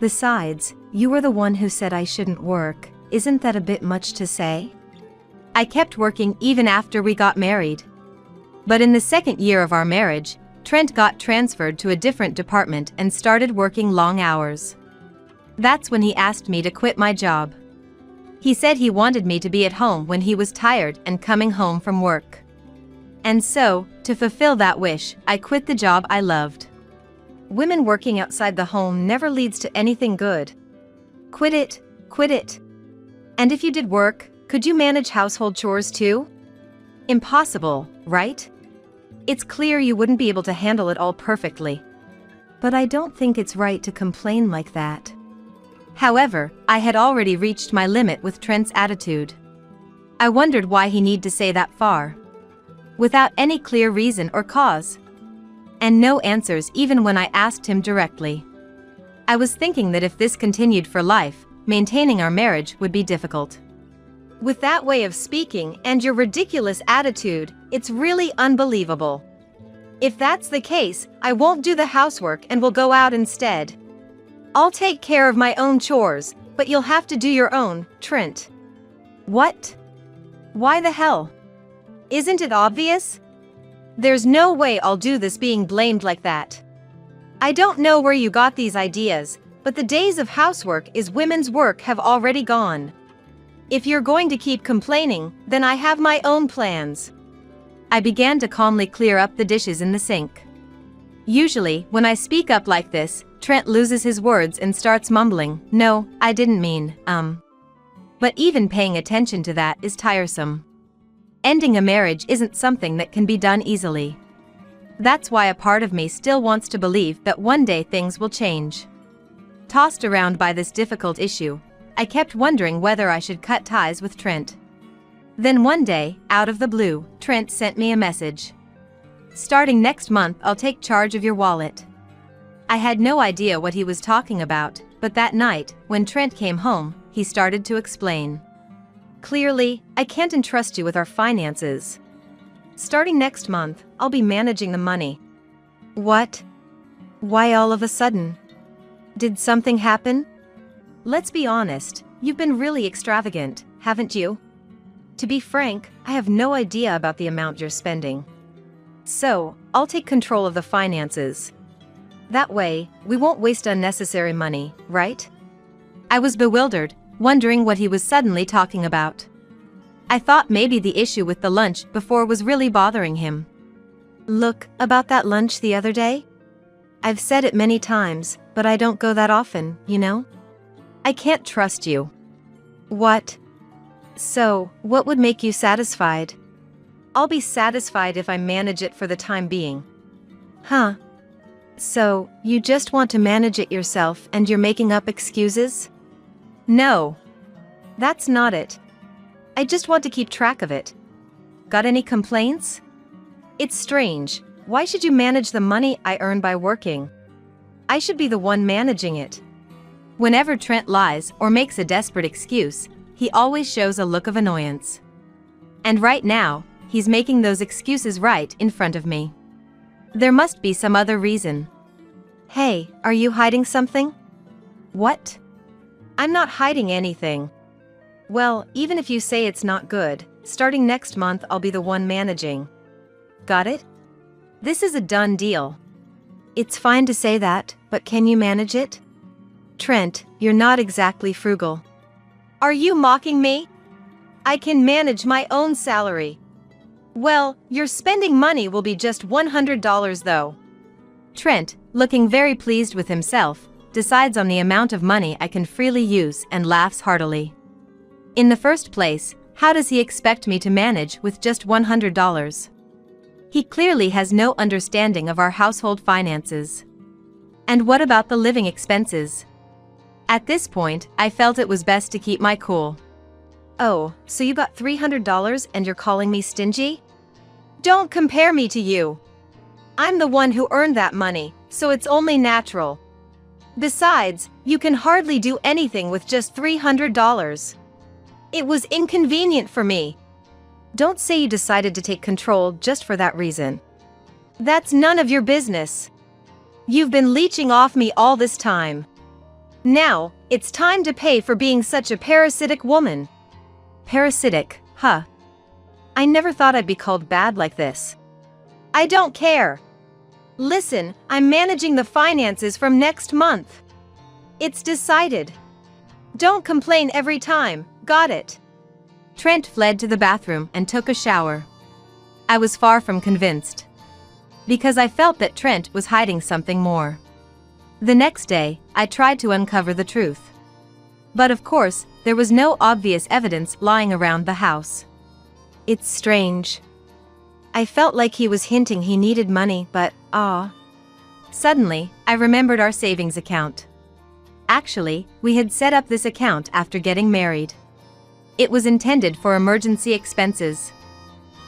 Besides, you were the one who said I shouldn't work. Isn't that a bit much to say? I kept working even after we got married. But in the second year of our marriage, Trent got transferred to a different department and started working long hours. That's when he asked me to quit my job. He said he wanted me to be at home when he was tired and coming home from work. And so, to fulfill that wish, I quit the job I loved. Women working outside the home never leads to anything good. Quit it, quit it. And if you did work, could you manage household chores too? Impossible, right? It's clear you wouldn't be able to handle it all perfectly. But I don't think it's right to complain like that. However, I had already reached my limit with Trent's attitude. I wondered why he needed to say that far. Without any clear reason or cause. And no answers even when I asked him directly. I was thinking that if this continued for life, maintaining our marriage would be difficult. With that way of speaking and your ridiculous attitude, it's really unbelievable. If that's the case, I won't do the housework and will go out instead. I'll take care of my own chores, but you'll have to do your own, Trent. What? Why the hell? Isn't it obvious? There's no way I'll do this being blamed like that. I don't know where you got these ideas, but the days of housework is women's work have already gone. If you're going to keep complaining, then I have my own plans. I began to calmly clear up the dishes in the sink. Usually, when I speak up like this, Trent loses his words and starts mumbling, "No, I didn't mean, But even paying attention to that is tiresome. Ending a marriage isn't something that can be done easily. That's why a part of me still wants to believe that one day things will change. Tossed around by this difficult issue, I kept wondering whether I should cut ties with Trent. Then one day, out of the blue, Trent sent me a message. "Starting next month, I'll take charge of your wallet." I had no idea what he was talking about, but that night, when Trent came home, he started to explain. "Clearly, I can't entrust you with our finances. Starting next month, I'll be managing the money." What? Why all of a sudden? Did something happen? Let's be honest, you've been really extravagant, haven't you? To be frank, I have no idea about the amount you're spending. So, I'll take control of the finances. That way, we won't waste unnecessary money, right? I was bewildered, wondering what he was suddenly talking about. I thought maybe the issue with the lunch before was really bothering him. Look, about that lunch the other day? I've said it many times, but I don't go that often, you know? I can't trust you. What? So, what would make you satisfied? I'll be satisfied if I manage it for the time being. Huh? So, you just want to manage it yourself and you're making up excuses? No. That's not it. I just want to keep track of it. Got any complaints? It's strange. Why should you manage the money I earn by working? I should be the one managing it. Whenever Trent lies or makes a desperate excuse, he always shows a look of annoyance. And right now, he's making those excuses right in front of me. There must be some other reason. Hey, are you hiding something? What? I'm not hiding anything. Well, even if you say it's not good, starting next month I'll be the one managing. Got it? This is a done deal. It's fine to say that, but can you manage it? Trent, you're not exactly frugal. Are you mocking me? I can manage my own salary. Well, your spending money will be just $100 though. Trent, looking very pleased with himself, decides on the amount of money I can freely use and laughs heartily. In the first place, how does he expect me to manage with just $100? He clearly has no understanding of our household finances. And what about the living expenses? At this point, I felt it was best to keep my cool. Oh, so you got $300 and you're calling me stingy? Don't compare me to you. I'm the one who earned that money, so it's only natural. Besides, you can hardly do anything with just $300. It was inconvenient for me. Don't say you decided to take control just for that reason. That's none of your business. You've been leeching off me all this time. Now, it's time to pay for being such a parasitic woman. Parasitic, huh? I never thought I'd be called bad like this. I don't care. Listen, I'm managing the finances from next month. It's decided. Don't complain every time, got it? Trent fled to the bathroom and took a shower. I was far from convinced. Because I felt that Trent was hiding something more. The next day, I tried to uncover the truth. But of course, there was no obvious evidence lying around the house. It's strange. I felt like he was hinting he needed money, but, Suddenly, I remembered our savings account. Actually, we had set up this account after getting married. It was intended for emergency expenses.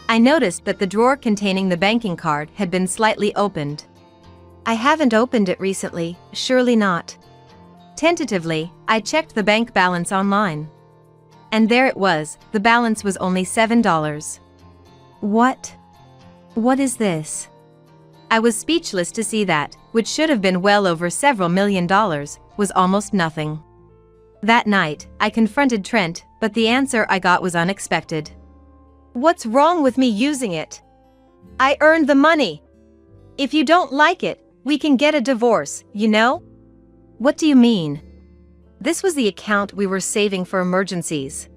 I noticed that the drawer containing the banking card had been slightly opened. I haven't opened it recently, surely not. Tentatively, I checked the bank balance online. And there it was, the balance was only $7. What? What is this? I was speechless to see that, which should have been well over several $1 million, was almost nothing. That night, I confronted Trent, but the answer I got was unexpected. What's wrong with me using it? I earned the money. If you don't like it, we can get a divorce, you know? What do you mean? This was the account we were saving for emergencies.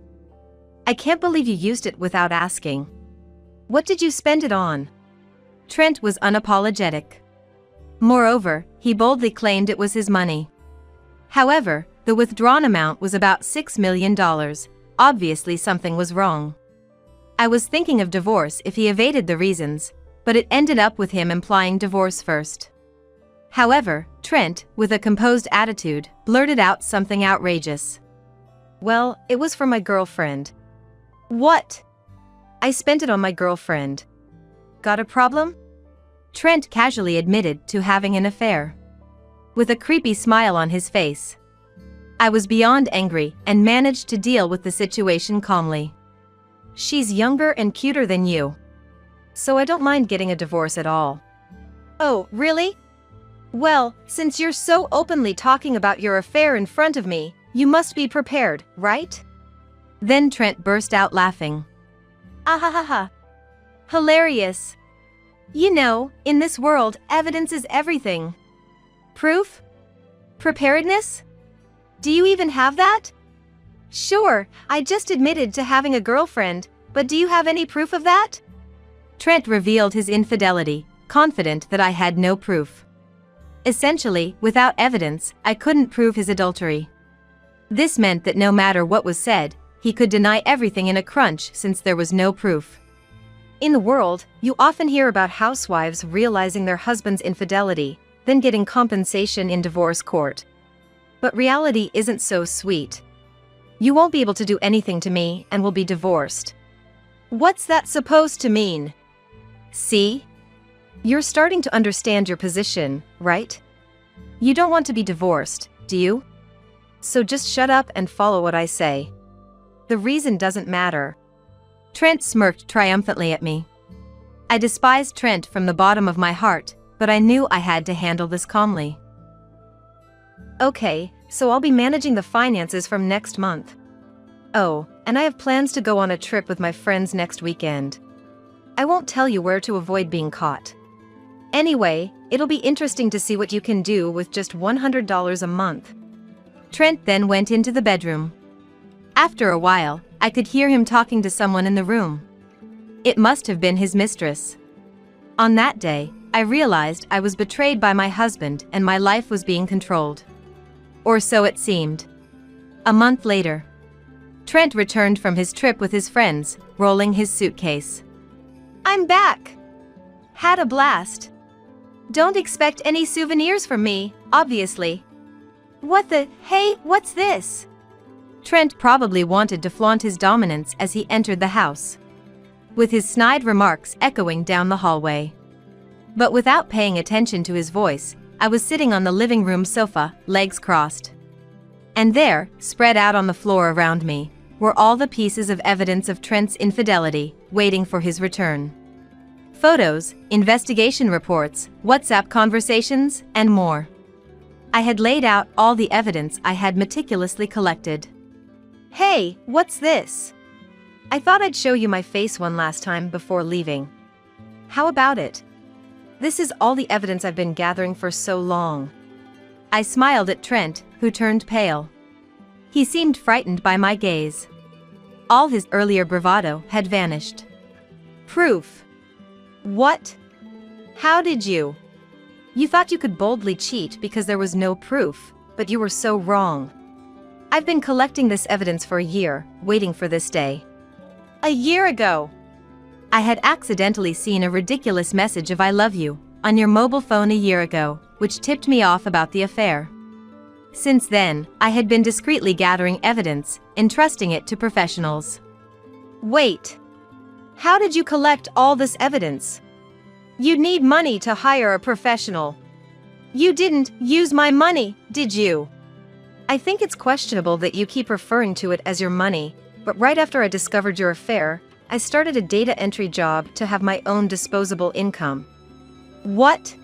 I can't believe you used it without asking. What did you spend it on? Trent was unapologetic. Moreover, he boldly claimed it was his money. However, the withdrawn amount was about $6 million. Obviously something was wrong. I was thinking of divorce if he evaded the reasons, but it ended up with him implying divorce first. However, Trent, with a composed attitude, blurted out something outrageous. Well, it was for my girlfriend. What? I spent it on my girlfriend. Got a problem? Trent casually admitted to having an affair, with a creepy smile on his face. I was beyond angry and managed to deal with the situation calmly. She's younger and cuter than you, so I don't mind getting a divorce at all. Oh, really? Well, since you're so openly talking about your affair in front of me, you must be prepared, right? Then Trent burst out laughing. Ahahaha. Hilarious. You know, in this world, evidence is everything. Proof? Preparedness? Do you even have that? Sure, I just admitted to having a girlfriend, but do you have any proof of that? Trent revealed his infidelity, confident that I had no proof. Essentially, without evidence, I couldn't prove his adultery. This meant that no matter what was said, he could deny everything in a crunch since there was no proof. In the world, you often hear about housewives realizing their husband's infidelity, then getting compensation in divorce court. But reality isn't so sweet. You won't be able to do anything to me and will be divorced. What's that supposed to mean? See? You're starting to understand your position, right? You don't want to be divorced, do you? So just shut up and follow what I say. The reason doesn't matter. Trent smirked triumphantly at me. I despised Trent from the bottom of my heart, but I knew I had to handle this calmly. Okay, so I'll be managing the finances from next month. Oh, and I have plans to go on a trip with my friends next weekend. I won't tell you where to avoid being caught. Anyway, it'll be interesting to see what you can do with just $100 a month. Trent then went into the bedroom. After a while, I could hear him talking to someone in the room. It must have been his mistress. On that day, I realized I was betrayed by my husband and my life was being controlled. Or so it seemed. A month later, Trent returned from his trip with his friends, rolling his suitcase. I'm back! Had a blast. Don't expect any souvenirs from me, obviously. What the, hey, what's this? Trent probably wanted to flaunt his dominance as he entered the house, with his snide remarks echoing down the hallway. But without paying attention to his voice, I was sitting on the living room sofa, legs crossed. And there, spread out on the floor around me, were all the pieces of evidence of Trent's infidelity, waiting for his return. Photos, investigation reports, WhatsApp conversations, and more. I had laid out all the evidence I had meticulously collected. Hey, what's this? I thought I'd show you my face one last time before leaving. How about it? This is all the evidence I've been gathering for so long. I smiled at Trent, who turned pale. He seemed frightened by my gaze. All his earlier bravado had vanished. Proof? What? How did you? You thought you could boldly cheat because there was no proof, but you were so wrong. I've been collecting this evidence for a year, waiting for this day. A year ago! I had accidentally seen a ridiculous message of "I love you" on your mobile phone a year ago, which tipped me off about the affair. Since then, I had been discreetly gathering evidence, entrusting it to professionals. Wait. How did you collect all this evidence? You'd need money to hire a professional. You didn't use my money, did you? I think it's questionable that you keep referring to it as your money, but right after I discovered your affair, I started a data entry job to have my own disposable income. What?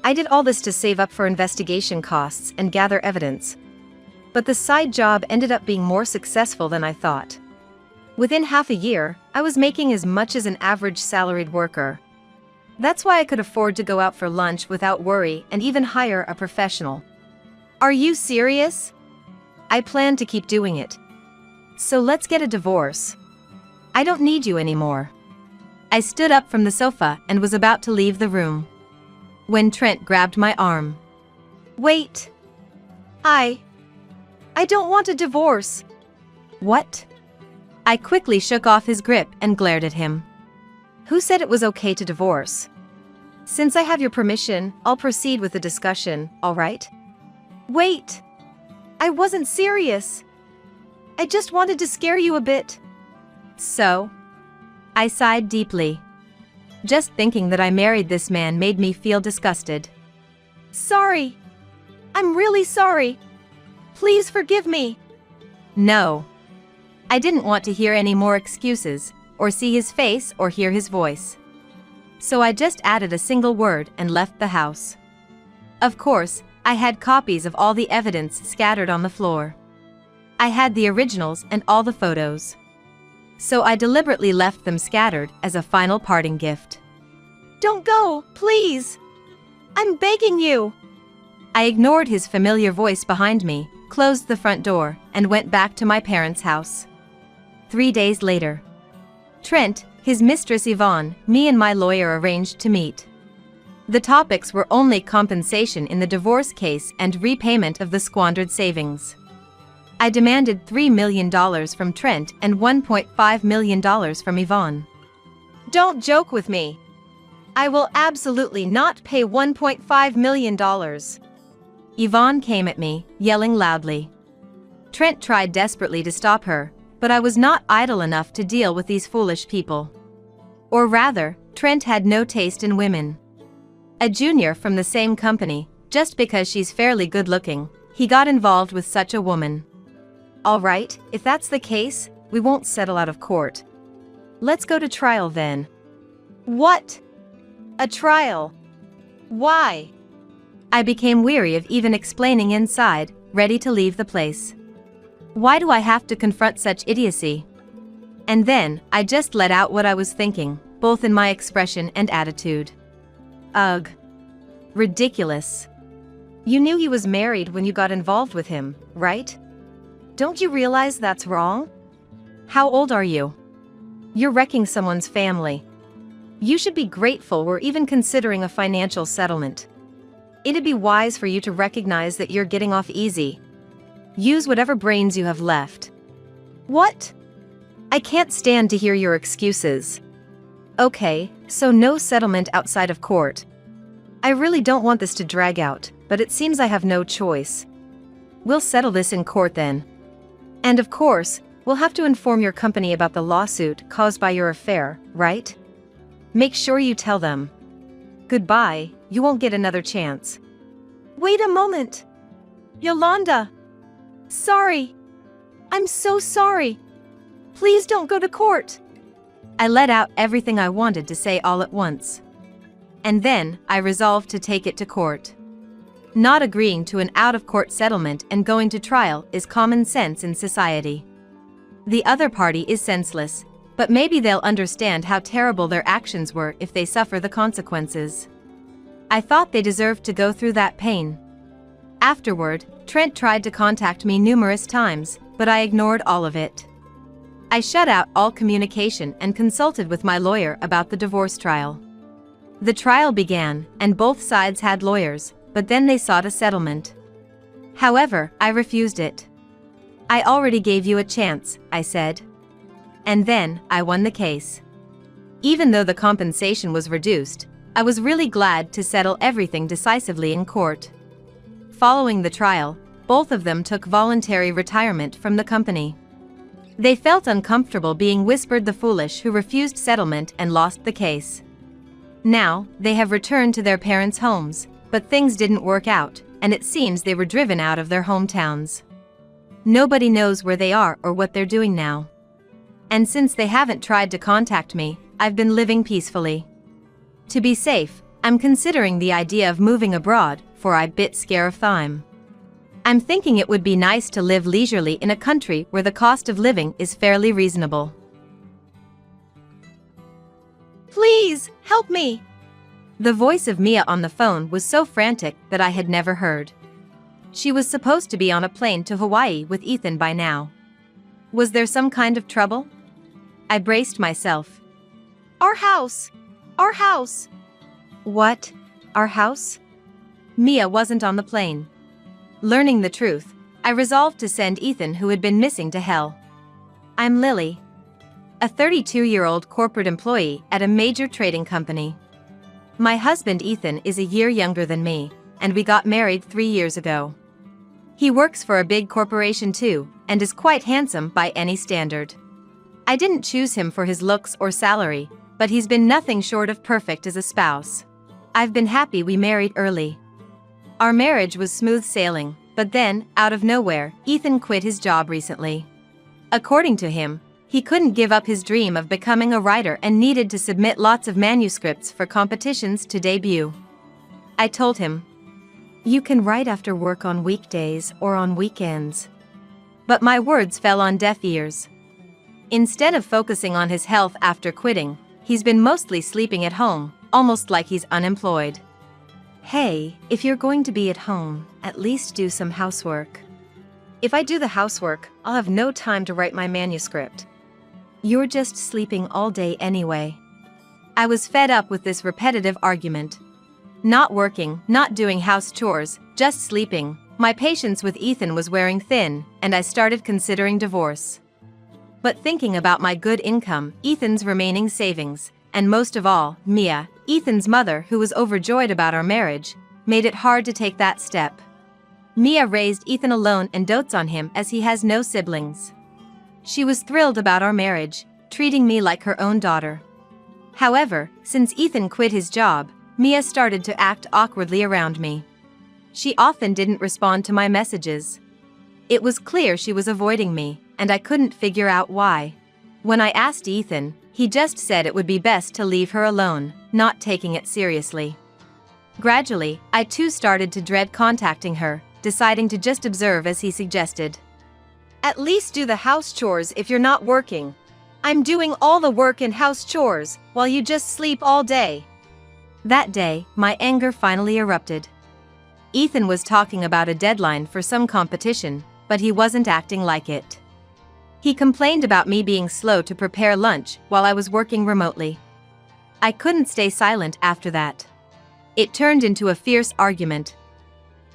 I did all this to save up for investigation costs and gather evidence. But the side job ended up being more successful than I thought. Within half a year, I was making as much as an average salaried worker. That's why I could afford to go out for lunch without worry and even hire a professional. Are you serious? I plan to keep doing it. So let's get a divorce. I don't need you anymore. I stood up from the sofa and was about to leave the room, when Trent grabbed my arm. Wait. I don't want a divorce. What? I quickly shook off his grip and glared at him. Who said it was okay to divorce? Since I have your permission, I'll proceed with the discussion, all right? Wait. I wasn't serious. I just wanted to scare you a bit. So? I sighed deeply. Just thinking that I married this man made me feel disgusted. Sorry. I'm really sorry. Please forgive me. No. I didn't want to hear any more excuses, or see his face or hear his voice. So I just added a single word and left the house. Of course, I had copies of all the evidence scattered on the floor. I had the originals and all the photos. So I deliberately left them scattered as a final parting gift. Don't go, please. I'm begging you. I ignored his familiar voice behind me, closed the front door, and went back to my parents' house. 3 days later. Trent, his mistress Yvonne, me and my lawyer arranged to meet. The topics were only compensation in the divorce case and repayment of the squandered savings. I demanded $3 million from Trent and $1.5 million from Yvonne. Don't joke with me. I will absolutely not pay $1.5 million. Yvonne came at me, yelling loudly. Trent tried desperately to stop her, but I was not idle enough to deal with these foolish people. Or rather, Trent had no taste in women. A junior from the same company, just because she's fairly good-looking, he got involved with such a woman. All right, if that's the case, we won't settle out of court. Let's go to trial then. What? A trial? Why? I became weary of even explaining inside, ready to leave the place. Why do I have to confront such idiocy? And then, I just let out what I was thinking, both in my expression and attitude. Ugh. Ridiculous. You knew he was married when you got involved with him, right? Don't you realize that's wrong? How old are you? You're wrecking someone's family. You should be grateful we're even considering a financial settlement. It'd be wise for you to recognize that you're getting off easy. Use whatever brains you have left. What? I can't stand to hear your excuses. Okay, so no settlement outside of court. I really don't want this to drag out, but it seems I have no choice. We'll settle this in court then. And of course, we'll have to inform your company about the lawsuit caused by your affair, right? Make sure you tell them. Goodbye, you won't get another chance. Wait a moment. Yolanda. Sorry. I'm so sorry. Please don't go to court. I let out everything I wanted to say all at once. And then, I resolved to take it to court. Not agreeing to an out-of-court settlement and going to trial is common sense in society. The other party is senseless, but maybe they'll understand how terrible their actions were if they suffer the consequences. I thought they deserved to go through that pain. Afterward, Trent tried to contact me numerous times, but I ignored all of it. I shut out all communication and consulted with my lawyer about the divorce trial. The trial began, and both sides had lawyers, but then they sought a settlement. However, I refused it. I already gave you a chance, I said. And then, I won the case. Even though the compensation was reduced, I was really glad to settle everything decisively in court. Following the trial, both of them took voluntary retirement from the company. They felt uncomfortable being whispered the foolish who refused settlement and lost the case. Now, they have returned to their parents' homes, but things didn't work out, and it seems they were driven out of their hometowns. Nobody knows where they are or what they're doing now. And since they haven't tried to contact me, I've been living peacefully. To be safe, I'm considering the idea of moving abroad, for I'm a bit scared of time. I'm thinking it would be nice to live leisurely in a country where the cost of living is fairly reasonable. Please, help me! The voice of Mia on the phone was so frantic that I had never heard. She was supposed to be on a plane to Hawaii with Ethan by now. Was there some kind of trouble? I braced myself. Our house! Our house! What? Our house? Mia wasn't on the plane. Learning the truth, I resolved to send Ethan, who had been missing, to hell. I'm Lily, a 32-year-old corporate employee at a major trading company. My husband Ethan is a year younger than me, and we got married 3 years ago. He works for a big corporation too, and is quite handsome by any standard. I didn't choose him for his looks or salary, but he's been nothing short of perfect as a spouse. I've been happy we married early. Our marriage was smooth sailing, but then, out of nowhere, Ethan quit his job recently. According to him, he couldn't give up his dream of becoming a writer and needed to submit lots of manuscripts for competitions to debut. I told him, "You can write after work on weekdays or on weekends." But my words fell on deaf ears. Instead of focusing on his health after quitting, he's been mostly sleeping at home, almost like he's unemployed. "Hey, if you're going to be at home, at least do some housework." "If I do the housework, I'll have no time to write my manuscript." "You're just sleeping all day anyway." I was fed up with this repetitive argument. Not working, not doing house chores, just sleeping. My patience with Ethan was wearing thin, and I started considering divorce. But thinking about my good income, Ethan's remaining savings, and most of all, Mia, Ethan's mother, who was overjoyed about our marriage, made it hard to take that step. Mia raised Ethan alone and dotes on him as he has no siblings. She was thrilled about our marriage, treating me like her own daughter. However, since Ethan quit his job, Mia started to act awkwardly around me. She often didn't respond to my messages. It was clear she was avoiding me, and I couldn't figure out why. When I asked Ethan, he just said it would be best to leave her alone, not taking it seriously. Gradually, I too started to dread contacting her, deciding to just observe as he suggested. "At least do the house chores if you're not working. I'm doing all the work and house chores, while you just sleep all day." That day, my anger finally erupted. Ethan was talking about a deadline for some competition, but he wasn't acting like it. He complained about me being slow to prepare lunch while I was working remotely. I couldn't stay silent after that. It turned into a fierce argument.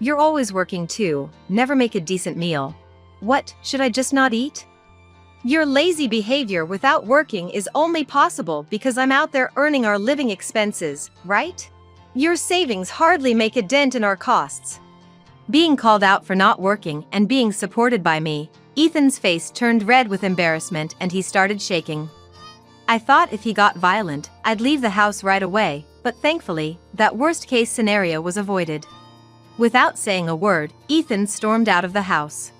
"You're always working too, never make a decent meal. What, should I just not eat?" "Your lazy behavior without working is only possible because I'm out there earning our living expenses, right? Your savings hardly make a dent in our costs." Being called out for not working and being supported by me, Ethan's face turned red with embarrassment and he started shaking. I thought if he got violent, I'd leave the house right away, but thankfully, that worst-case scenario was avoided. Without saying a word, Ethan stormed out of the house.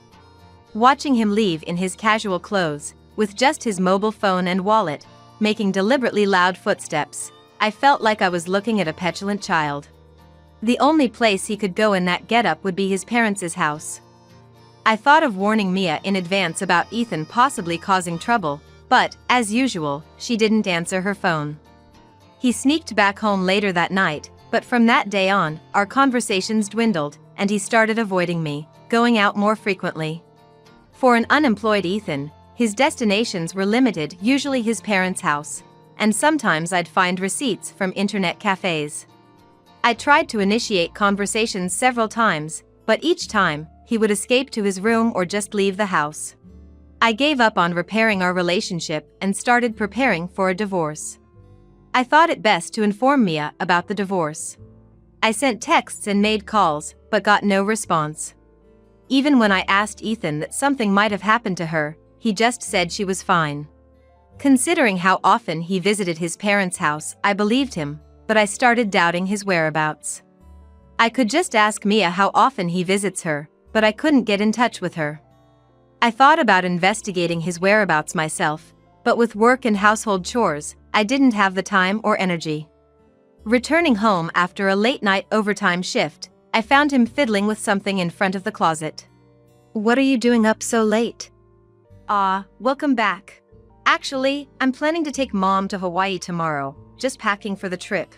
Watching him leave in his casual clothes, with just his mobile phone and wallet, making deliberately loud footsteps, I felt like I was looking at a petulant child. The only place he could go in that getup would be his parents' house. I thought of warning Mia in advance about Ethan possibly causing trouble, but, as usual, she didn't answer her phone. He sneaked back home later that night, but from that day on, our conversations dwindled, and he started avoiding me, going out more frequently. For an unemployed Ethan, his destinations were limited, usually his parents' house, and sometimes I'd find receipts from internet cafes. I tried to initiate conversations several times, but each time, he would escape to his room or just leave the house. I gave up on repairing our relationship and started preparing for a divorce. I thought it best to inform Mia about the divorce. I sent texts and made calls, but got no response. Even when I asked Ethan that something might have happened to her, he just said she was fine. Considering how often he visited his parents' house, I believed him, but I started doubting his whereabouts. I could just ask Mia how often he visits her, but I couldn't get in touch with her. I thought about investigating his whereabouts myself, but with work and household chores, I didn't have the time or energy. Returning home after a late-night overtime shift, I found him fiddling with something in front of the closet. "What are you doing up so late?" Welcome back. Actually, I'm planning to take Mom to Hawaii tomorrow, just packing for the trip."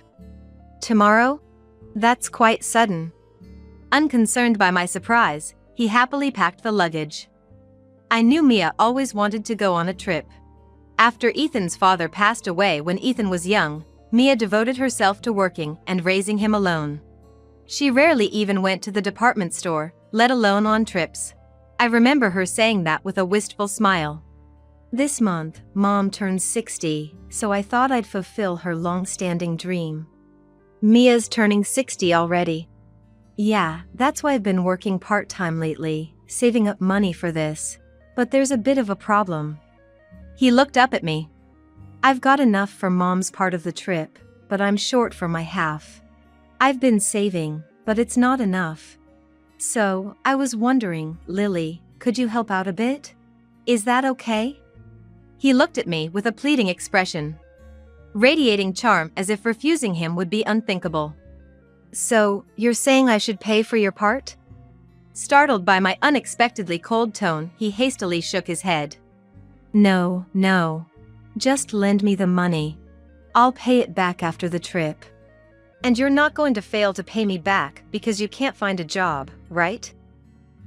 "Tomorrow? That's quite sudden." Unconcerned by my surprise, he happily packed the luggage. I knew Mia always wanted to go on a trip. After Ethan's father passed away when Ethan was young, Mia devoted herself to working and raising him alone. She rarely even went to the department store, let alone on trips. I remember her saying that with a wistful smile. "This month, Mom turns 60, so I thought I'd fulfill her long-standing dream." "Mia's turning 60 already." Yeah, that's why I've been working part-time lately, saving up money for this. But there's a bit of a problem. He looked up at me. I've got enough for Mom's part of the trip, but I'm short for my half. I've been saving, but it's not enough. So, I was wondering, Lily, could you help out a bit? Is that okay? He looked at me with a pleading expression, radiating charm as if refusing him would be unthinkable. So, you're saying I should pay for your part? Startled by my unexpectedly cold tone, he hastily shook his head. No. Just lend me the money. I'll pay it back after the trip. And you're not going to fail to pay me back because you can't find a job, right?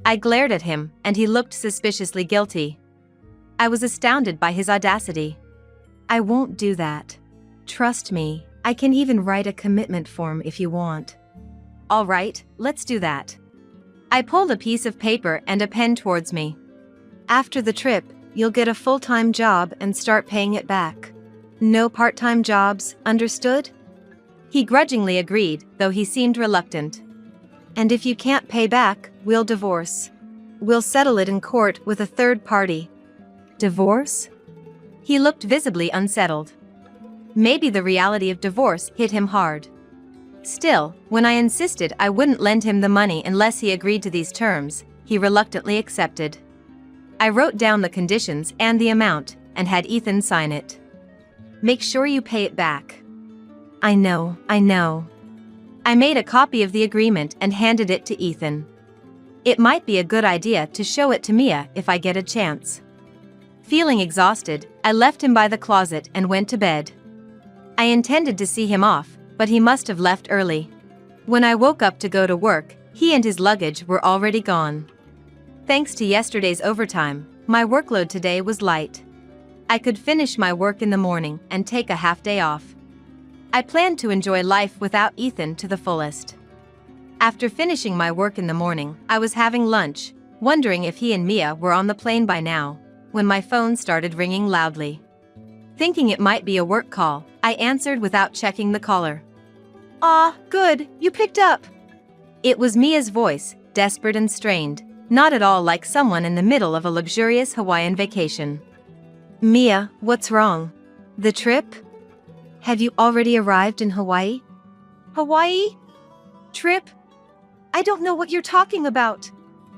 I glared at him, and he looked suspiciously guilty. I was astounded by his audacity. I won't do that. Trust me, I can even write a commitment form if you want. All right, let's do that. I pulled a piece of paper and a pen towards me. After the trip, you'll get a full-time job and start paying it back. No part-time jobs, understood? He grudgingly agreed, though he seemed reluctant. And if you can't pay back, we'll divorce. We'll settle it in court with a third party. Divorce? He looked visibly unsettled. Maybe the reality of divorce hit him hard. Still, when I insisted I wouldn't lend him the money unless he agreed to these terms, he reluctantly accepted. I wrote down the conditions and the amount, and had Ethan sign it. Make sure you pay it back. I know. I made a copy of the agreement and handed it to Ethan. It might be a good idea to show it to Mia if I get a chance. Feeling exhausted, I left him by the closet and went to bed. I intended to see him off, but he must have left early. When I woke up to go to work, he and his luggage were already gone. Thanks to yesterday's overtime, my workload today was light. I could finish my work in the morning and take a half day off. I planned to enjoy life without Ethan to the fullest. After finishing my work in the morning, I was having lunch, wondering if he and Mia were on the plane by now, when my phone started ringing loudly. Thinking it might be a work call, I answered without checking the caller. Ah, good, you picked up. It was Mia's voice, desperate and strained, not at all like someone in the middle of a luxurious Hawaiian vacation. Mia, what's wrong? The trip? Have you already arrived in Hawaii? Hawaii? Trip? I don't know what you're talking about.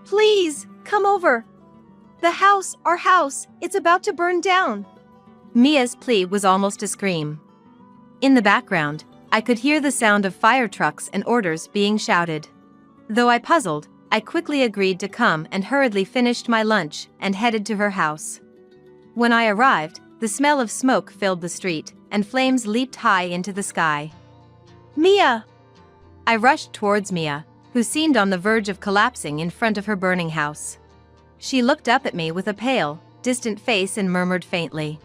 Please, come over. The house, our house, it's about to burn down. Mia's plea was almost a scream. In the background, I could hear the sound of fire trucks and orders being shouted. Though I puzzled, I quickly agreed to come and hurriedly finished my lunch and headed to her house. When I arrived, the smell of smoke filled the street, and flames leaped high into the sky. Mia! I rushed towards Mia, who seemed on the verge of collapsing in front of her burning house. She looked up at me with a pale, distant face and murmured faintly,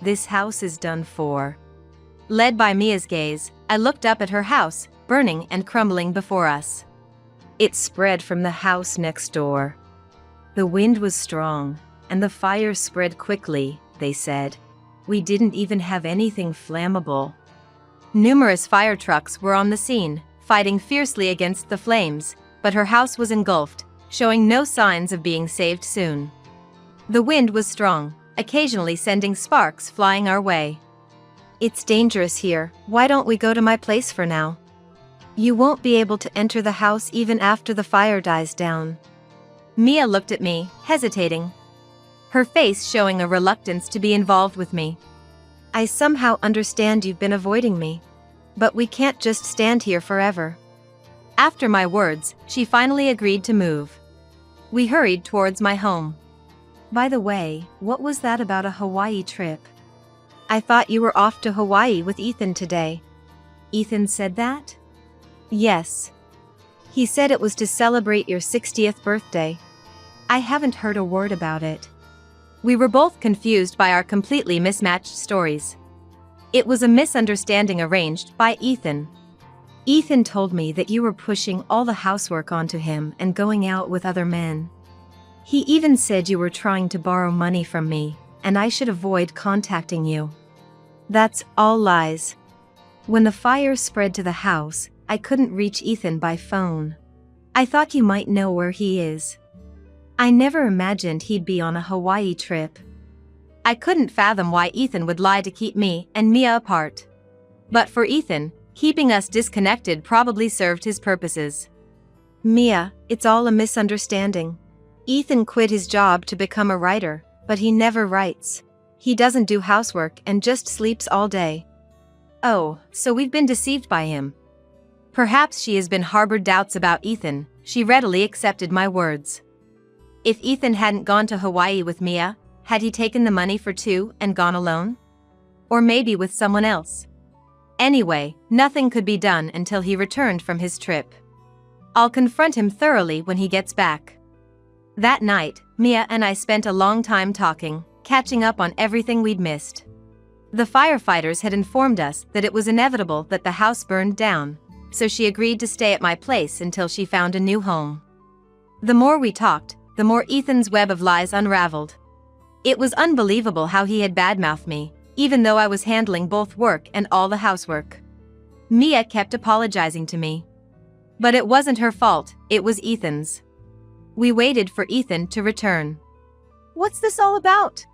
"This house is done for." Led by Mia's gaze, I looked up at her house, burning and crumbling before us. It spread from the house next door. The wind was strong, and the fire spread quickly, they said. We didn't even have anything flammable. Numerous fire trucks were on the scene, fighting fiercely against the flames, but her house was engulfed, showing no signs of being saved soon. The wind was strong, occasionally sending sparks flying our way. It's dangerous here, why don't we go to my place for now? You won't be able to enter the house even after the fire dies down. Mia looked at me, hesitating, her face showing a reluctance to be involved with me. I somehow understand you've been avoiding me. But we can't just stand here forever. After my words, she finally agreed to move. We hurried towards my home. By the way, what was that about a Hawaii trip? I thought you were off to Hawaii with Ethan today. Ethan said that? Yes. He said it was to celebrate your 60th birthday. I haven't heard a word about it. We were both confused by our completely mismatched stories. It was a misunderstanding arranged by Ethan. Ethan told me that you were pushing all the housework onto him and going out with other men. He even said you were trying to borrow money from me, and I should avoid contacting you. That's all lies. When the fire spread to the house, I couldn't reach Ethan by phone. I thought you might know where he is. I never imagined he'd be on a Hawaii trip. I couldn't fathom why Ethan would lie to keep me and Mia apart. But for Ethan, keeping us disconnected probably served his purposes. Mia, it's all a misunderstanding. Ethan quit his job to become a writer, but he never writes. He doesn't do housework and just sleeps all day. Oh, so we've been deceived by him. Perhaps she has been harbored doubts about Ethan. She readily accepted my words. If Ethan hadn't gone to Hawaii with Mia, had he taken the money for two and gone alone? Or maybe with someone else? Anyway, nothing could be done until he returned from his trip. I'll confront him thoroughly when he gets back. That night, Mia and I spent a long time talking, catching up on everything we'd missed. The firefighters had informed us that it was inevitable that the house burned down, so she agreed to stay at my place until she found a new home. The more we talked, the more Ethan's web of lies unraveled. It was unbelievable how he had badmouthed me, even though I was handling both work and all the housework. Mia kept apologizing to me. But it wasn't her fault, it was Ethan's. We waited for Ethan to return. What's this all about?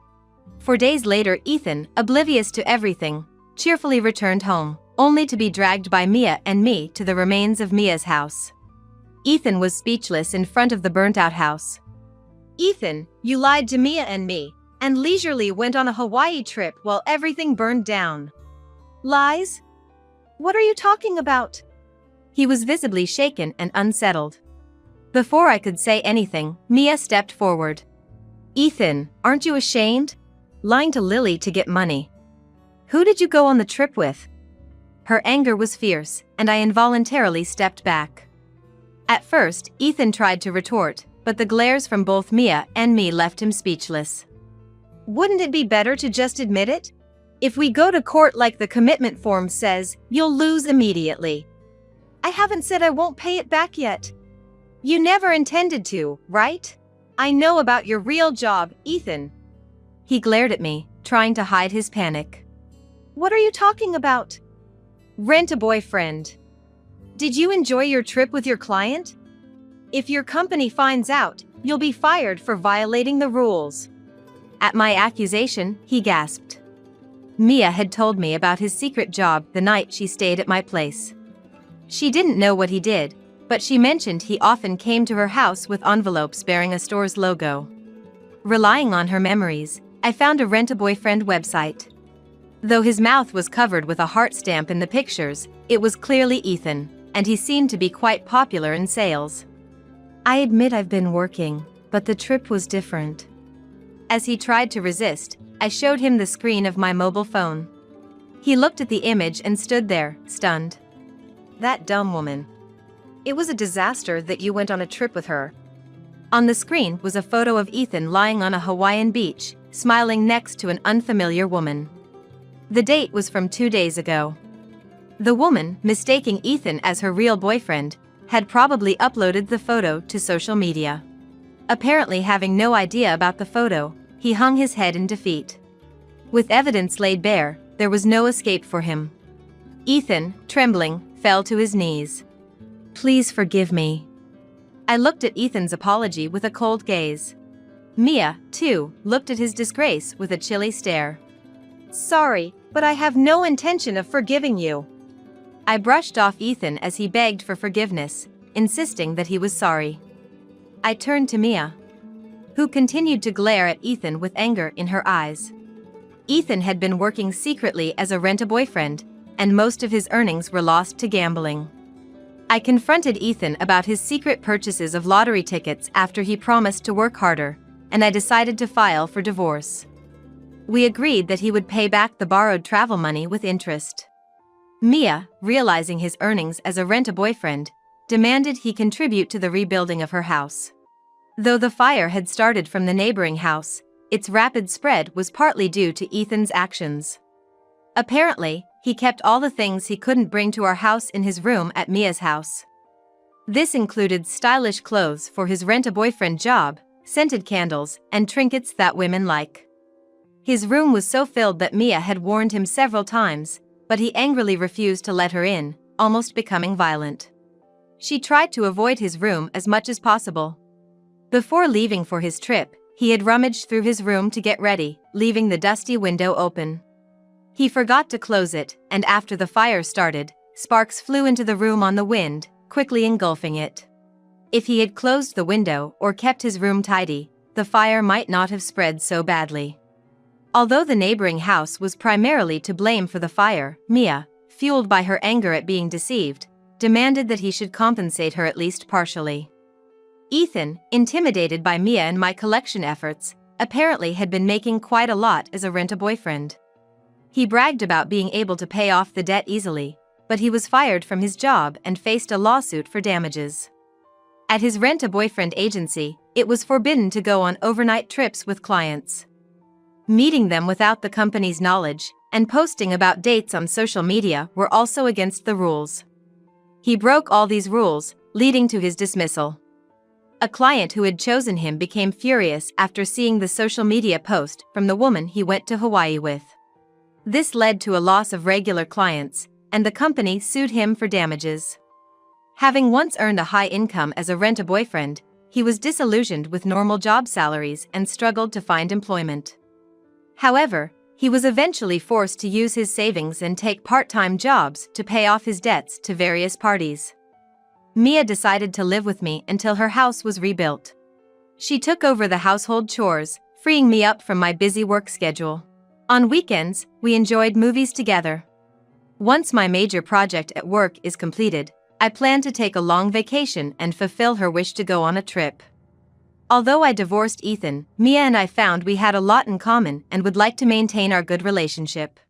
For days later, Ethan, oblivious to everything, cheerfully returned home, only to be dragged by Mia and me to the remains of Mia's house. Ethan was speechless in front of the burnt-out house. Ethan, you lied to Mia and me, and leisurely went on a Hawaii trip while everything burned down. Lies? What are you talking about? He was visibly shaken and unsettled. Before I could say anything, Mia stepped forward. Ethan, aren't you ashamed? Lying to Lily to get money. Who did you go on the trip with? Her anger was fierce, and I involuntarily stepped back. At first, Ethan tried to retort, but the glares from both Mia and me left him speechless. Wouldn't it be better to just admit it? If we go to court like the commitment form says, you'll lose immediately. I haven't said I won't pay it back yet. You never intended to, right? I know about your real job, Ethan. He glared at me, trying to hide his panic. What are you talking about? Rent a boyfriend. Did you enjoy your trip with your client? If your company finds out, you'll be fired for violating the rules. At my accusation, he gasped. Mia had told me about his secret job the night she stayed at my place. She didn't know what he did, but she mentioned he often came to her house with envelopes bearing a store's logo. Relying on her memories, I found a rent-a-boyfriend website. Though his mouth was covered with a heart stamp in the pictures, it was clearly Ethan, and he seemed to be quite popular in sales. I admit I've been working, but the trip was different. As he tried to resist, I showed him the screen of my mobile phone. He looked at the image and stood there, stunned. That dumb woman. It was a disaster that you went on a trip with her. On the screen was a photo of Ethan lying on a Hawaiian beach, smiling next to an unfamiliar woman. The date was from 2 days ago. The woman, mistaking Ethan as her real boyfriend, had probably uploaded the photo to social media. Apparently having no idea about the photo, he hung his head in defeat. With evidence laid bare, there was no escape for him. Ethan, trembling, fell to his knees. Please forgive me. I looked at Ethan's apology with a cold gaze. Mia, too, looked at his disgrace with a chilly stare. Sorry, but I have no intention of forgiving you. I brushed off Ethan as he begged for forgiveness, insisting that he was sorry. I turned to Mia, who continued to glare at Ethan with anger in her eyes. Ethan had been working secretly as a rent-a-boyfriend, and most of his earnings were lost to gambling. I confronted Ethan about his secret purchases of lottery tickets after he promised to work harder, and I decided to file for divorce. We agreed that he would pay back the borrowed travel money with interest. Mia, realizing his earnings as a rent-a-boyfriend, demanded he contribute to the rebuilding of her house. Though the fire had started from the neighboring house, its rapid spread was partly due to Ethan's actions. Apparently, he kept all the things he couldn't bring to our house in his room at Mia's house. This included stylish clothes for his rent-a-boyfriend job, scented candles, and trinkets that women like. His room was so filled that Mia had warned him several times, but he angrily refused to let her in, almost becoming violent. She tried to avoid his room as much as possible. Before leaving for his trip, he had rummaged through his room to get ready, leaving the dusty window open. He forgot to close it, and after the fire started, sparks flew into the room on the wind, quickly engulfing it. If he had closed the window or kept his room tidy, the fire might not have spread so badly. Although the neighboring house was primarily to blame for the fire, Mia, fueled by her anger at being deceived, demanded that he should compensate her at least partially. Ethan, intimidated by Mia and my collection efforts, apparently had been making quite a lot as a rent-a-boyfriend. He bragged about being able to pay off the debt easily, but he was fired from his job and faced a lawsuit for damages. At his rent-a-boyfriend agency, it was forbidden to go on overnight trips with clients. Meeting them without the company's knowledge and posting about dates on social media were also against the rules. He broke all these rules, leading to his dismissal. A client who had chosen him became furious after seeing the social media post from the woman he went to Hawaii with. This led to a loss of regular clients, and the company sued him for damages. Having once earned a high income as a rent-a-boyfriend, he was disillusioned with normal job salaries and struggled to find employment. However, he was eventually forced to use his savings and take part-time jobs to pay off his debts to various parties. Mia decided to live with me until her house was rebuilt. She took over the household chores, freeing me up from my busy work schedule. On weekends, we enjoyed movies together. Once my major project at work is completed, I plan to take a long vacation and fulfill her wish to go on a trip. Although I divorced Ethan, Mia and I found we had a lot in common and would like to maintain our good relationship.